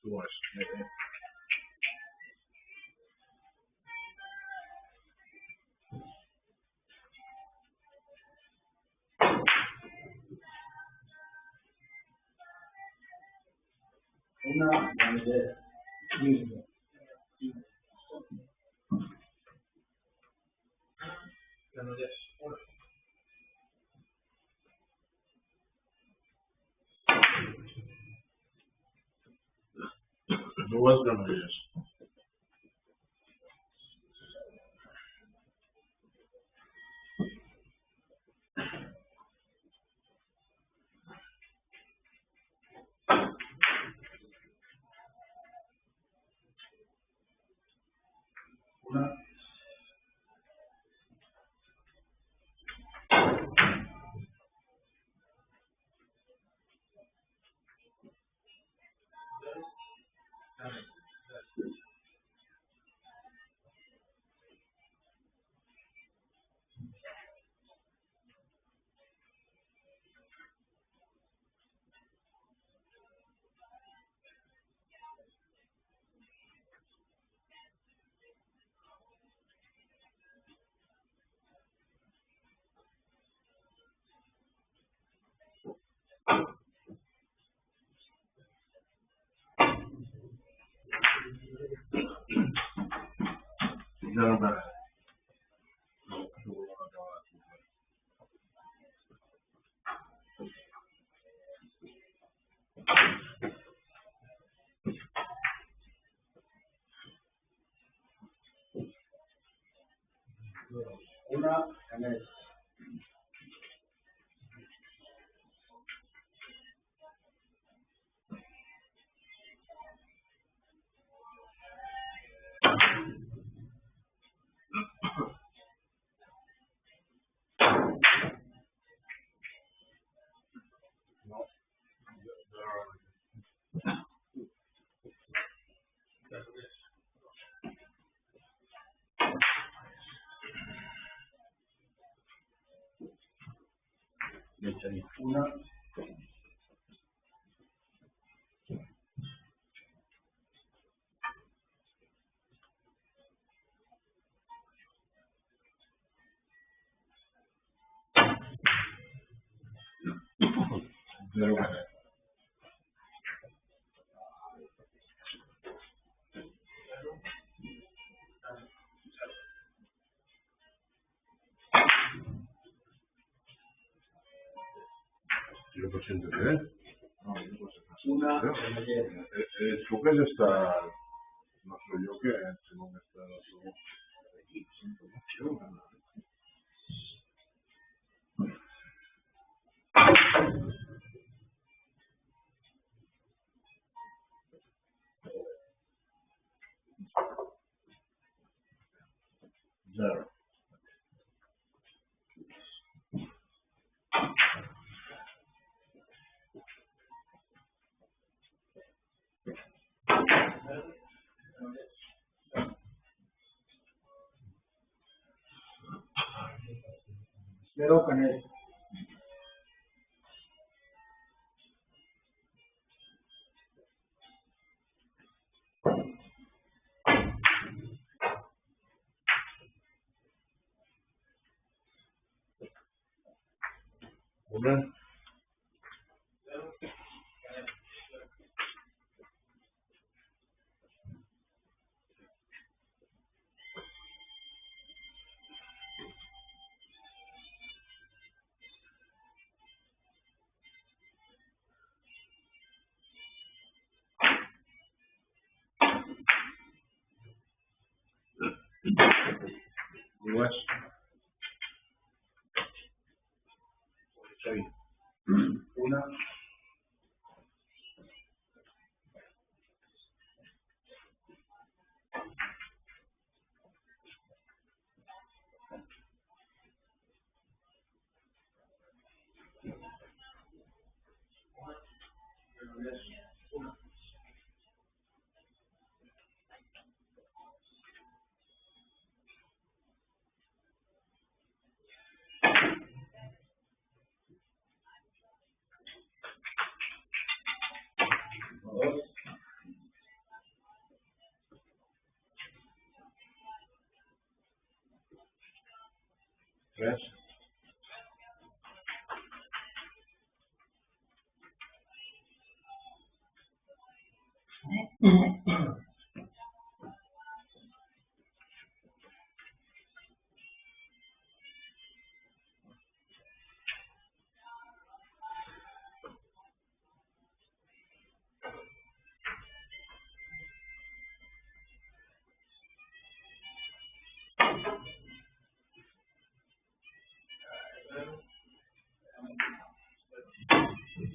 Two es. Una canela. Dues granolles. Una. Zero para. Una canela. Una. Zero para. Zero por ciento, ¿eh? No, Una Pero, canela. Tú que está, no soy yo que tengo que estar Zero. 0 Canet. Una. Duas. Seis. Una. Dos. Tres.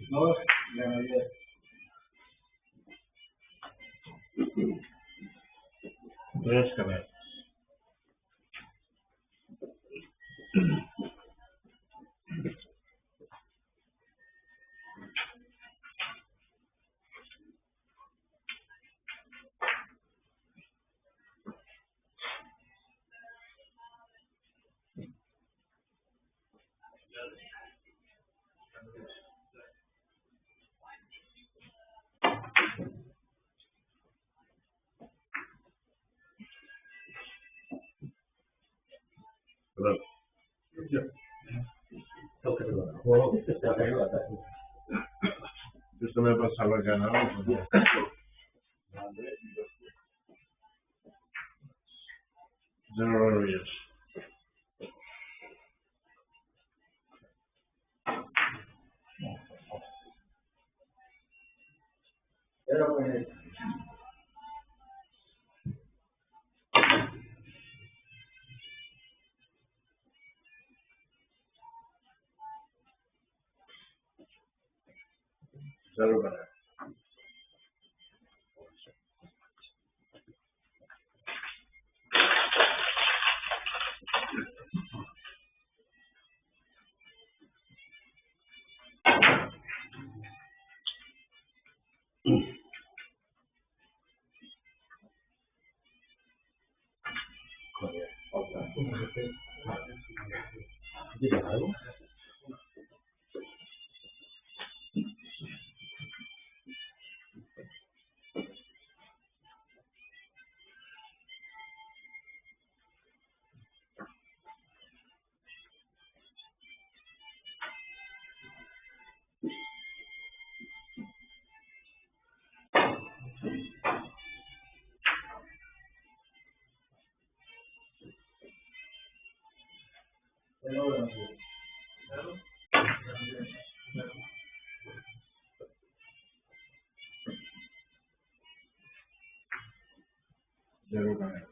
Dos, Granollers. Tres Canet. Perdón. Esto me pasaba ganado. Zero Warriors. Cero Canet. Zero Canet. ¿Tienes algo? Cero Granollers. Zero Canet.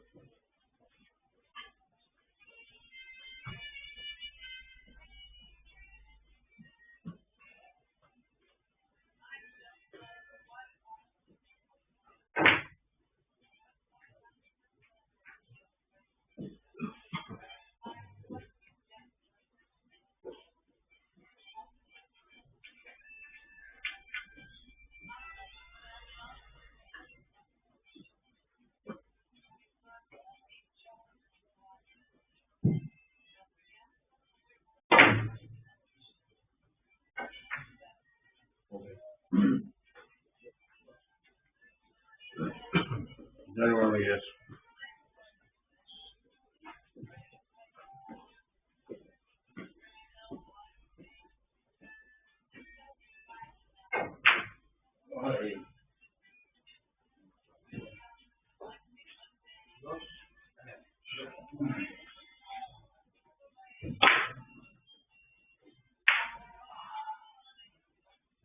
January, yes.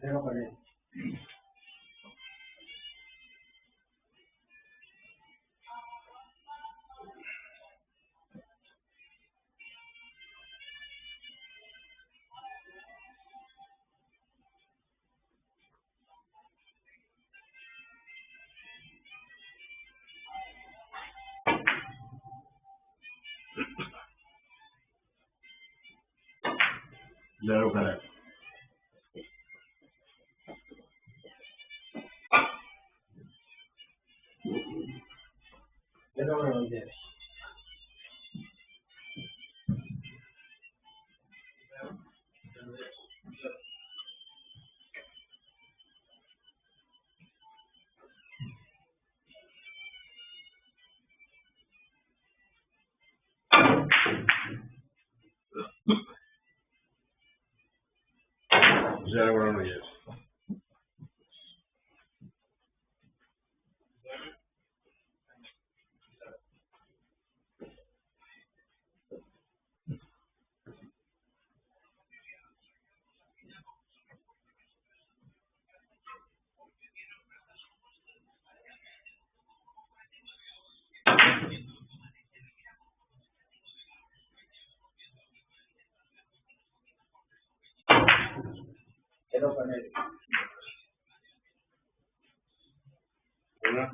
Pero con él. Zero connect. Pero bueno, yes. January, yes. Pero con él. Una.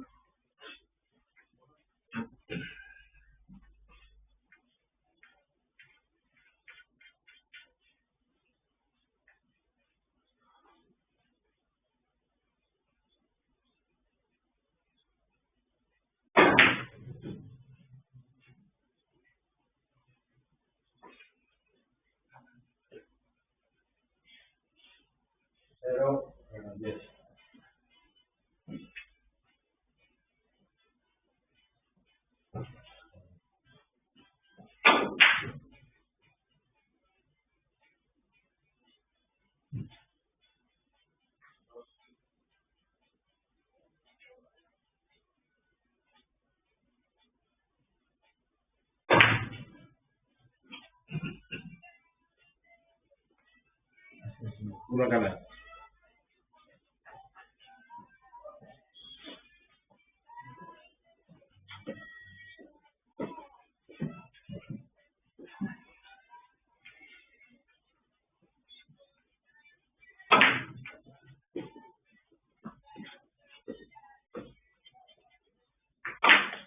Pero bueno, yes. Una connect.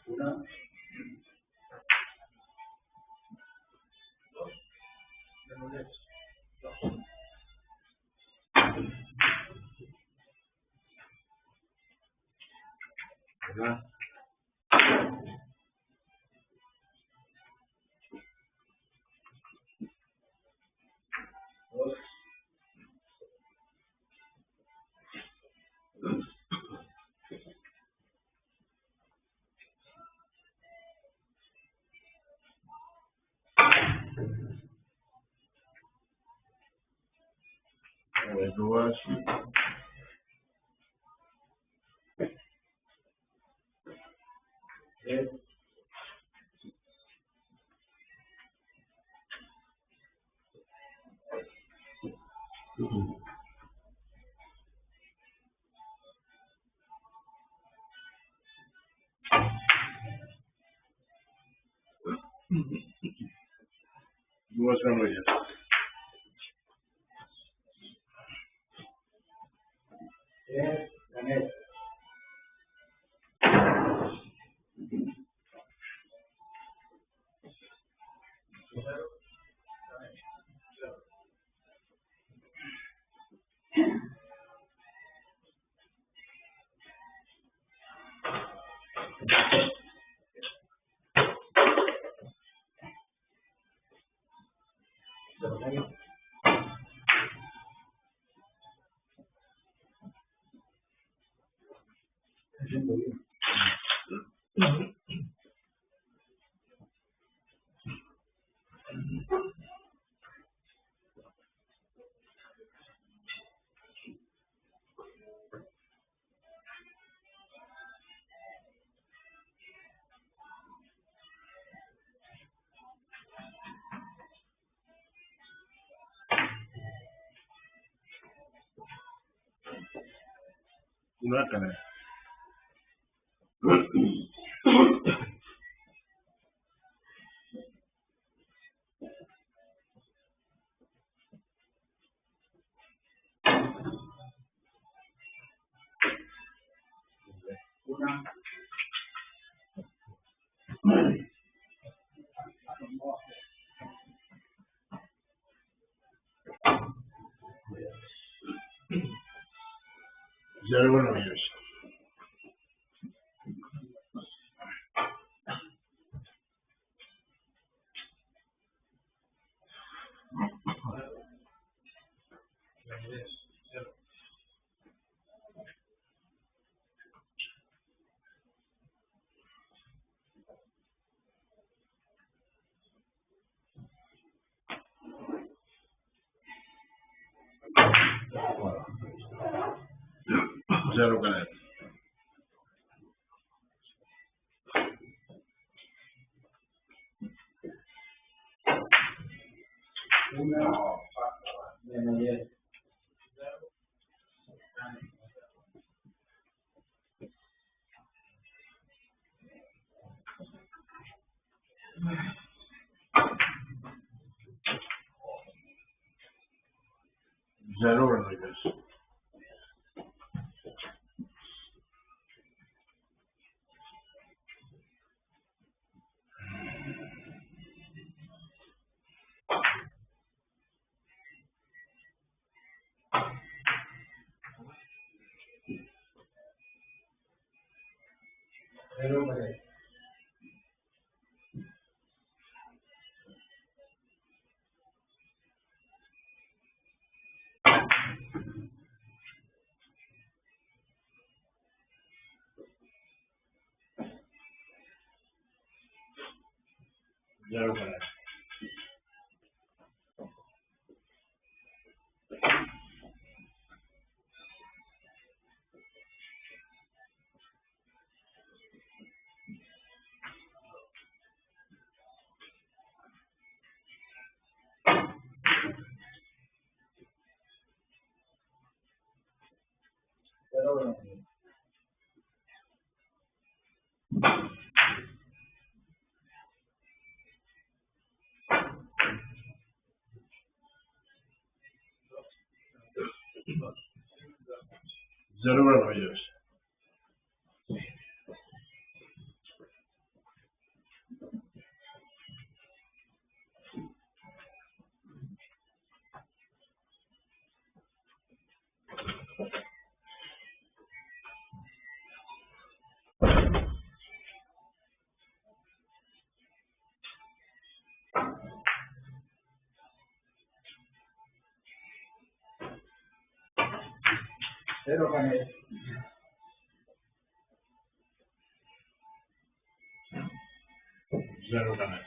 Una. Pero yes. Una. Dos. Duas. Tres. Duas January, yes. Tres. Con él. Una canela. Zero maravillas. Zero canela. Zero maravillas. Zero canela. Zero maravillas. Zero canela. Zero canela.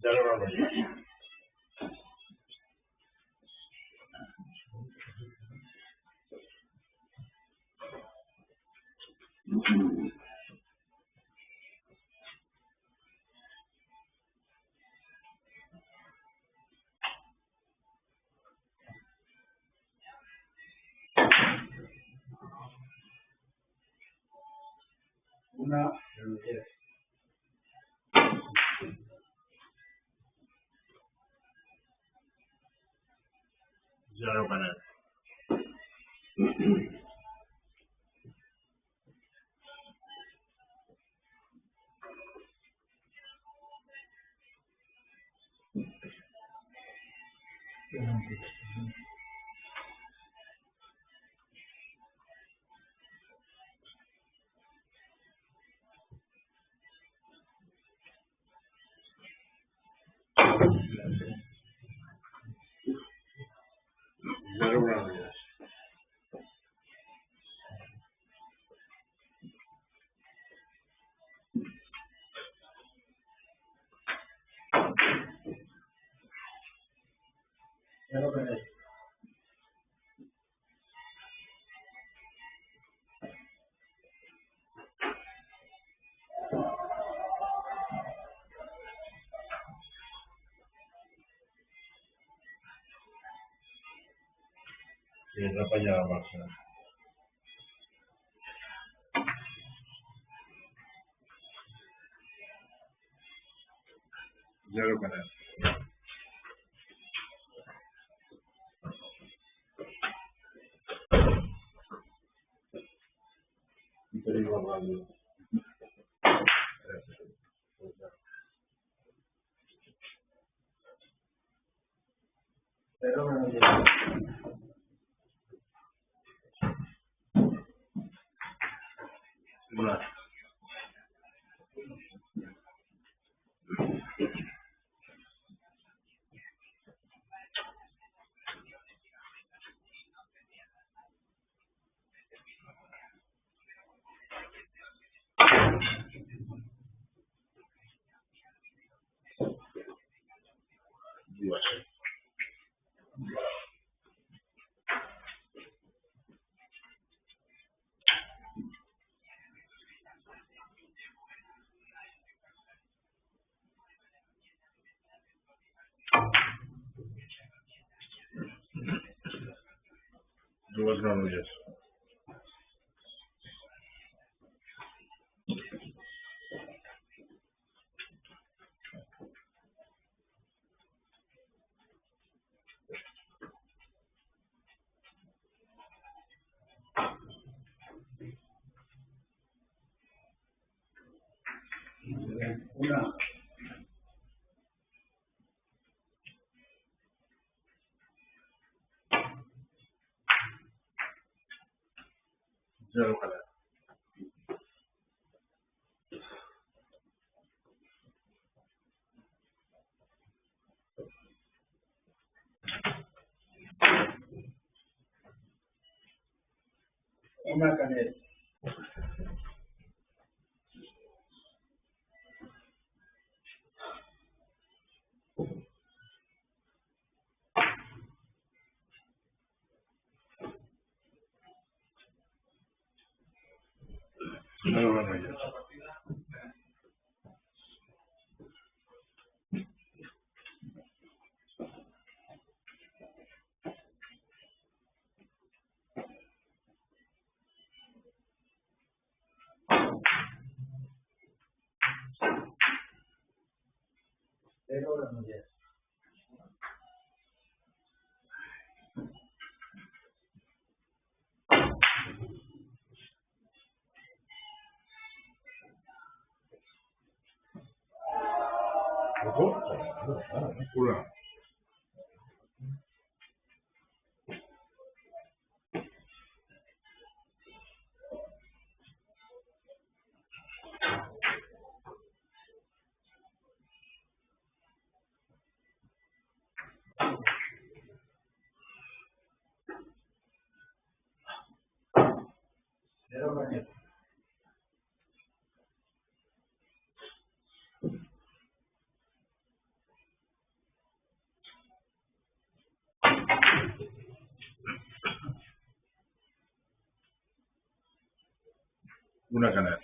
Zero maravillas. Zero canela. Zero maravillas. Y entra para allá a Barça. Zero Canet. Peligro radio. Pero bueno, Una. Dues Granollers. una. Zero Canet. Una Canet. Zero Granollers. Cero Granollers. Una. Cero Canet. Una Canet.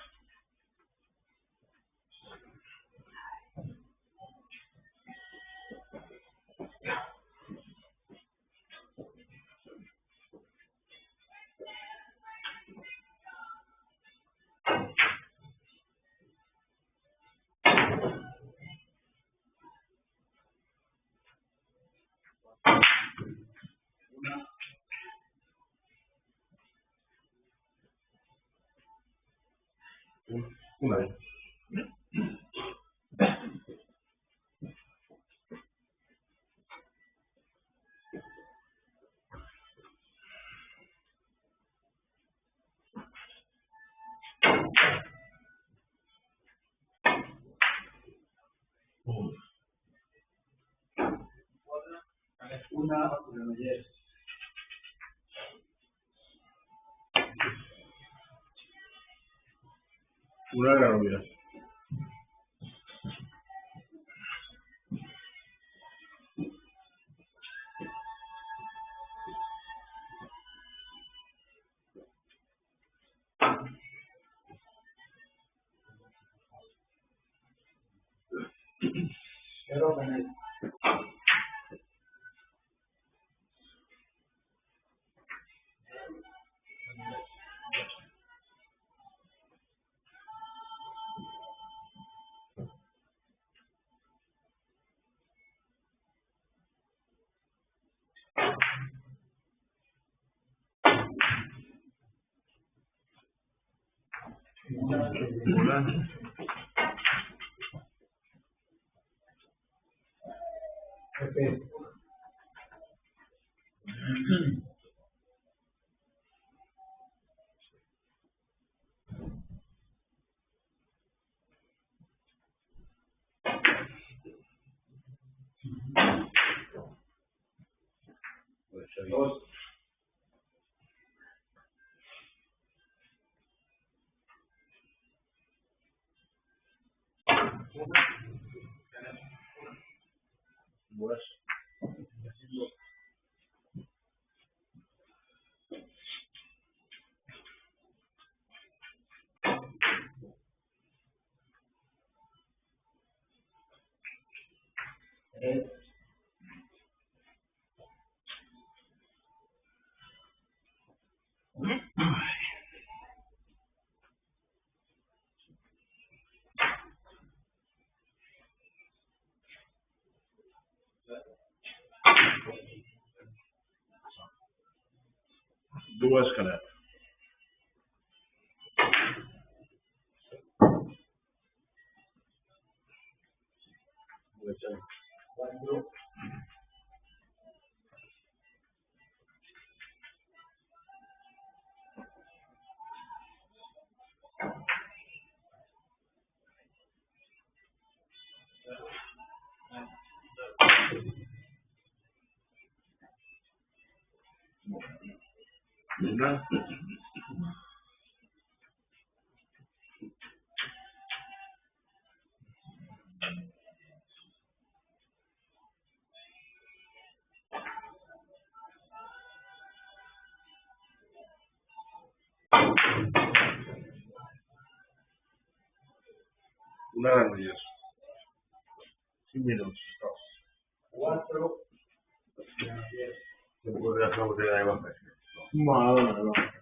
Una. Una Granollers. Una Granollers. Cero Canet. Dos. Dues canet. Una. Una Granollers. 5 minuts. 4. Se puede hacer una botella de agua fresca. Madre mía.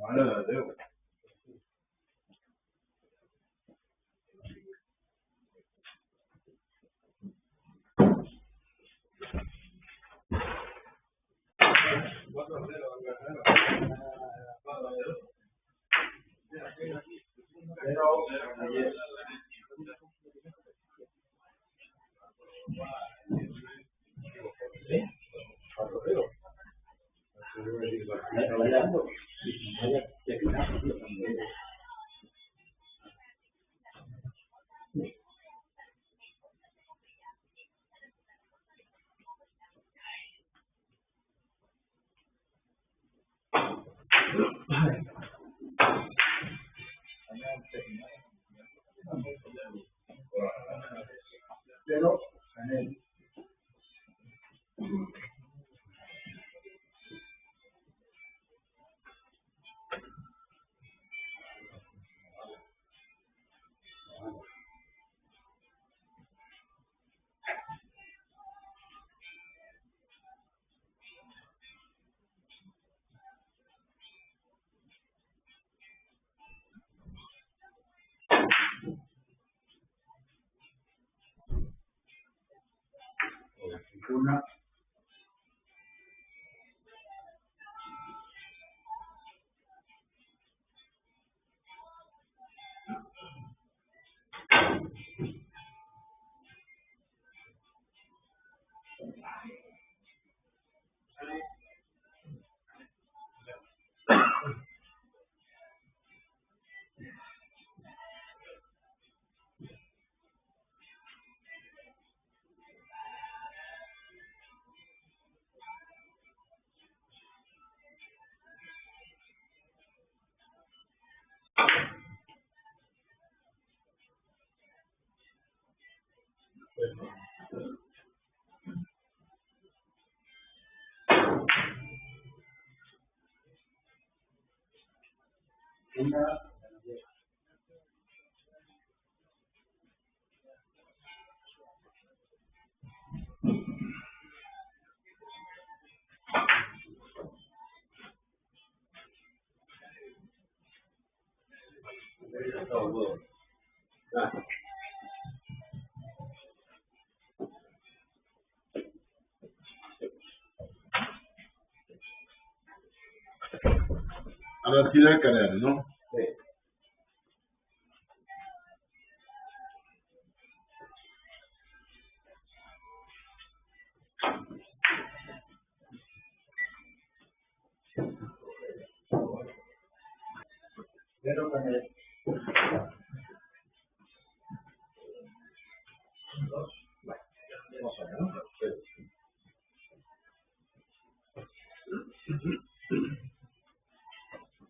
Madre de Dios. Pero, Canel. Allora tira il canale, no? Sì.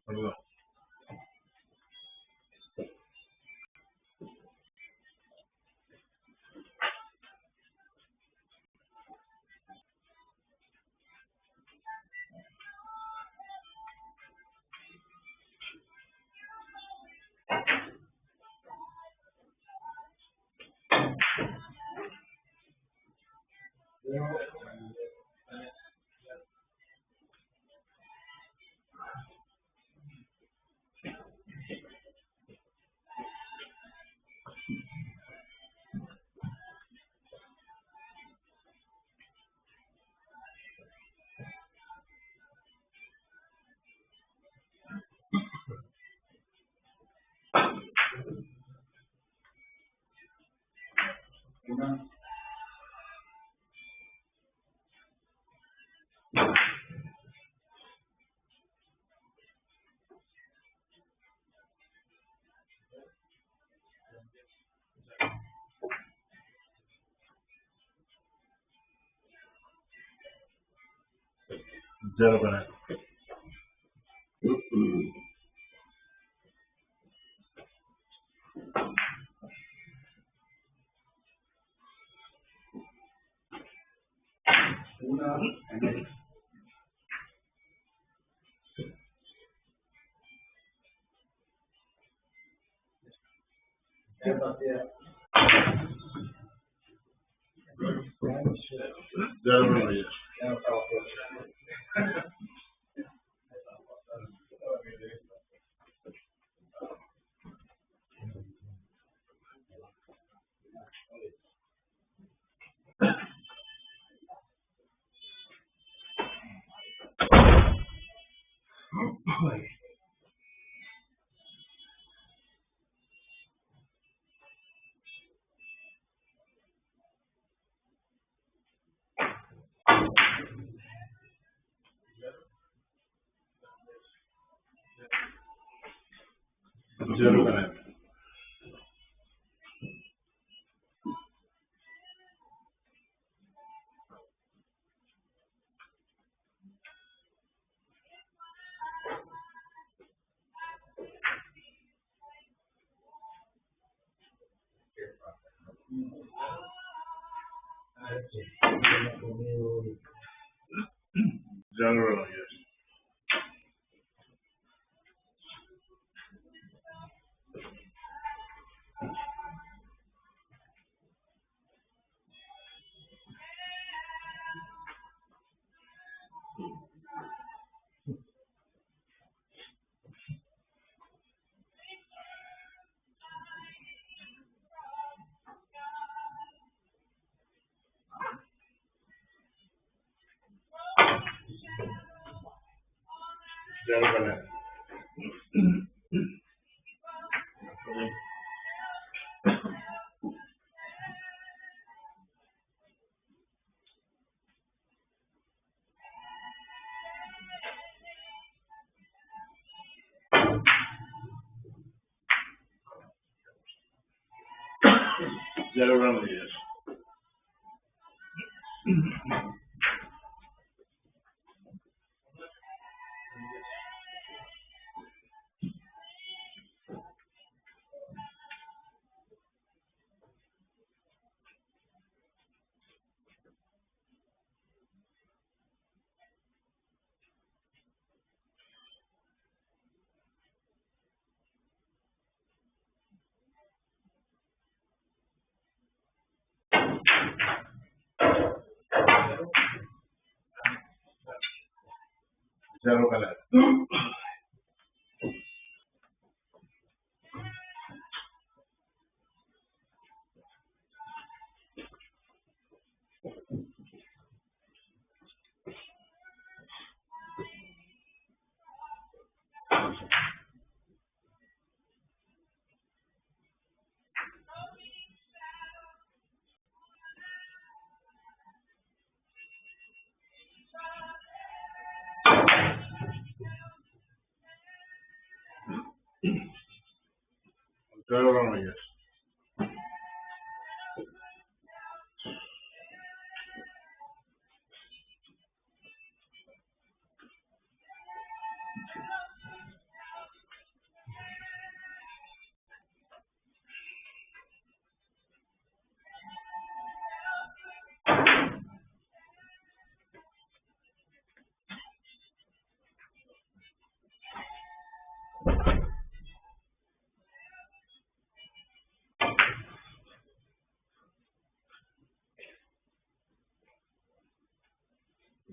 Allora. Zero canale. Zero canale. Zero canale. Zero canale. Zero canale. Zero canale. Ya no ganas. Claro, no es.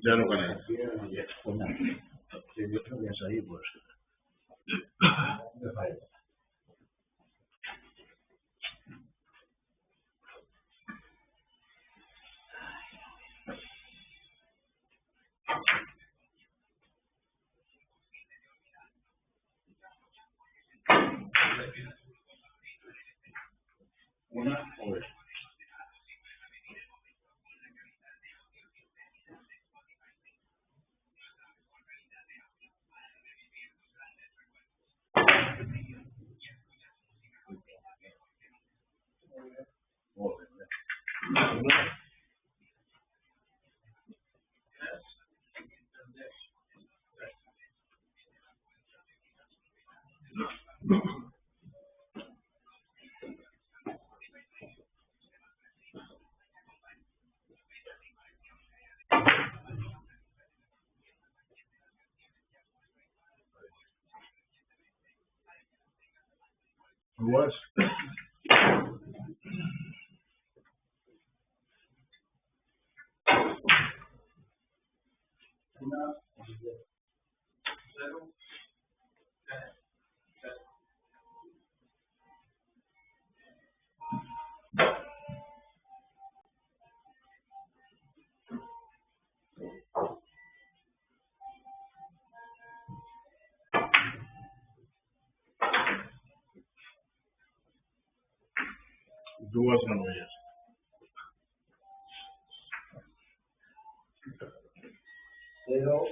Ya no ganas. Pues nada, si yo creo que ahí, pues. Me parece. Una o dos. Was. Duas novillas. Pero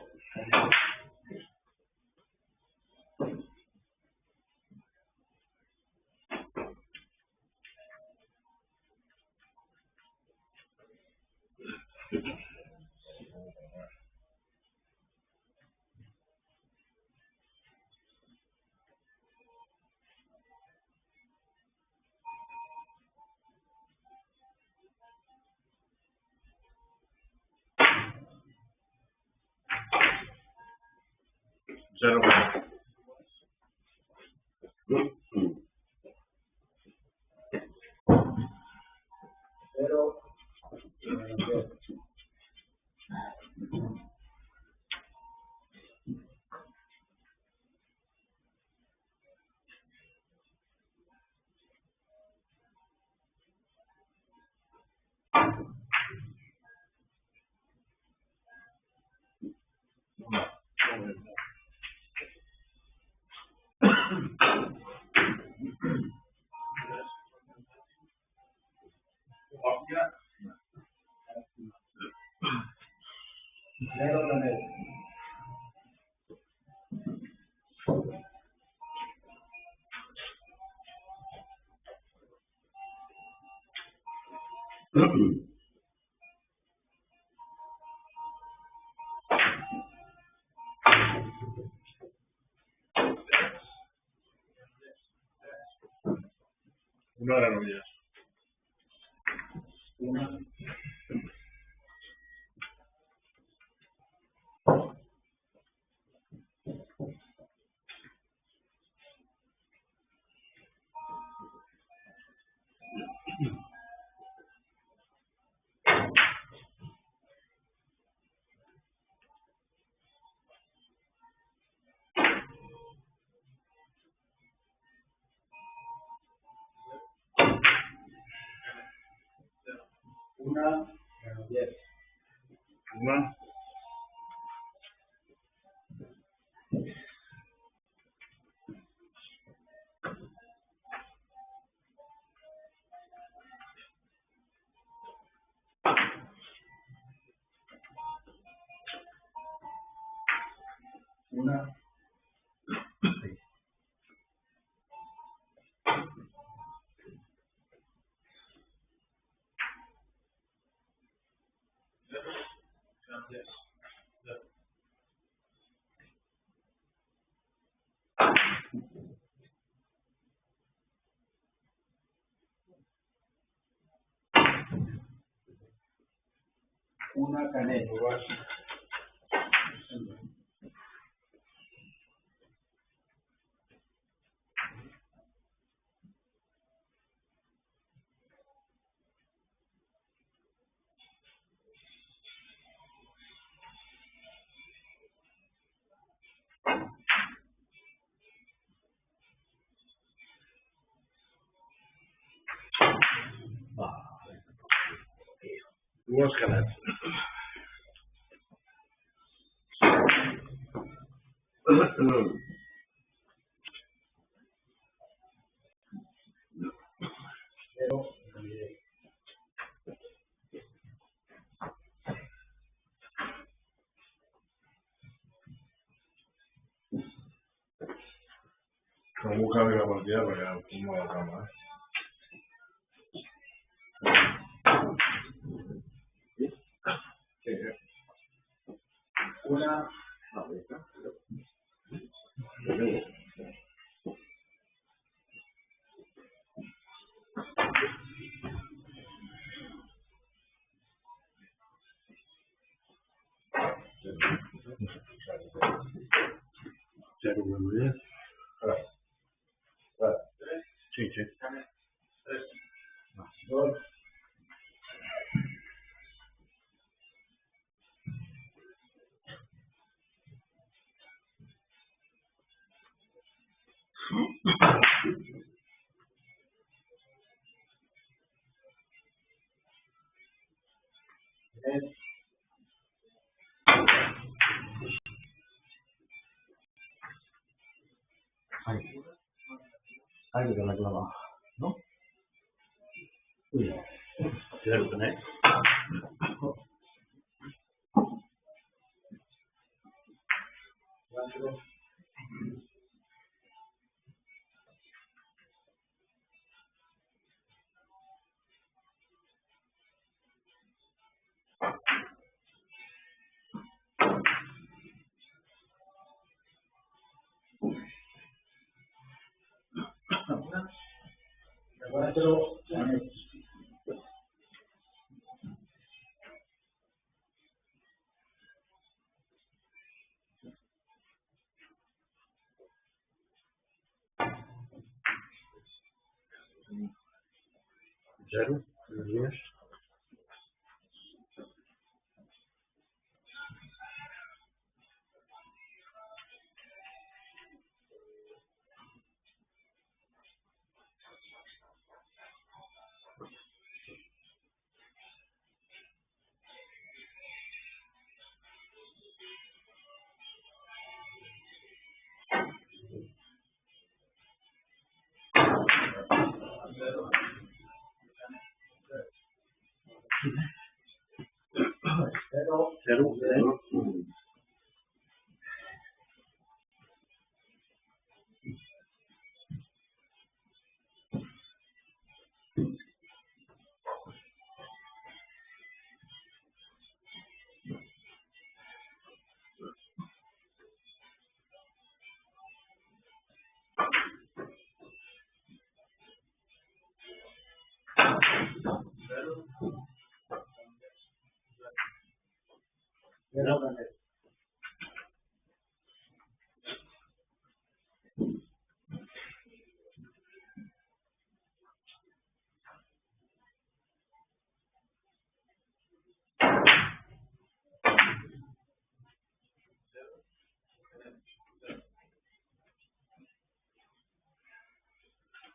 Ya no ganas. cero planeta. Una hora novillas. Una. Una, 10. Una. Una. Una canela. Dues canetes. Pero, Com canvi la partida perquè no la cama. una. Zero memoria. Sí, sí. Dos. Tres. Algo que la clava, ¿no? Uy, Zero tenéis. Cuatro. Cuatro. Canela. Zero memorias. Cero. Zero tenéis. Cero. Canela.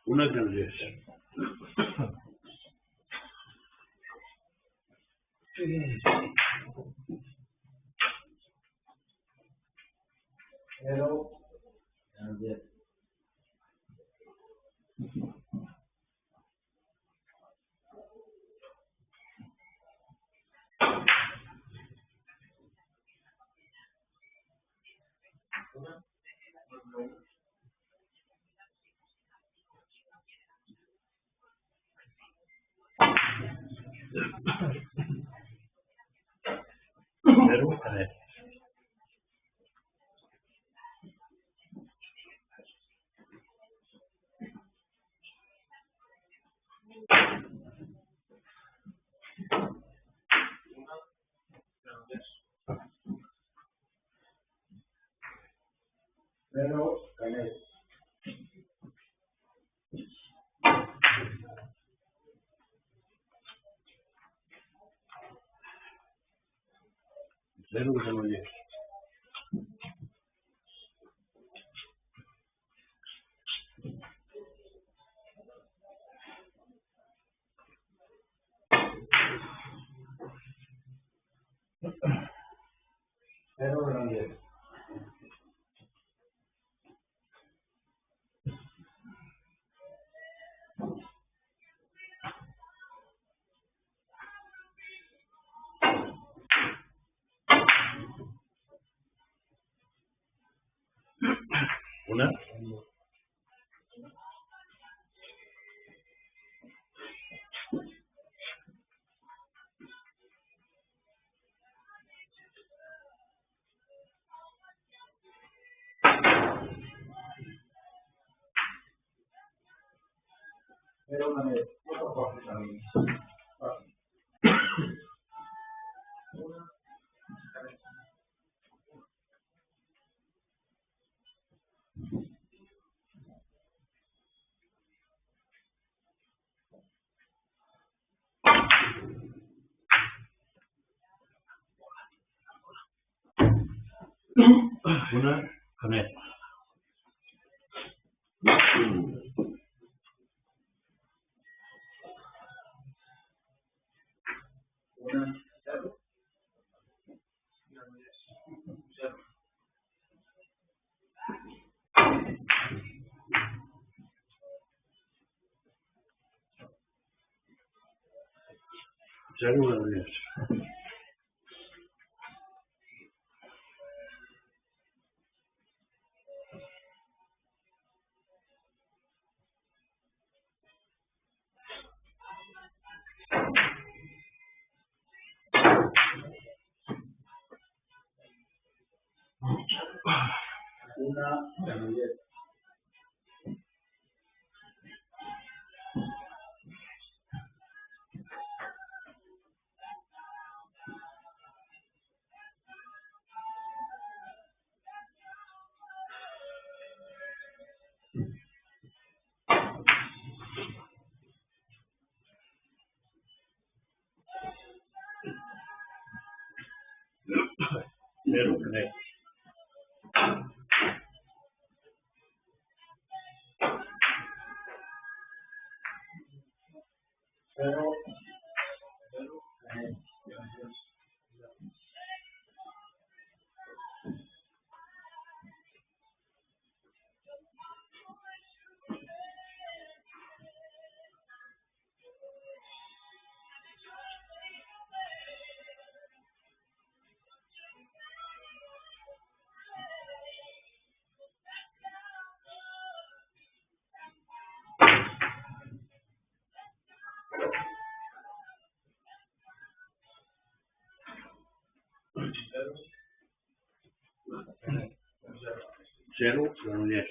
Una canelés. Pero, Pero, a ver. pero, Canet. Cero, 10. Pero, Granollers. Una. Pero, Canet. Otro fácil también. Fácil. Una. Canet. Una, cero. Cero, 10. Una, Granollers. Cero, Canet. Pero, Canet. Cero, 10.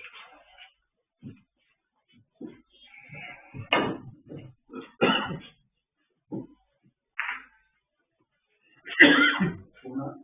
Una,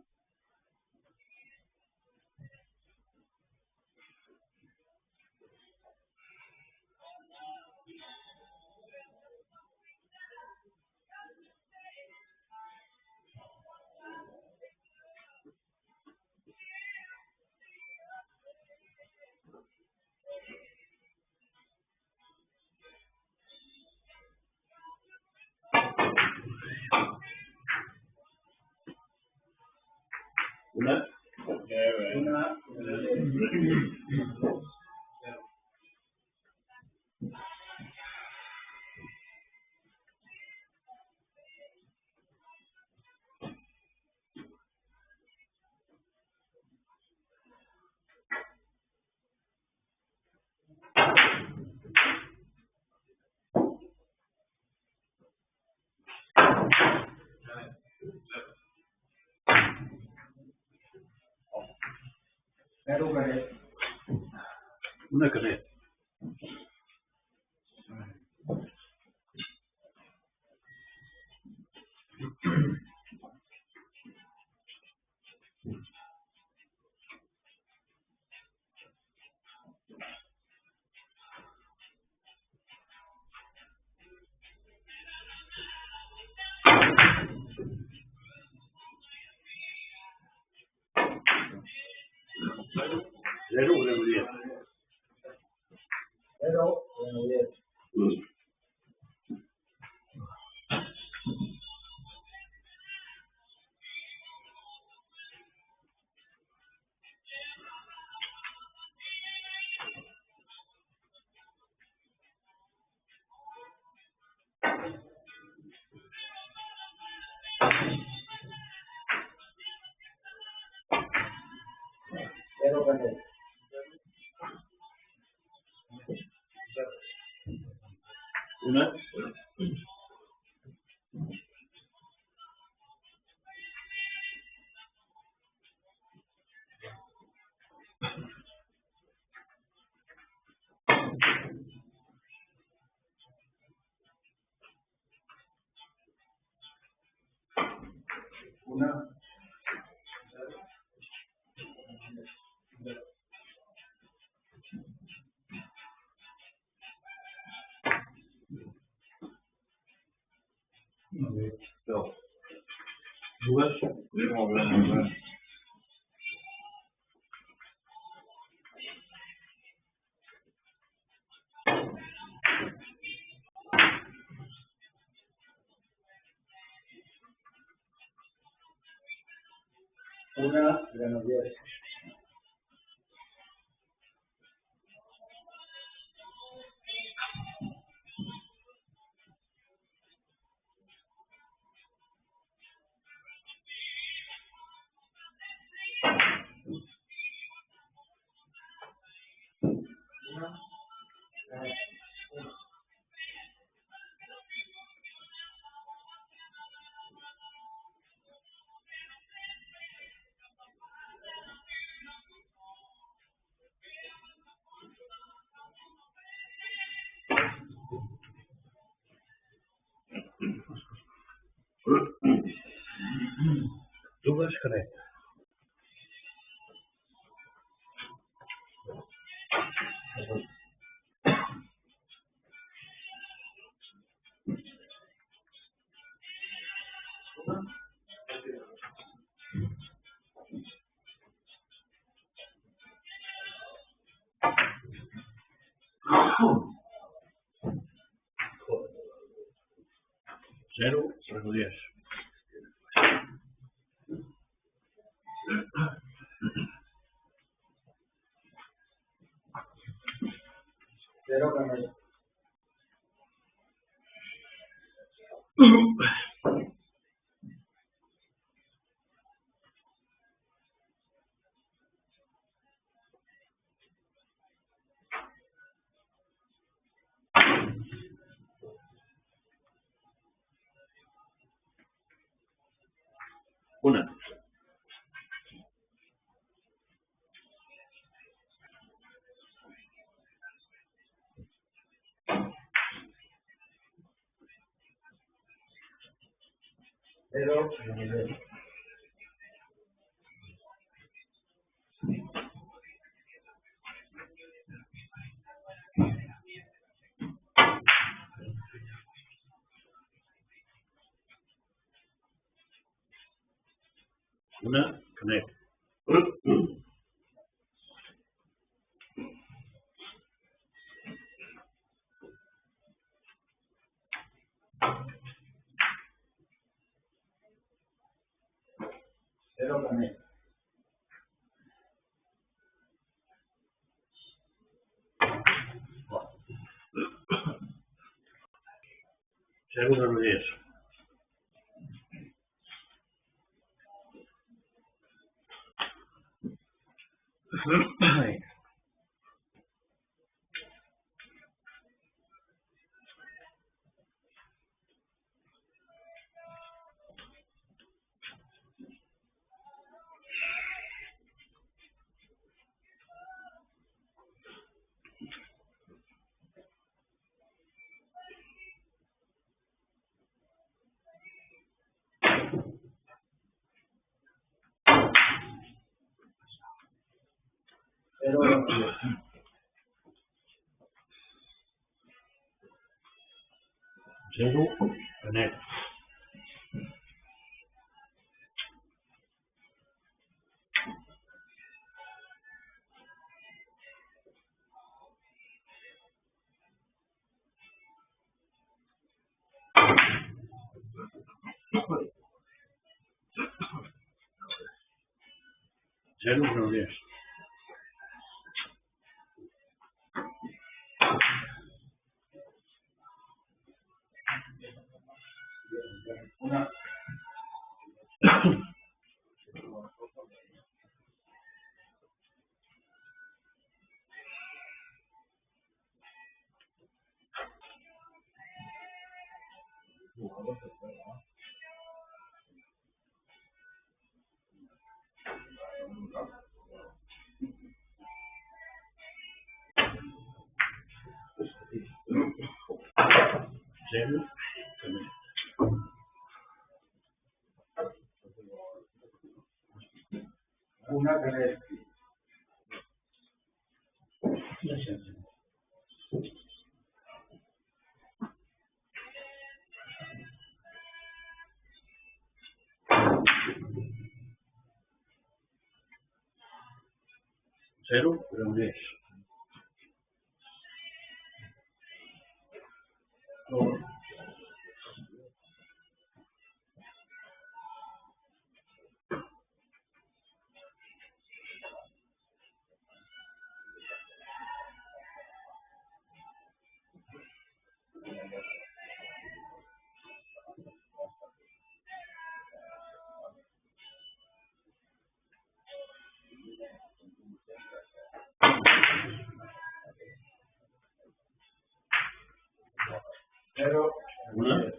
Pero que Una canet. Zero, whatever it is. pero bien. Pero que Una. una Dos. Duas. Granollers. Duas canet. Zero, Granollers. Pero Granollers. Una. Pero Granollers. Una canet. Pero Granollers. Zero, Granollers. Pero, Zero, Canet. Zero, Granollers. Zero, Canet. una Canet. Zero, Granollers. Pero, Una.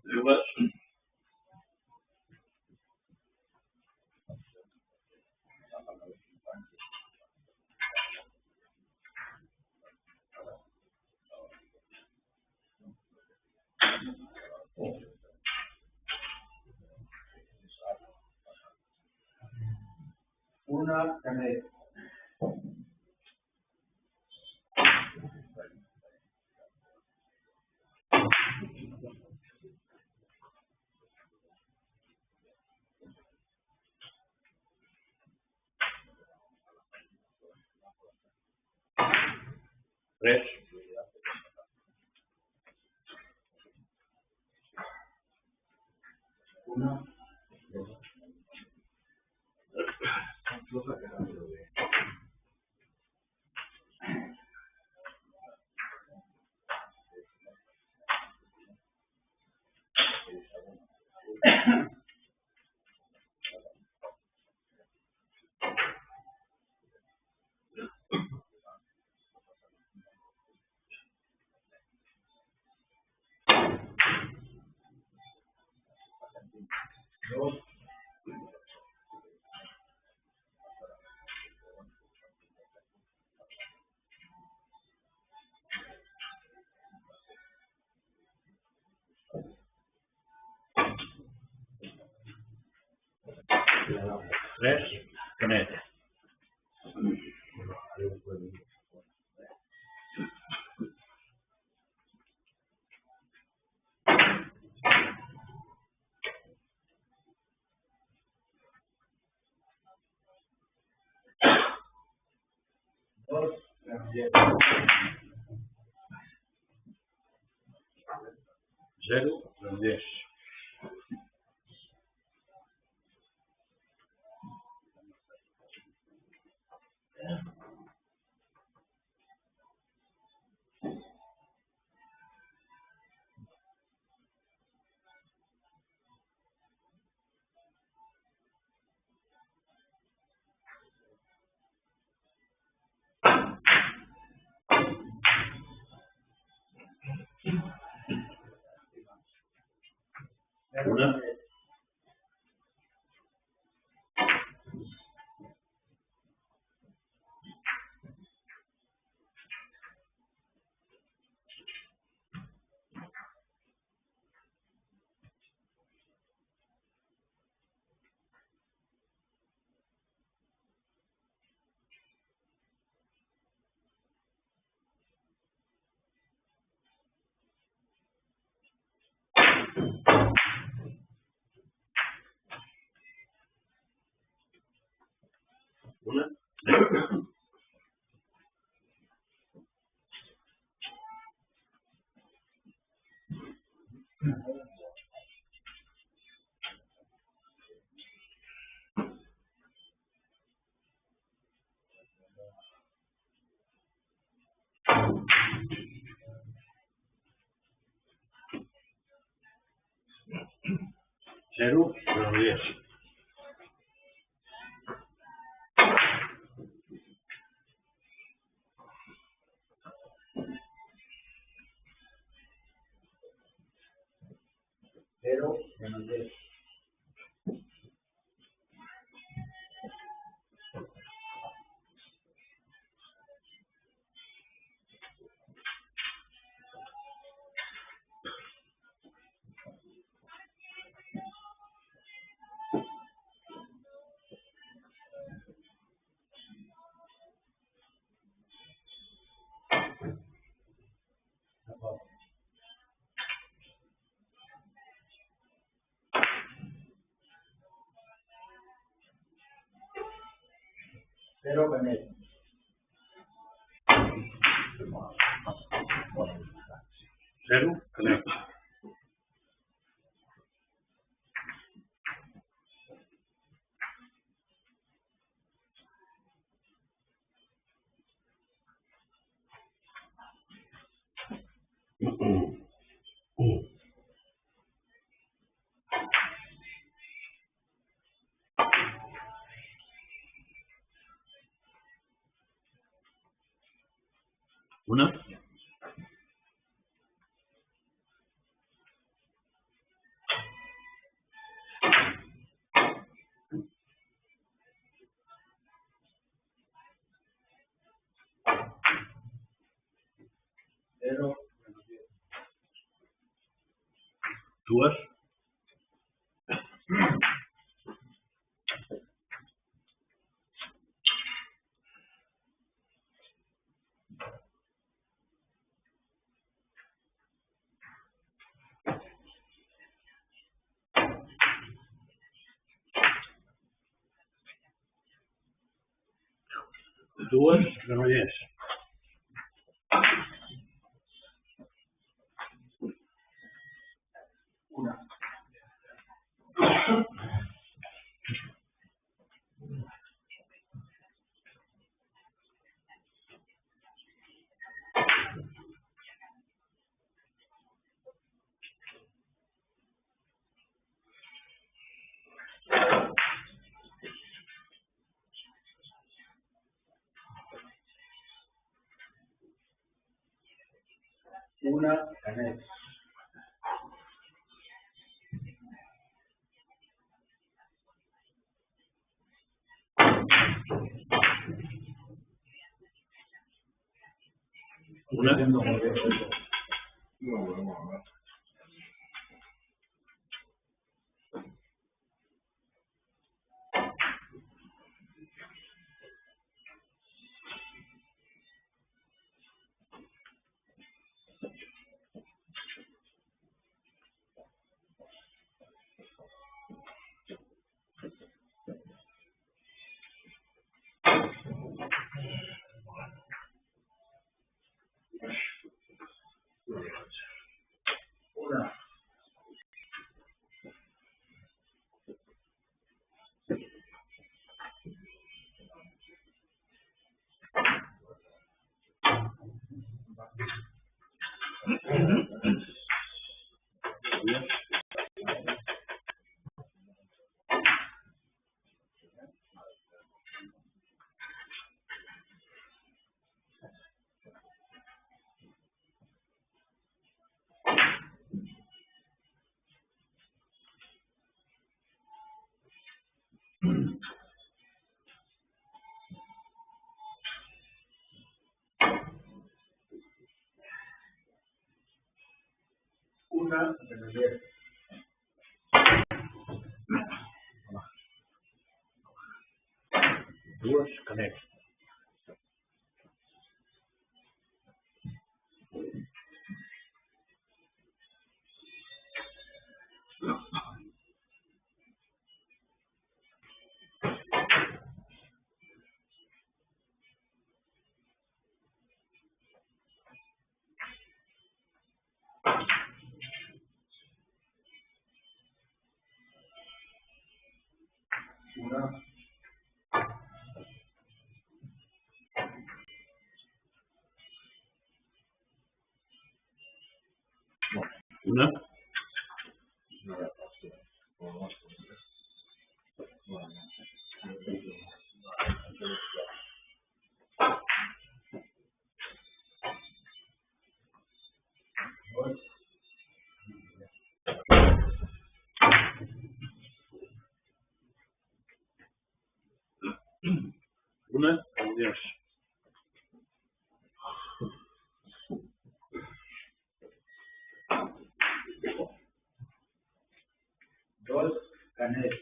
Lucas. una Canet. Tres. Una. Dos. Tres, Canet. Dos. Granollers. Zero, Granollers. Una. Una. 0, menos 10. Cero menos 10. Cero menos 0, canet. Una. 0 menos 10. 2. 2 menos 10. Una. 1 canet. 1. No, vamos a ver. 1. una en el 10. Dues, Canet. Una. Una. Una, Uniós. Dos, Canet.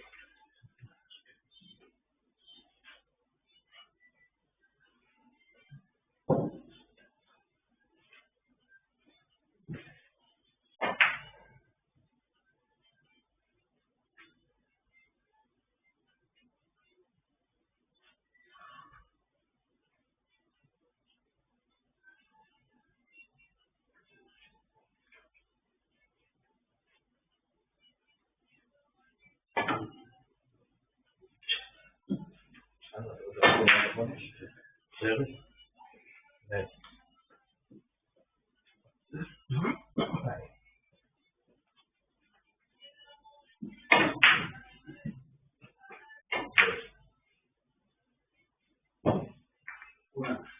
Cero. Una.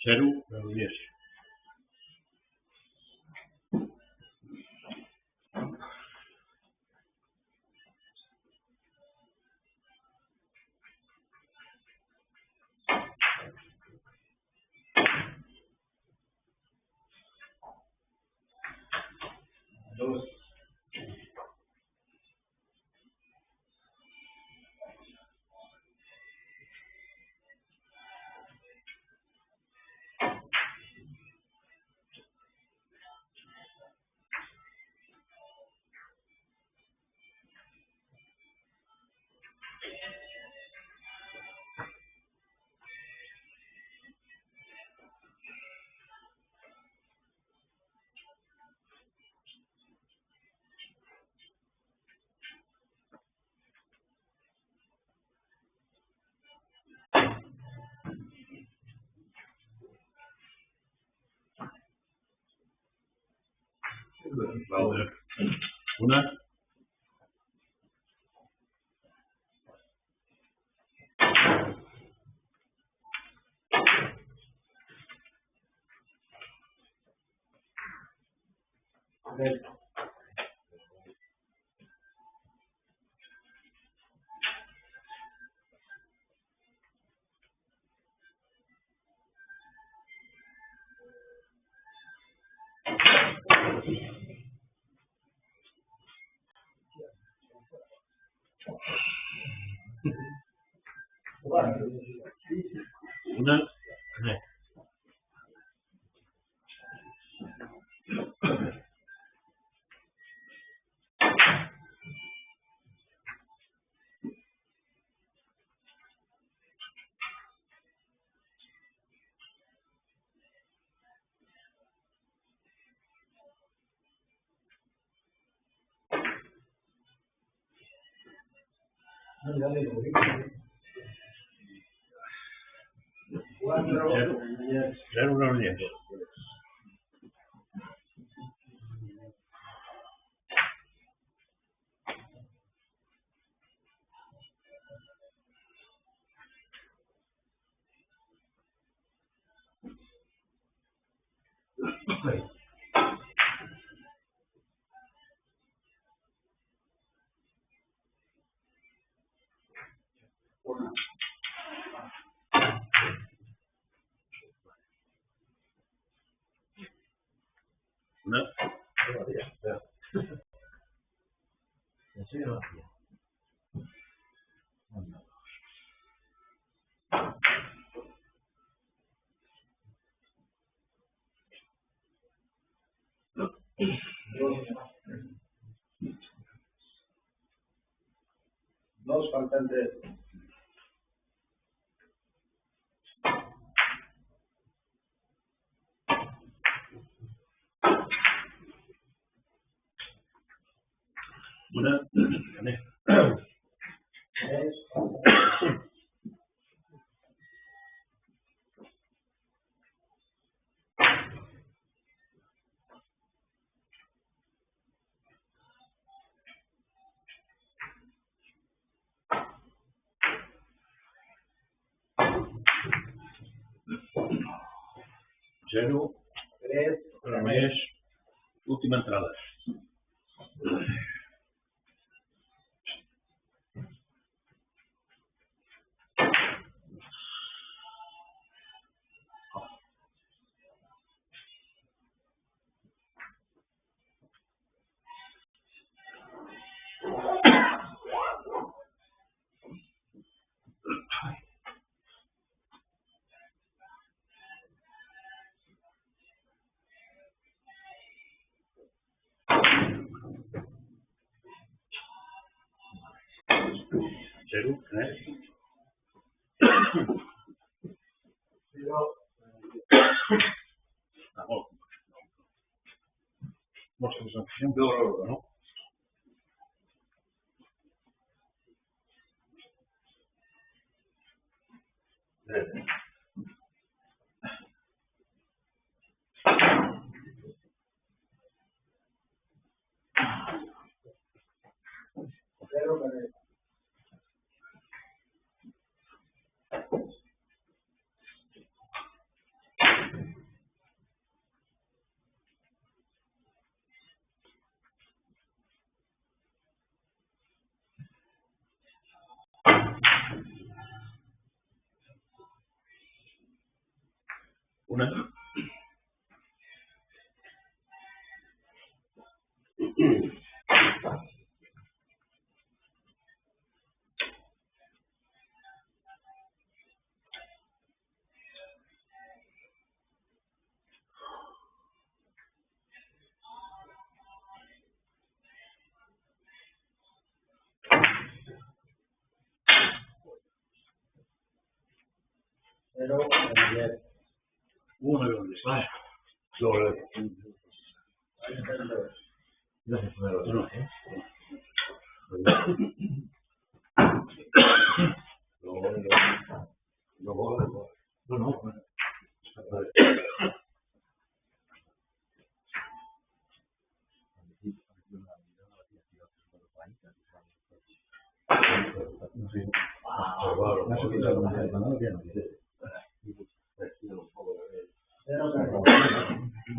Zero, Uniós. Dos. Una. Canet. Cuatro. Una, Canet. No, ya le digo. Cuatro. Zero, Uniós. Dos faltantes. Una, gané. Zero, Tres. només, última entrada. Zero, gané. Vamos. Mostras a opción. ¿No? Cero, gané. Una. Cero, gané. Una grande. Vale. Gracias por el No. Cero, gané.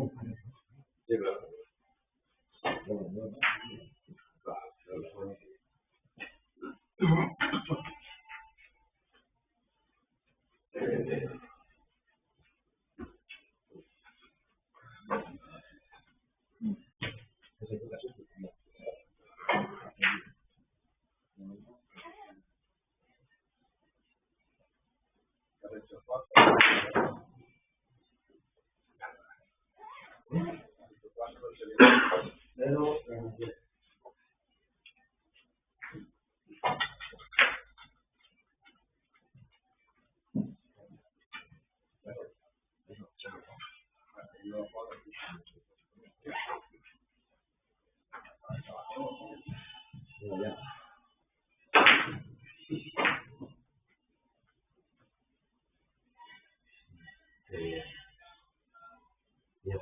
Cero,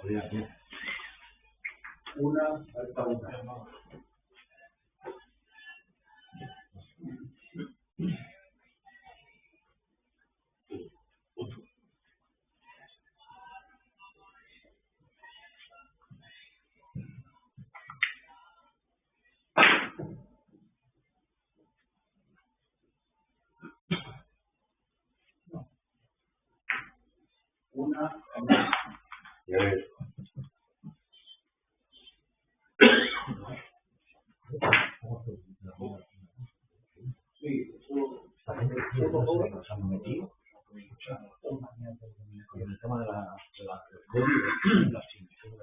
gané. Una, falta una. Una, gané. nos han metido con el tema de la COVID, las inyecciones,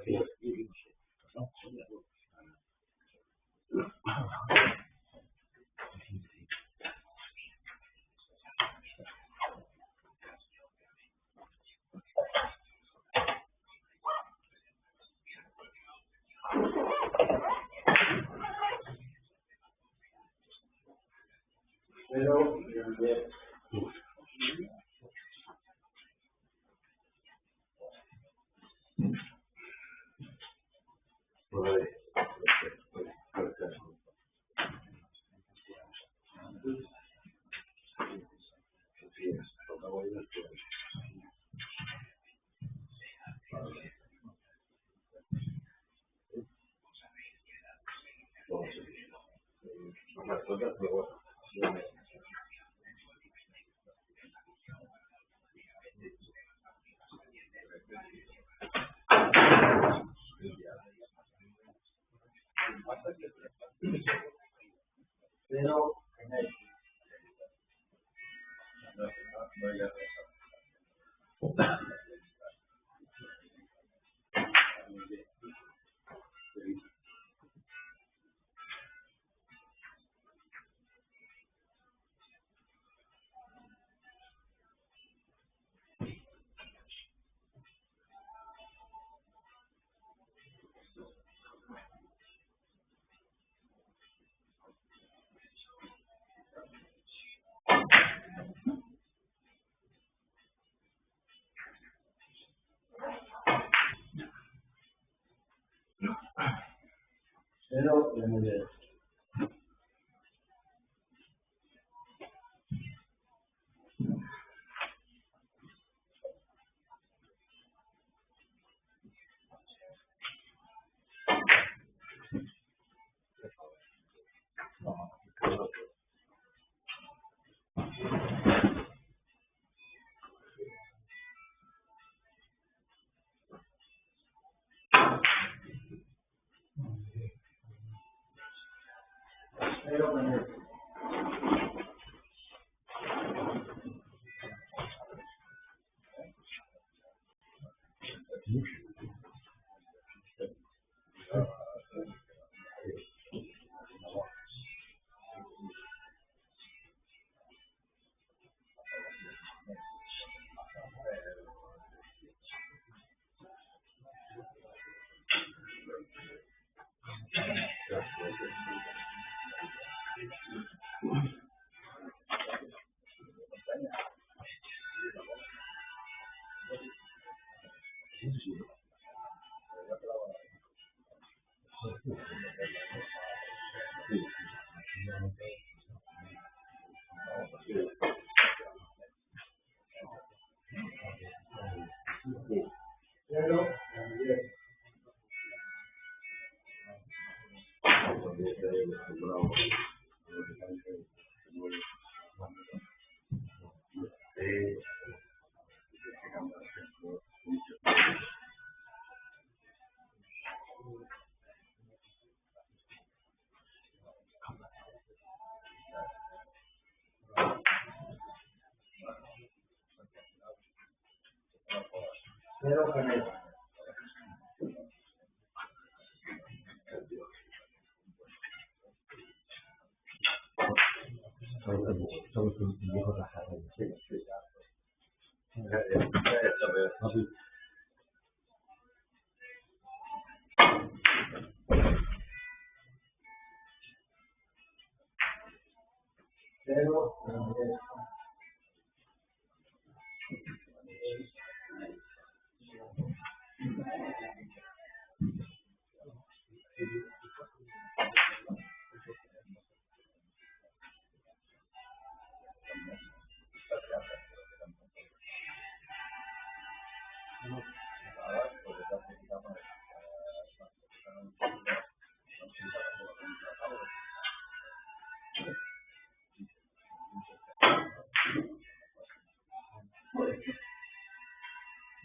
no sé,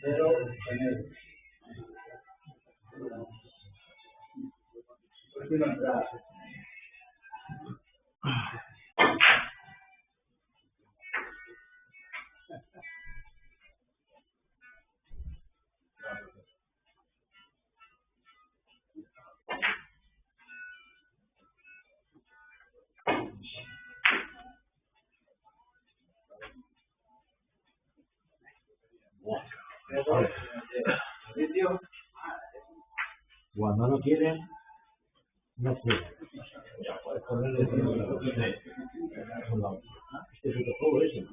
Pero Cuando no quieren, no quieren. Puedes ponerle este es otro juego ese.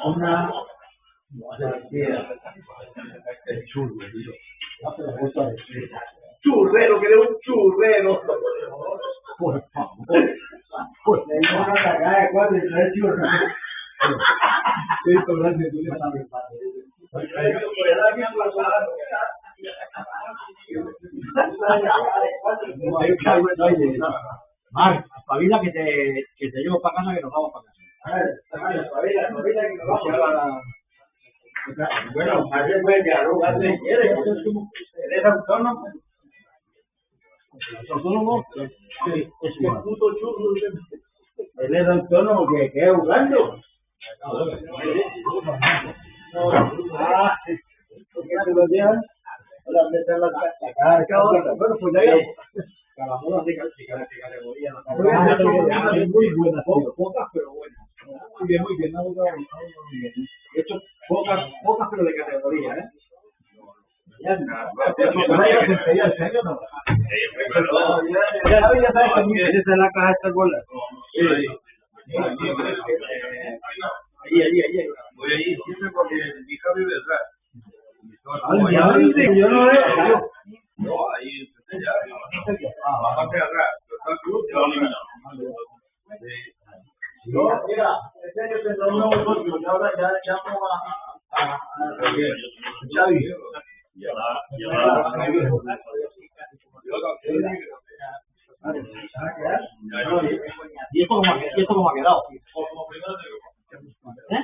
Una Churrero, que eres un churrero. por favor. Marc, espabila que te llevo para casa que nos vamos para casa. Bueno, hace pues que arrugas de quieres. Eres autónomo. ¿Autónomo? Sí, es igual. Puto churro. Él es autónomo que es jugando. ¿Por qué te lo llevan? Para meter la cara. Bueno, pues ya Cada moda de categoría. muy buenas, pocas pero buenas. Muy bien, muy bien. De hecho, pocas pero de categoría, ¿eh? Ya sabes que esa es la caja de estas bolas. Ahí. Voy allí siempre porque mi hija vive detrás. Yo no veo. No, ahí ya. Bastante atrás. Está el club y lo eliminó. No, mira, este año tendrá un nuevo socio y ahora ya llamo a Xavi. ¿Y esto cómo ha quedado? ¿Eh?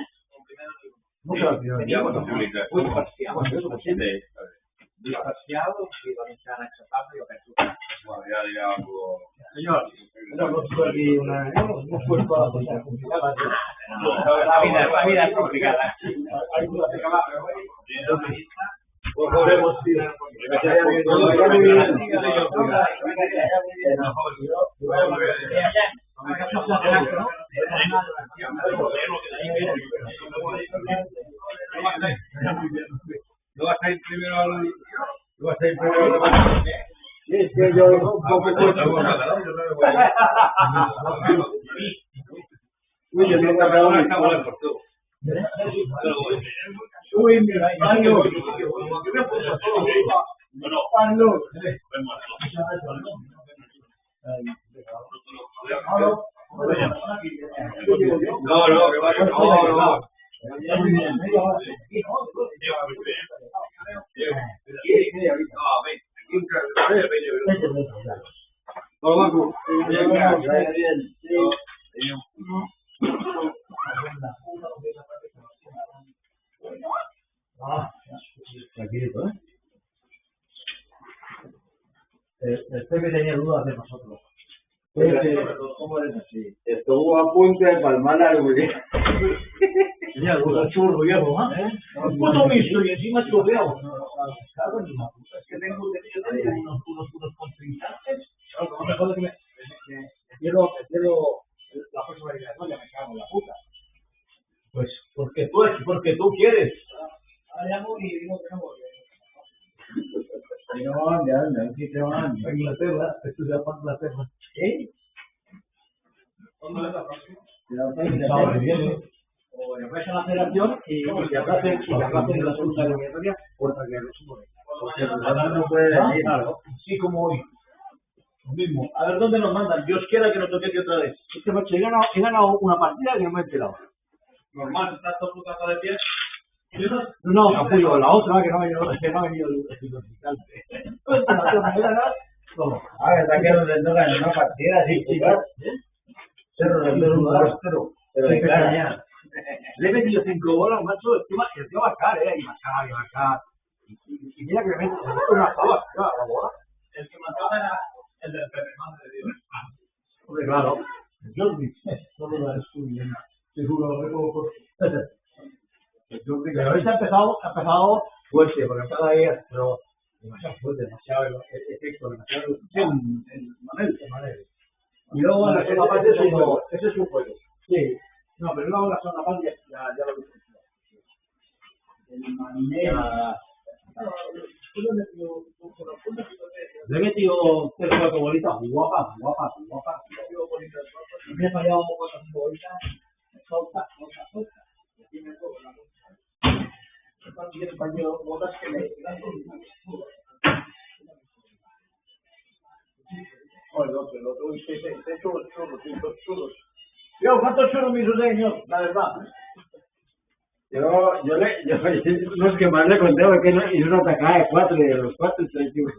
No se ha quedado. Muy parciado, eso por siempre. Disparciado y valenciana exaltable y ofensiva. Bueno, ya dirá algo. Señor, hemos puesto a la cosa complicada. La vida es complicada. Hay dudas de caballo. Pues podemos ir. ¿Lo vas a ir primero al... Es que yo un poco Uy, yo no cambiado una cámara por tú. Uy, mira, Mario. No, que vaya. No. Tranquilito, ¿eh? Este que tenía dudas de nosotros. ¿Cómo eres así? Estuvo a punto de palmar algo. Tenía dudas, churro viejo, ¿eh? Puto mixto y encima churreado. Claro, ni más. Es que tengo unos contrincantes. Claro, no me jodas que me quiero la próxima vez que ya me cago en la puta. Pues porque tú quieres. Ahora llamo y digo que no voy. No, Inglaterra, esto se llama Inglaterra. ¿Eh? ¿Dónde es la próxima? La viene. O le vais a la federación y que aplacen la segunda eliminatoria contra que lo sumo. porque no puede venir. Claro, sí como hoy. Lo mismo. A ver dónde nos mandan. Dios quiera que nos toque aquí otra vez. Es que macho, he ganado una partida que no me he enterado. Normal, estás todo puta de pie. No, capullo, la otra que no ha venido el hospital. Ah, ¿verdad que nos tocan en una partida? Sí, chicas. Cerro del 1-2-0. Pero de cara ya. Le he metido 5 bolas, macho, encima va a caer, y marcar. Y mira que me meto una pava, la bola. El que mataba era el del Pepe, madre de Dios. Hombre, claro. Jordi, no lo das tú bien. Seguro, pero hoy ha empezado fuerte, porque estaba ahí, pero demasiado fuerte, demasiado efecto, demasiado. El Manel. Y luego la segunda parte es como. Ese es un juego. Sí, no, pero luego la segunda parte ya lo dije. El Manel. Le he metido 3 o 4 bolitas guapas. Me he fallado 4 bolitas, solta. Y aquí me pongo la bolsa. Cuando tiene fallado bolas que me dan con el otro, este churros. Yo, ¿cuántos churros me hizo señor? La verdad. Yo no es que más le conté, porque hizo una tacada de 4 y de los 4 31.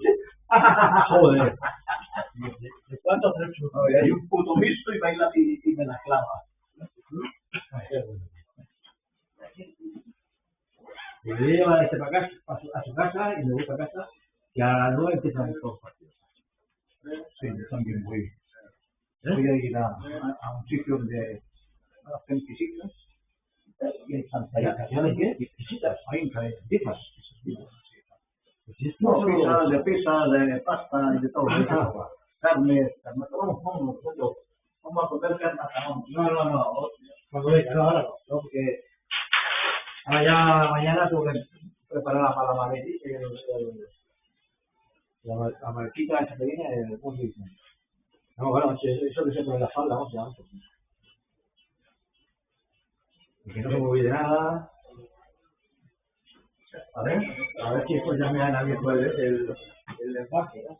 Joder. ¿De cuántos churros? Hay un puto mixto y baila y me la clava. Y le lleva este para acá, a su casa y me voy para casa y a las 9 empiezan todos los partidos. Sí, yo también voy. Voy a ir a un sitio donde hacen visitas y en Santa Isabel ¿qué? Visitas, hay visitas. No, pizza, de pasta y de todo. Carne, vamos a comer carne. No. Cuando venga, no, ahora no, porque mañana tengo que preparar para la maletita, la marquita esa que viene, ¿cómo se dice? No, bueno, eso que se pone en la falda, ¿no? Ya, y que no se me olvide nada. A ver si después ya me han abierto el lenguaje, ¿no?